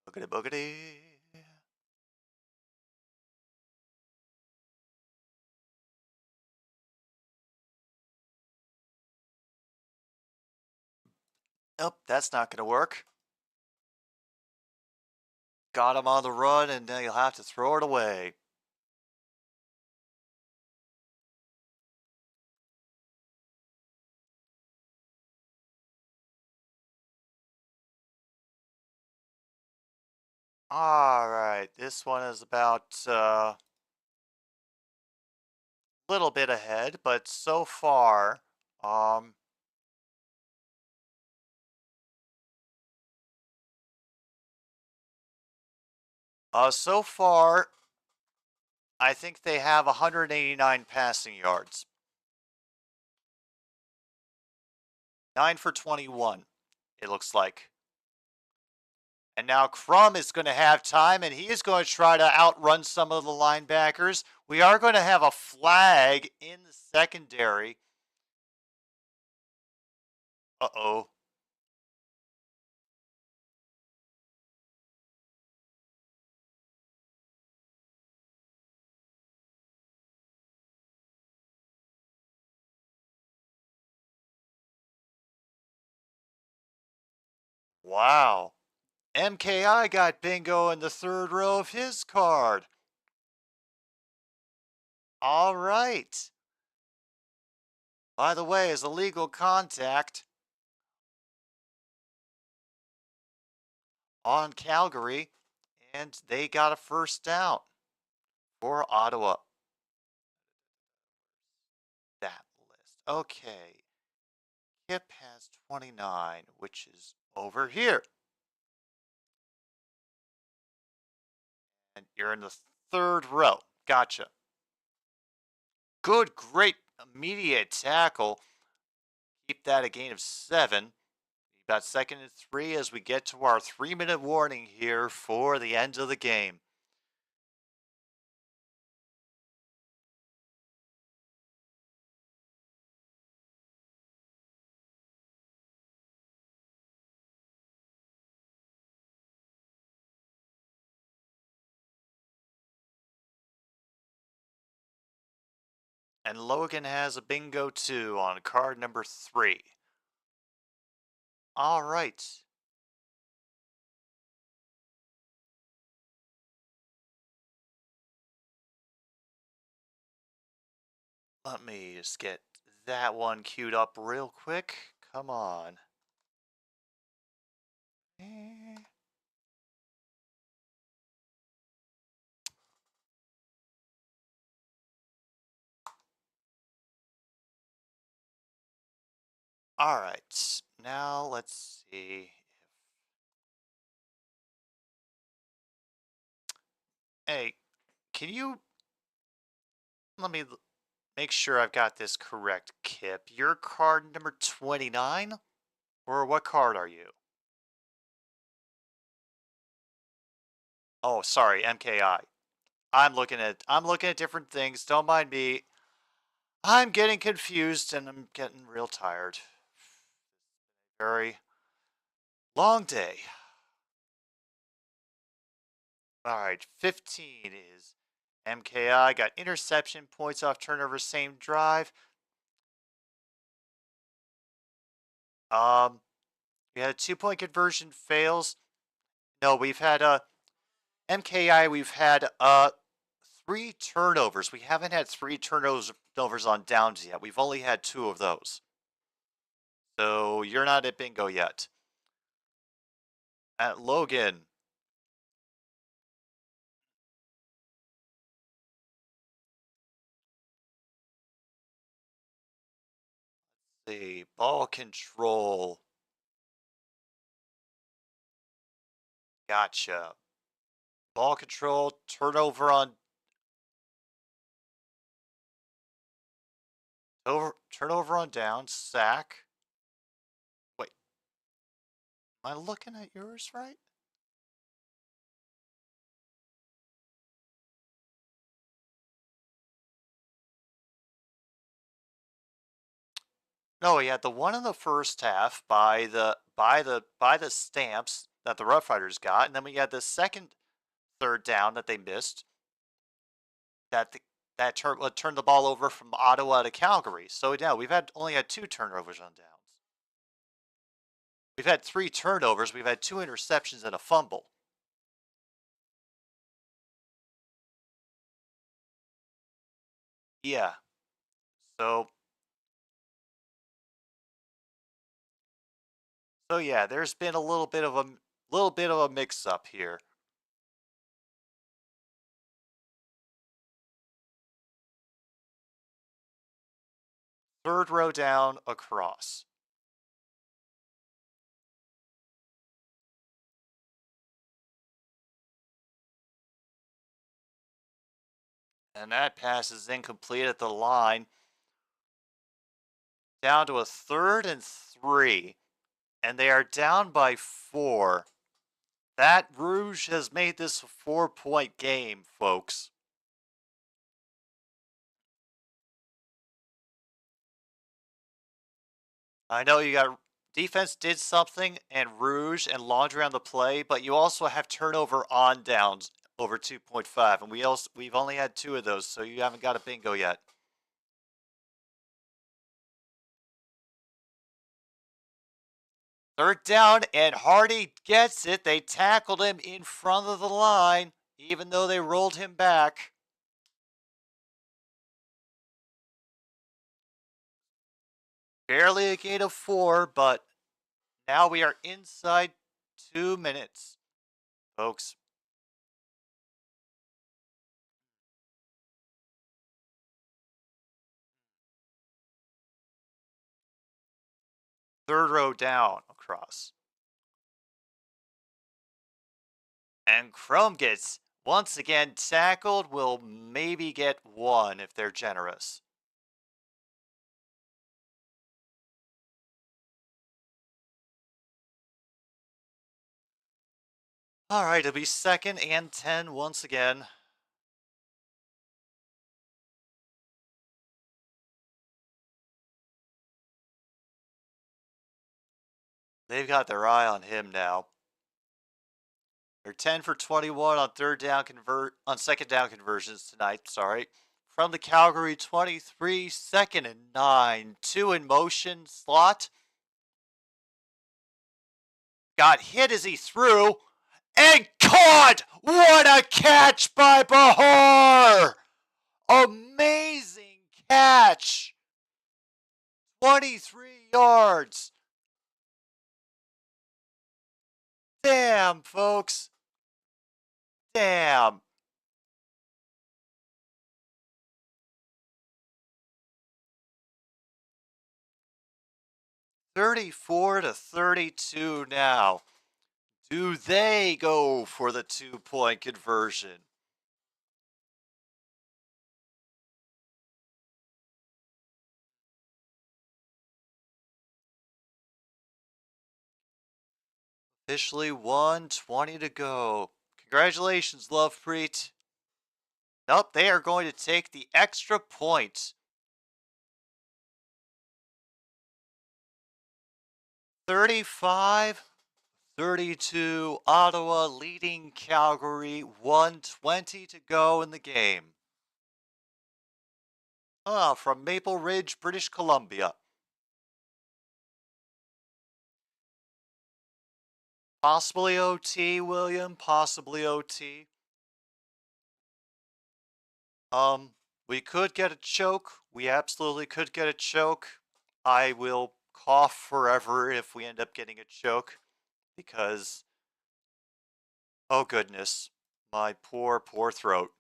Boogity boogity. Nope, that's not going to work. Got him on the run, and now you'll have to throw it away. All right, this one is about a little bit ahead, but so far, so far, I think they have 189 passing yards. 9 for 21, it looks like. And now Crum is going to have time, and he is going to try to outrun some of the linebackers. We are going to have a flag in the secondary. Uh-oh. Wow. MKI got bingo in the 3rd row of his card. All right. By the way, as a legal contact on Calgary, and they got a first down for Ottawa. That list. Okay. Kip has 29, which is over here. And you're in the 3rd row. Gotcha. Good, great immediate tackle. Keep that a gain of 7. About 2nd and 3 as we get to our 3-minute warning here for the end of the game. And Logan has a bingo too on card number 3. All right. Let me just get that one queued up real quick. Come on. All right. Now let's see. Hey, can you let me make sure I've got this correct, Kip? You're card number 29? Or what card are you? Oh, sorry, MKI. I'm looking at different things. Don't mind me. I'm getting confused and I'm getting real tired. Very long day. All right, 15 is MKI. Got interception, points off turnover, same drive. We had a 2-point conversion fails. No, we've had MKI. We've had 3 turnovers. We haven't had 3 turnovers on downs yet. We've only had 2 of those. So you're not at bingo yet. At Logan. The ball control. Gotcha. Ball control, turnover on turnover on down, sack. Wait, am I looking at yours right? No, he had the one in the first half by the stamps that the Rough Riders got, and then we had the second 3rd down that they missed. That turned the ball over from Ottawa to Calgary. So yeah, we've only had 2 turnovers on downs. We've had 3 turnovers. We've had 2 interceptions and a fumble. Yeah. So yeah, there's been a little bit of a mix up here. Third row down across. And that pass is incomplete at the line. Down to a 3rd and 3. And they are down by 4. That Rouge has made this a 4-point game, folks. I know you got defense did something and Rouge and laundry on the play, but you also have turnover on downs over 2.5, and we've only had 2 of those, so you haven't got a bingo yet. Third down, and Hardy gets it. They tackled him in front of the line, even though they rolled him back. Barely a gain of 4, but now we are inside 2 minutes, folks. Third row down across. And Chrome gets, once again, tackled. Will maybe get 1 if they're generous. All right, it'll be 2nd and 10 once again. They've got their eye on him now. They're 10 for 21 on 2nd down conversions tonight, sorry. From the Calgary 23, 2nd and 9. 2 in motion slot. got hit as he threw and caught. What a catch by Bahar! Amazing catch. 23 yards. Damn, folks. Damn. $34-32 now. Do they go for the 2-point conversion? Officially 1:20 to go. Congratulations, Lovepreet. Nope, they are going to take the extra point. 35-32, Ottawa leading Calgary, 1:20 to go in the game. From Maple Ridge, British Columbia. Possibly OT, William, possibly OT. We could get a choke. We absolutely could get a choke. I will cough forever if we end up getting a choke because, oh goodness, my poor, poor throat.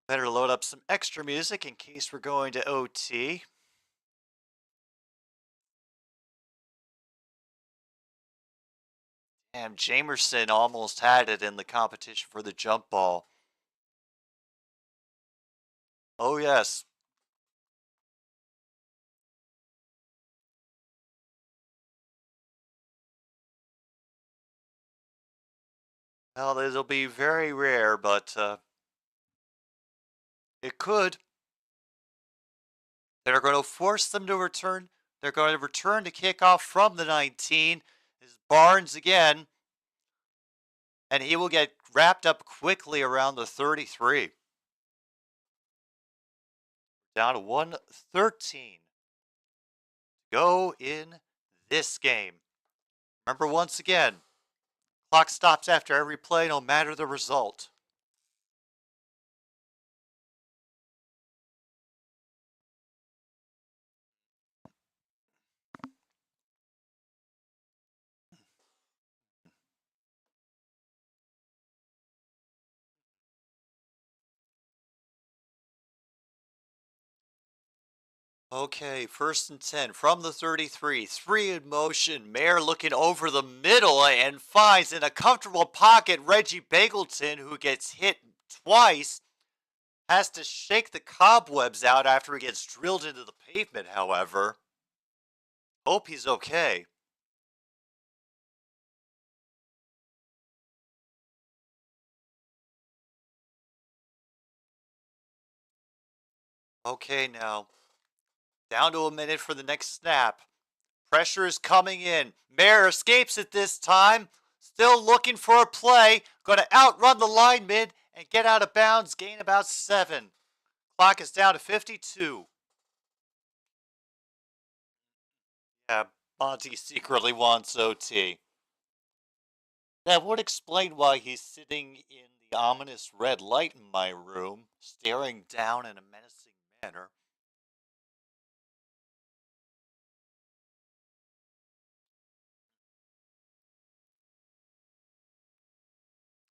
Better load up some extra music in case we're going to OT. Damn, Jamerson almost had it in the competition for the jump ball. Oh yes. Well, it'll be very rare, but it could. They're going to force them to return. They're going to return to kickoff from the 19. Is Barnes again. And he will get wrapped up quickly around the 33. Down to 1:13. Go in this game. Remember, once again, clock stops after every play, no matter the result. Okay, 1st and 10 from the 33. 3 in motion. Mayer looking over the middle and finds in a comfortable pocket Reggie Bagleton, who gets hit twice. Has to shake the cobwebs out after he gets drilled into the pavement, however. Hope he's okay. Okay, now. Down to a minute for the next snap. Pressure is coming in. Mayer escapes it this time. Still looking for a play. Going to outrun the lineman and get out of bounds. Gain about 7. Clock is down to 52. Yeah, Monty secretly wants OT. That would explain why he's sitting in the ominous red light in my room, staring down in a menacing manner.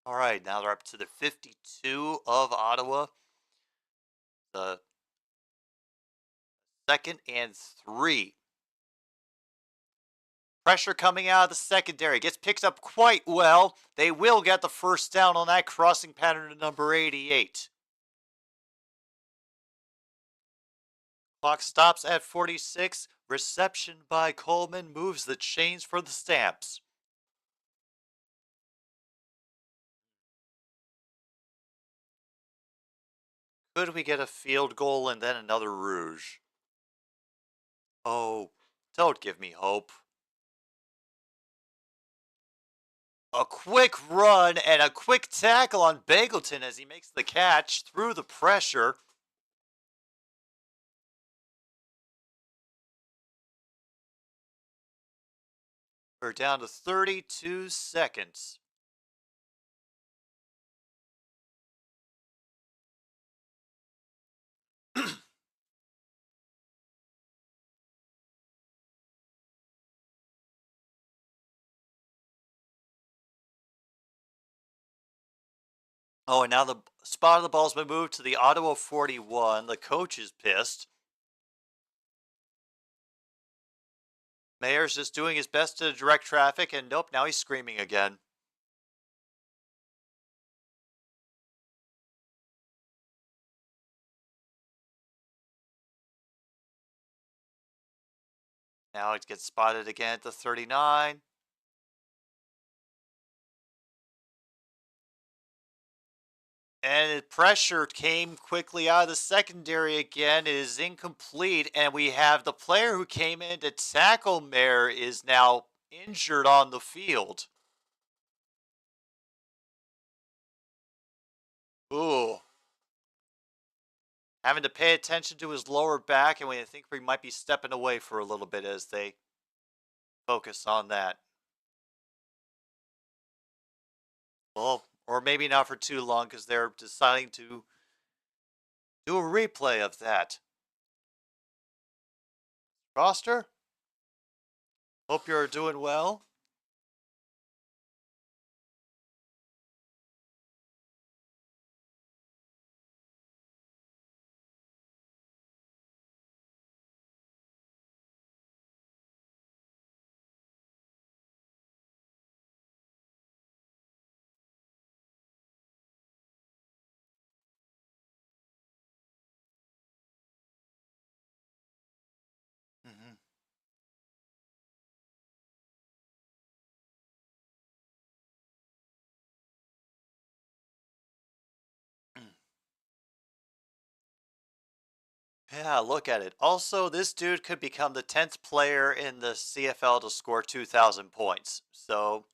All right, now they're up to the 52 of Ottawa. The 2nd and 3. Pressure coming out of the secondary. Gets picked up quite well. They will get the first down on that crossing pattern to number 88. Clock stops at 46. Reception by Coleman moves the chains for the Stamps. Could we get a field goal and then another Rouge? Oh, don't give me hope. A quick run and a quick tackle on Bagleton as he makes the catch through the pressure. We're down to 32 seconds. Oh, and now the spot of the ball's been moved to the Ottawa 41. The coach is pissed. Mayor's just doing his best to direct traffic, and nope, now he's screaming again. Now it gets spotted again at the 39. And pressure came quickly out of the secondary again. It is incomplete, and we have the player who came in to tackle Mayer is now injured on the field. Ooh. Having to pay attention to his lower back, and I think we might be stepping away for a little bit as they focus on that. Well, or maybe not for too long because they're deciding to do a replay of that. Roster, hope you're doing well. Mm-hmm. Yeah, look at it. Also, this dude could become the 10th player in the CFL to score 2,000 points. So,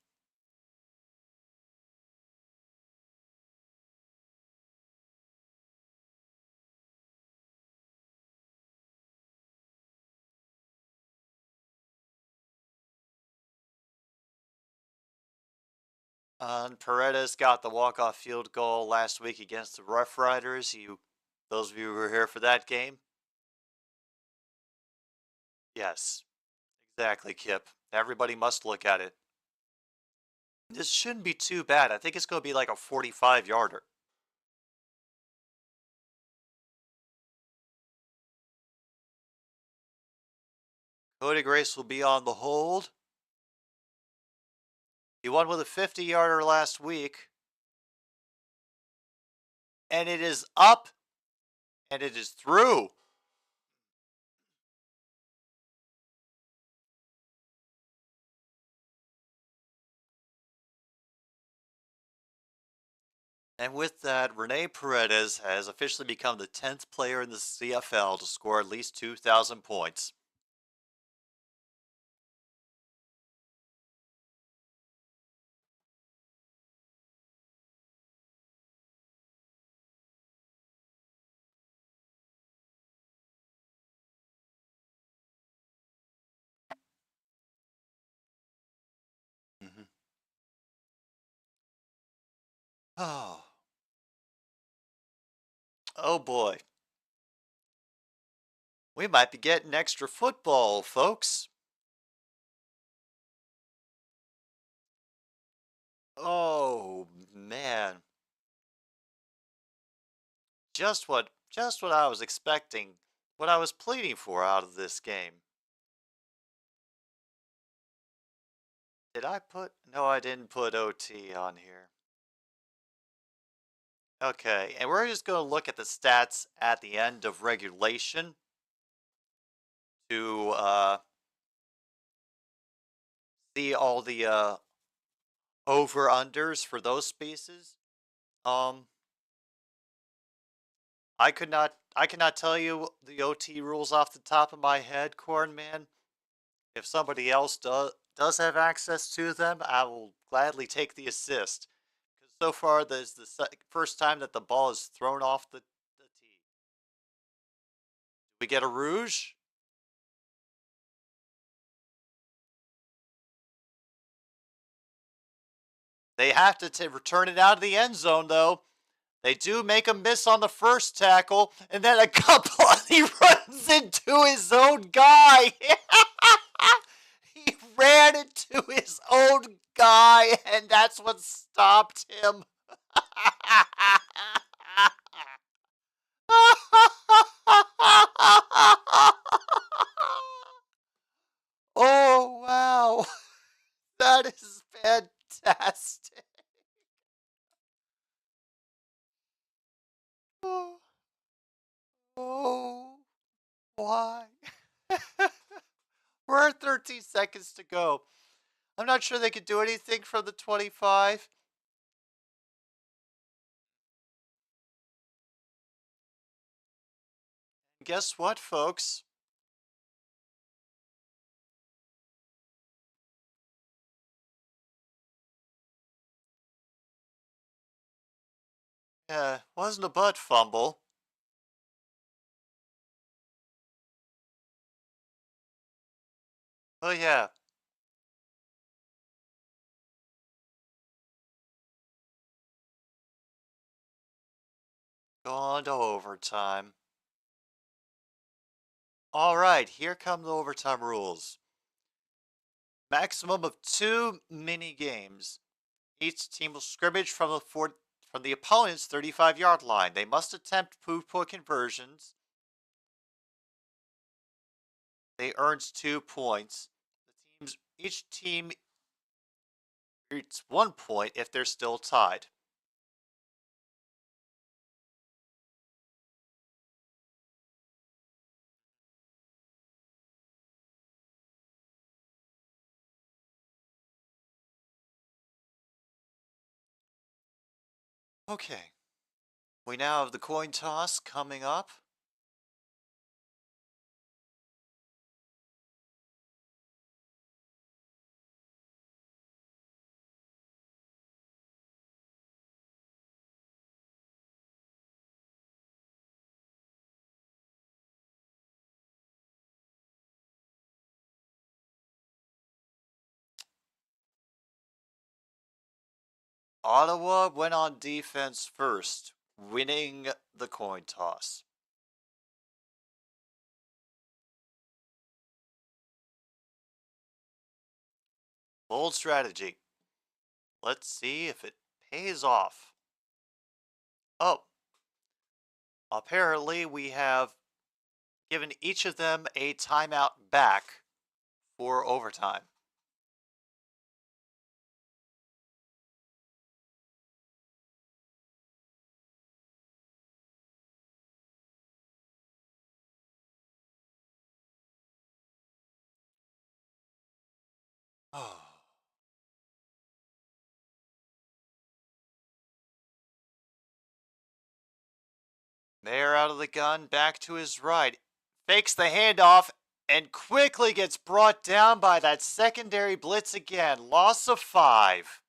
Paredes got the walk-off field goal last week against the Rough Riders. Those of you who were here for that game? Yes, exactly, Kip. Everybody must look at it. This shouldn't be too bad. I think it's going to be like a 45-yarder. Cody Grace will be on the hold. He won with a 50-yarder last week. And it is up, and it is through. And with that, Rene Paredes has officially become the 10th player in the CFL to score at least 2,000 points. Mm-hmm. Oh. Oh boy. We might be getting extra football, folks. Oh man. Just what I was expecting, what I was pleading for out of this game. Did I put No, I didn't put OT on here. Okay, and we're just going to look at the stats at the end of regulation to see all the over-unders for those species. I cannot tell you the OT rules off the top of my head, Corn Man. If somebody else does have access to them, I will gladly take the assist. Because so far, this is the first time that the ball is thrown off the tee. We get a rouge. They have to return it out of the end zone, though. They do make a miss on the first tackle, and then a couple, he runs into his own guy. He ran into his own guy, and that's what stopped him. Oh, wow. That is fantastic. Oh, oh why? We're at 13 seconds to go. I'm not sure they could do anything from the 25. Guess what, folks? Yeah, wasn't a butt fumble. Oh, yeah. Going to overtime. All right, here come the overtime rules. Maximum of 2 mini games. Each team will scrimmage from the opponent's 35-yard line. They must attempt two-point conversions. They earns 2 points. Each team earns 1 point if they're still tied. Okay. We now have the coin toss coming up. Ottawa went on defense first, winning the coin toss. Bold strategy. Let's see if it pays off. Oh, apparently we have given each of them a timeout back for overtime. Oh. Mayer out of the gun, back to his right. Fakes the handoff and quickly gets brought down by that secondary blitz again. Loss of 5.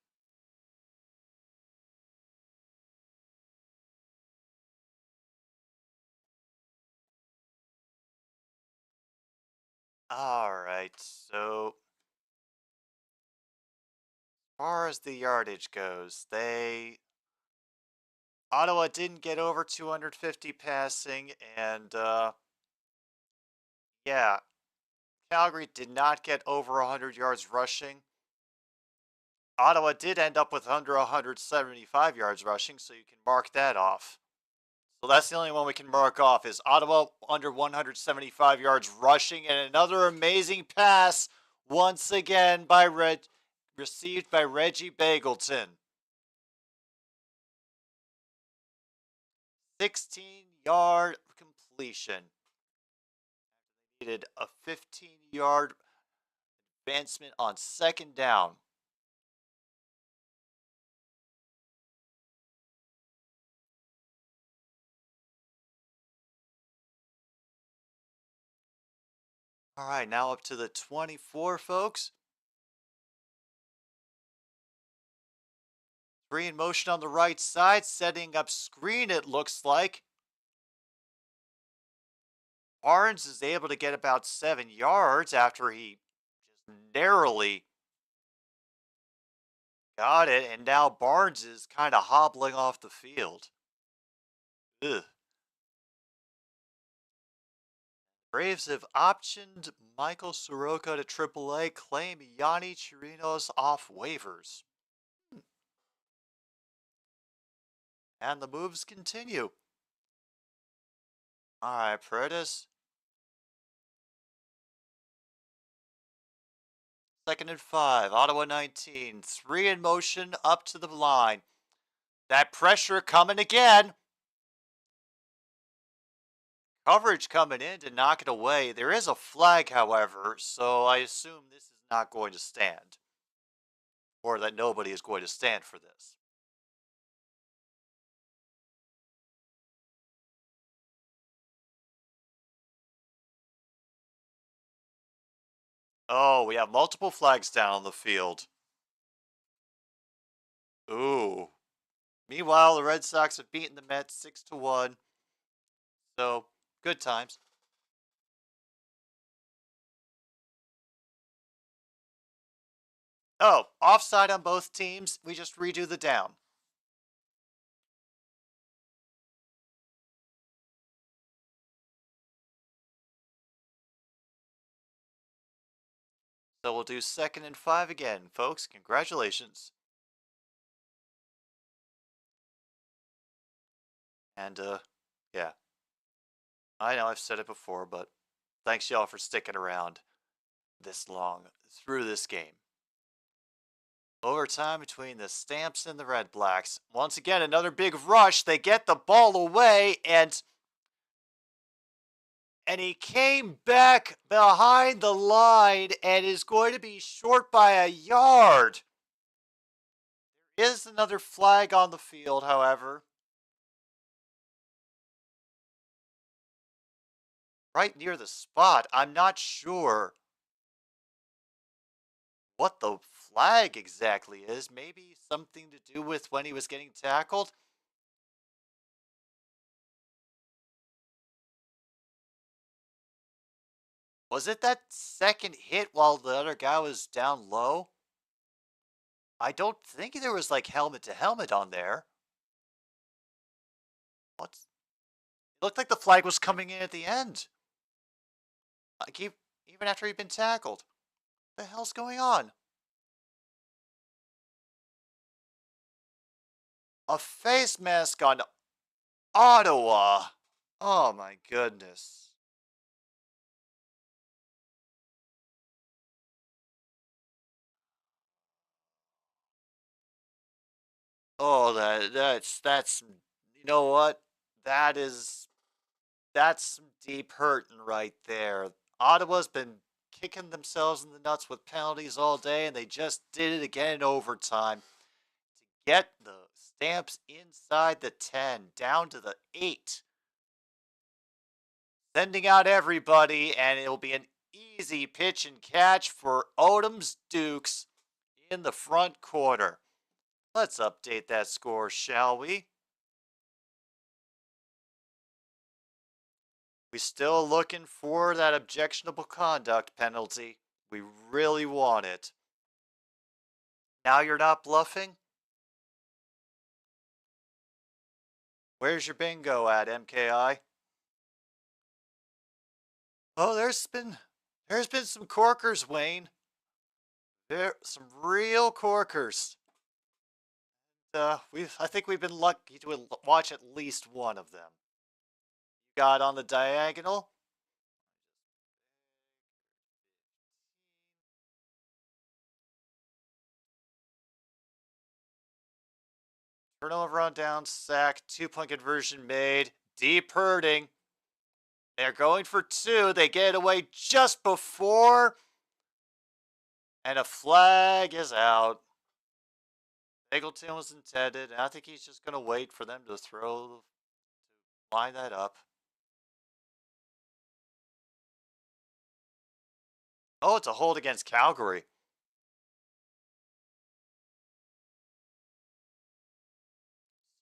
All right, so as far as the yardage goes, Ottawa didn't get over 250 passing, and yeah, Calgary did not get over 100 yards rushing. Ottawa did end up with under 175 yards rushing, so you can mark that off. So that's the only one we can mark off is Ottawa under 175 yards rushing, and another amazing pass once again received by Reggie Bagleton. 16-yard completion. Needed a 15-yard advancement on second down. All right, now up to the 24, folks. 3 in motion on the right side, setting up screen, it looks like. Barnes is able to get about 7 yards after he just narrowly Got it. And now Barnes is kind of hobbling off the field. Ugh. Braves have optioned Michael Soroka to AAA, claim Yanni Chirinos off waivers. And the moves continue. All right, Paredes. Second and 5. Ottawa 19. 3 in motion up to the line. That pressure coming again. Coverage coming in to knock it away. There is a flag, however, so I assume this is not going to stand. Or that nobody is going to stand for this. Oh, we have multiple flags down on the field. Ooh. Meanwhile, the Red Sox have beaten the Mets 6-1. So, good times. Oh, offside on both teams. We just redo the down. So we'll do 2nd and 5 again, folks. Congratulations. And, yeah. I know I've said it before, but thanks y'all for sticking around this long through this game. Overtime between the Stamps and the Red Blacks. Once again, another big rush. They get the ball away, and he came back behind the line and is going to be short by a yard. There is another flag on the field, however. Right near the spot. I'm not sure what the flag exactly is. Maybe something to do with when he was getting tackled. Was it that second hit while the other guy was down low? I don't think there was like helmet to helmet on there. What's It looked like the flag was coming in at the end. Like even after he'd been tackled. What the hell's going on? A face mask on Ottawa. Oh my goodness. Oh, that's you know what? That's some deep hurting right there. Ottawa's been kicking themselves in the nuts with penalties all day, and they just did it again in overtime to get the Stamps inside the 10, down to the 8. Sending out everybody, and it'll be an easy pitch and catch for Odom's Dukes in the front corner. Let's update that score, shall we? We still looking for that objectionable conduct penalty. We really want it. Now you're not bluffing? Where's your bingo at, MKI? Oh, there's been some corkers, Wayne. There some real corkers. I think we've been lucky to watch at least one of them. Got on the diagonal. Turnover on down, sack, 2-point conversion made. Deep hurting. They're going for 2. They get away just before. And a flag is out. Eggleton was intended, and I think he's just going to wait for them to line that up. Oh, it's a hold against Calgary.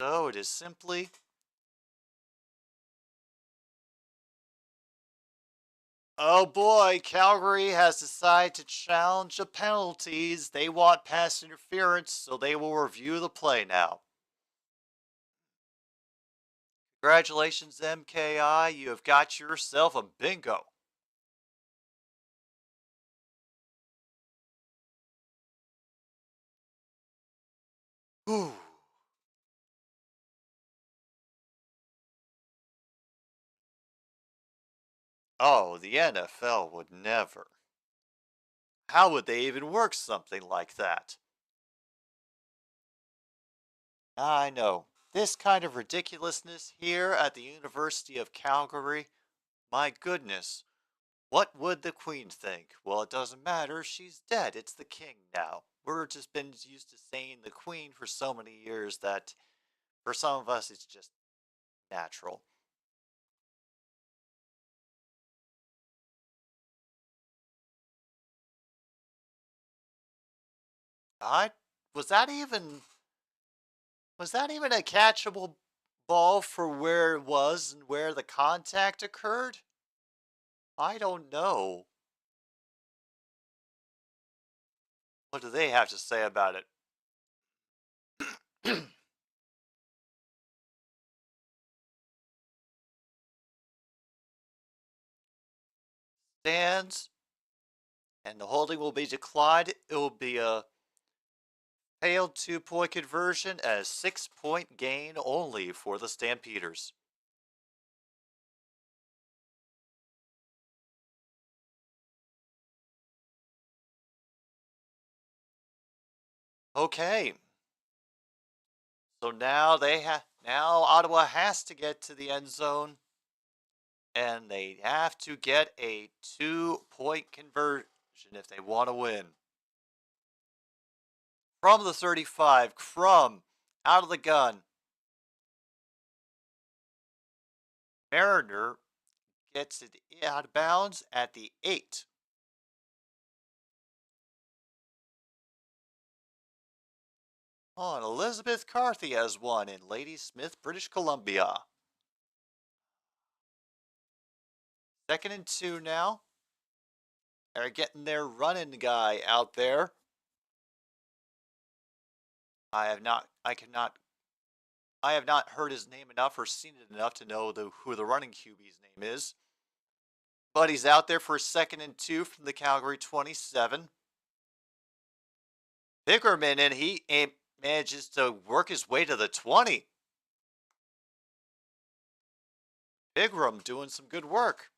So it is simply Oh boy, Calgary has decided to challenge the penalties. They want pass interference, so they will review the play now. Congratulations, MKI. You have got yourself a bingo. Whew. Oh, the NFL would never. How would they even work something like that? I know. This kind of ridiculousness here at the University of Calgary, my goodness. What would the Queen think? Well, it doesn't matter. She's dead. It's the King now. We're just been used to saying the Queen for so many years that for some of us it's just natural. I was that even was that even a catchable ball for where it was and where the contact occurred? I don't know. What do they have to say about it? Stands and the holding will be declined. It will be a failed 2-point conversion as 6-point gain only for the Stampeders. Okay. So now now Ottawa has to get to the end zone and they have to get a 2-point conversion if they want to win. From the 35, Crum out of the gun. Mariner gets it out of bounds at the 8. Oh, and Elizabeth Carthy has won in Ladysmith, British Columbia. 2nd and 2 now. They're getting their running guy out there. I have not heard his name enough or seen it enough to know who the running QB's name is. But he's out there for 2nd and 2 from the Calgary 27. Pickerman, and he manages to work his way to the 20. Bigram doing some good work.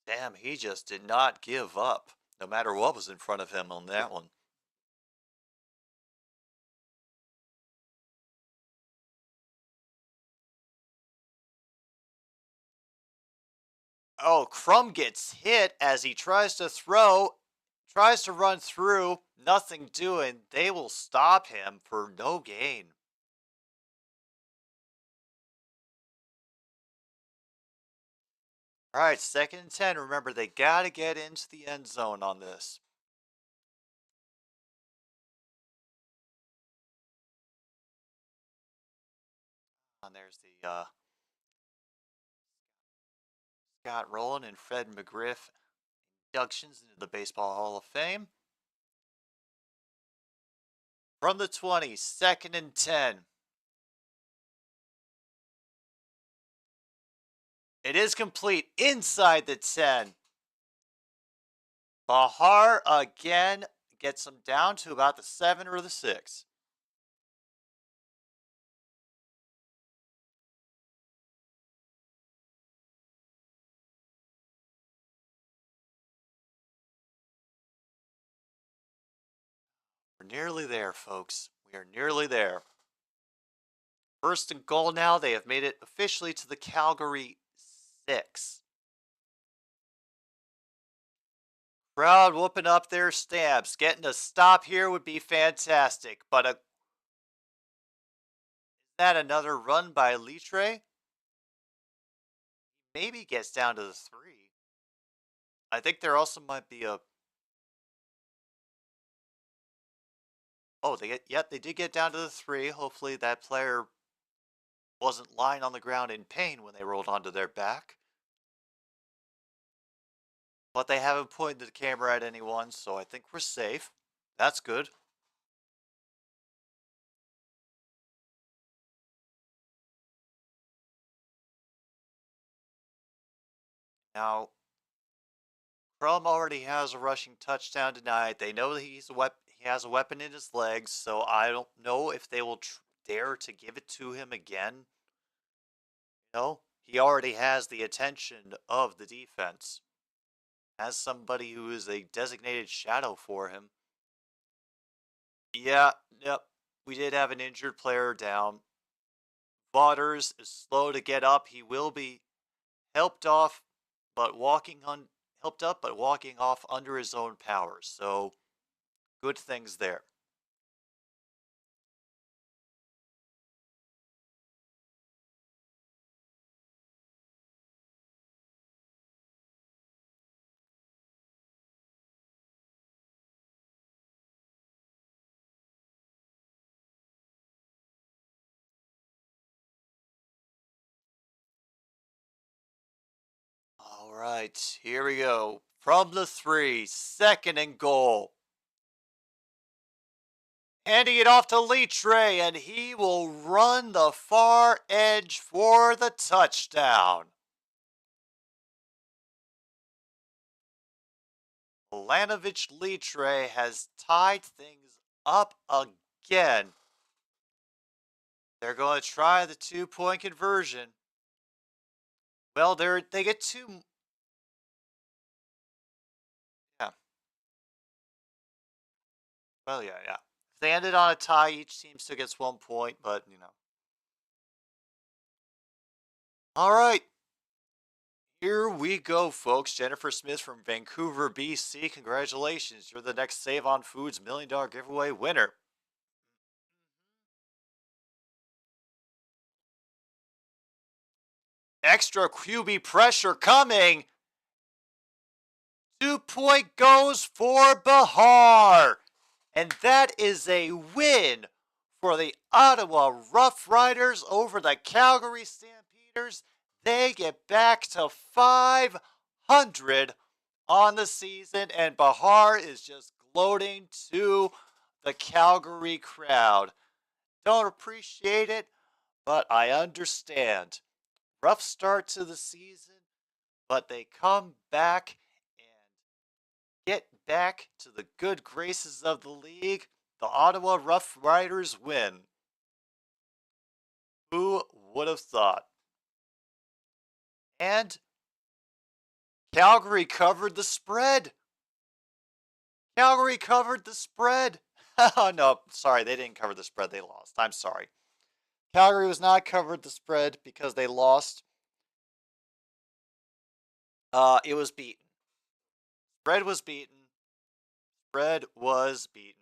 Damn, he just did not give up, no matter what was in front of him on that one. Oh, Crum gets hit as he tries to run through, nothing doing. They will stop him for no gain. All right, 2nd and 10. Remember, they got to get into the end zone on this. And there's the Scott Rowland and Fred McGriff inductions into the Baseball Hall of Fame. From the 20, 2nd and 10. It is complete inside the 10. Bahar again gets them down to about the 7 or the 6. We're nearly there, folks. We are nearly there. 1st and goal now. They have made it officially to the Calgary 6. Crowd whooping up their stamps. Getting a stop here would be fantastic. But is that another run by Litre? Maybe gets down to the 3. I think there also might be a... Oh, they did get down to the 3. Hopefully that player wasn't lying on the ground in pain when they rolled onto their back. But they haven't pointed the camera at anyone, so I think we're safe. That's good. Now, Crum already has a rushing touchdown tonight. They know that he has a weapon in his legs, so I don't know if they will dare to give it to him again. No, he already has the attention of the defense. As somebody who is a designated shadow for him. Yeah, yep. We did have an injured player down. Waters is slow to get up. He will be helped off, but helped up, but walking off under his own powers. So good things there. All right, here we go. From the 3, 2nd and goal. Handing it off to Litre, and he will run the far edge for the touchdown. Lanovich Litre has tied things up again. They're going to try the 2-point conversion. Well, they get 2. Yeah. Well, yeah. If they ended on a tie, each team still gets 1 point, but, All right. Here we go, folks. Jennifer Smith from Vancouver, BC. Congratulations. You're the next Save on Foods $1 million giveaway winner. Extra QB pressure coming. 2-point goes for Bahar. And that is a win for the Ottawa Rough Riders over the Calgary Stampeders. They get back to 500 on the season, and Bahar is just gloating to the Calgary crowd. Don't appreciate it, but I understand. Rough start to the season, but they come back and get back to the good graces of the league. The Ottawa Rough Riders win. Who would have thought? And Calgary covered the spread. Calgary covered the spread. Oh, no, sorry, they didn't cover the spread. They lost. I'm sorry. Calgary was not covered the spread because they lost. It was beaten. Spread was beaten. Spread was beaten.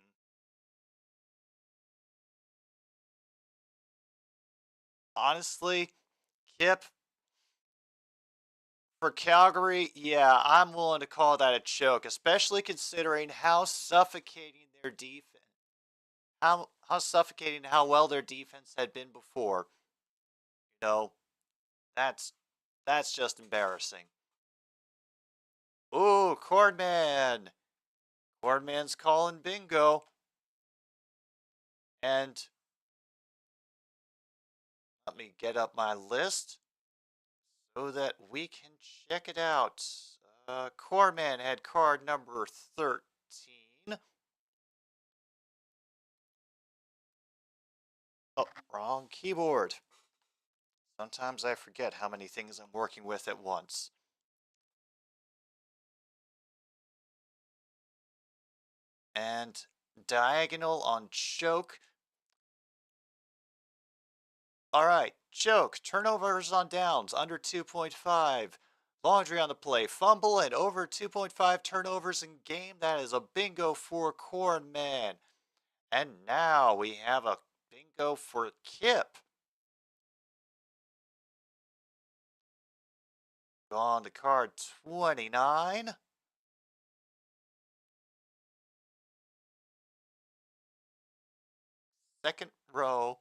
Honestly, Kip, for Calgary, yeah, I'm willing to call that a choke, especially considering how suffocating their defense, how suffocating how well their defense had been before. You know, that's just embarrassing. Ooh, Cordman. Cordman's calling bingo. And let me get up my list so that we can check it out. Cordman had card number 13. Oh, wrong keyboard. Sometimes I forget how many things I'm working with at once. And diagonal on choke. All right, choke. Turnovers on downs under 2.5. Laundry on the play. Fumble and over 2.5 turnovers in game. That is a bingo for Cornman. And now we have a bingo for Kip. Go on to card 29. second row,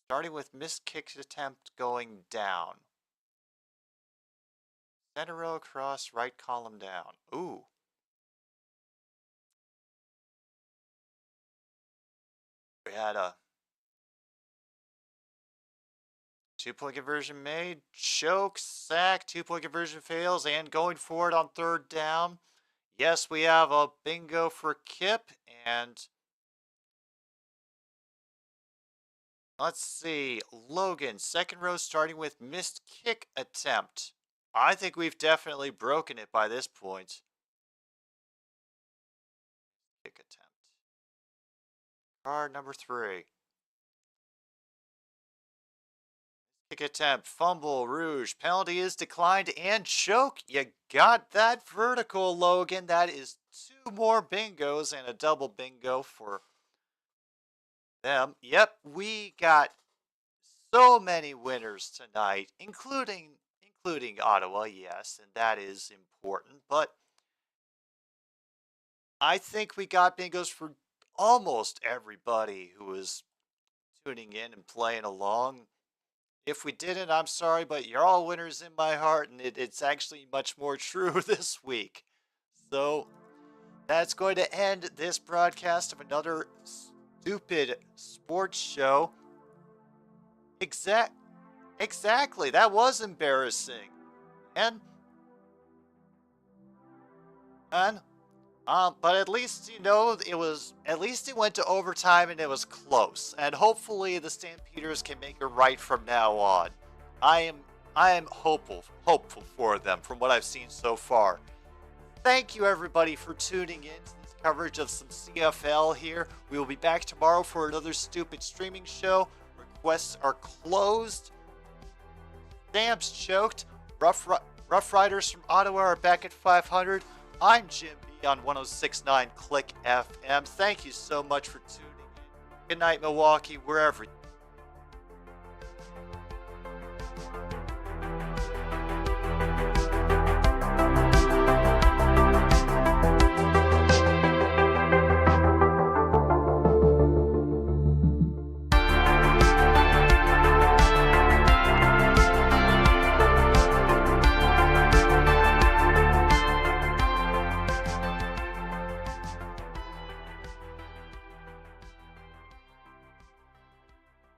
starting with missed kick attempt going down. Center row across, right column down. Ooh. We had a 2-point conversion made, choke, sack, 2-point conversion fails, and going for it on third down. Yes, we have a bingo for Kip, and let's see, Logan, second row starting with missed kick attempt. I think we've definitely broken it by this point. Kick attempt. Card number 3. Kick attempt, fumble, rouge, penalty is declined, and choke. You got that vertical, Logan. That is 2 more bingos and a double bingo for them. Yep, we got so many winners tonight, including Ottawa, yes, and that is important. But I think we got bingos for almost everybody who was tuning in and playing along. If we didn't, I'm sorry, but you're all winners in my heart, and it's actually much more true this week. So that's going to end this broadcast of another stupid sports show. Exactly, that was embarrassing. But at least, at least it went to overtime and it was close. And hopefully the Stampeders can make it right from now on. I am hopeful for them from what I've seen so far. Thank you everybody for tuning in to this coverage of some CFL here. We will be back tomorrow for another stupid streaming show. Requests are closed. Stamps choked. Rough Riders from Ottawa are back at 500. I'm Jim B on 106.9 Click FM. Thank you so much for tuning in. Good night, Milwaukee, wherever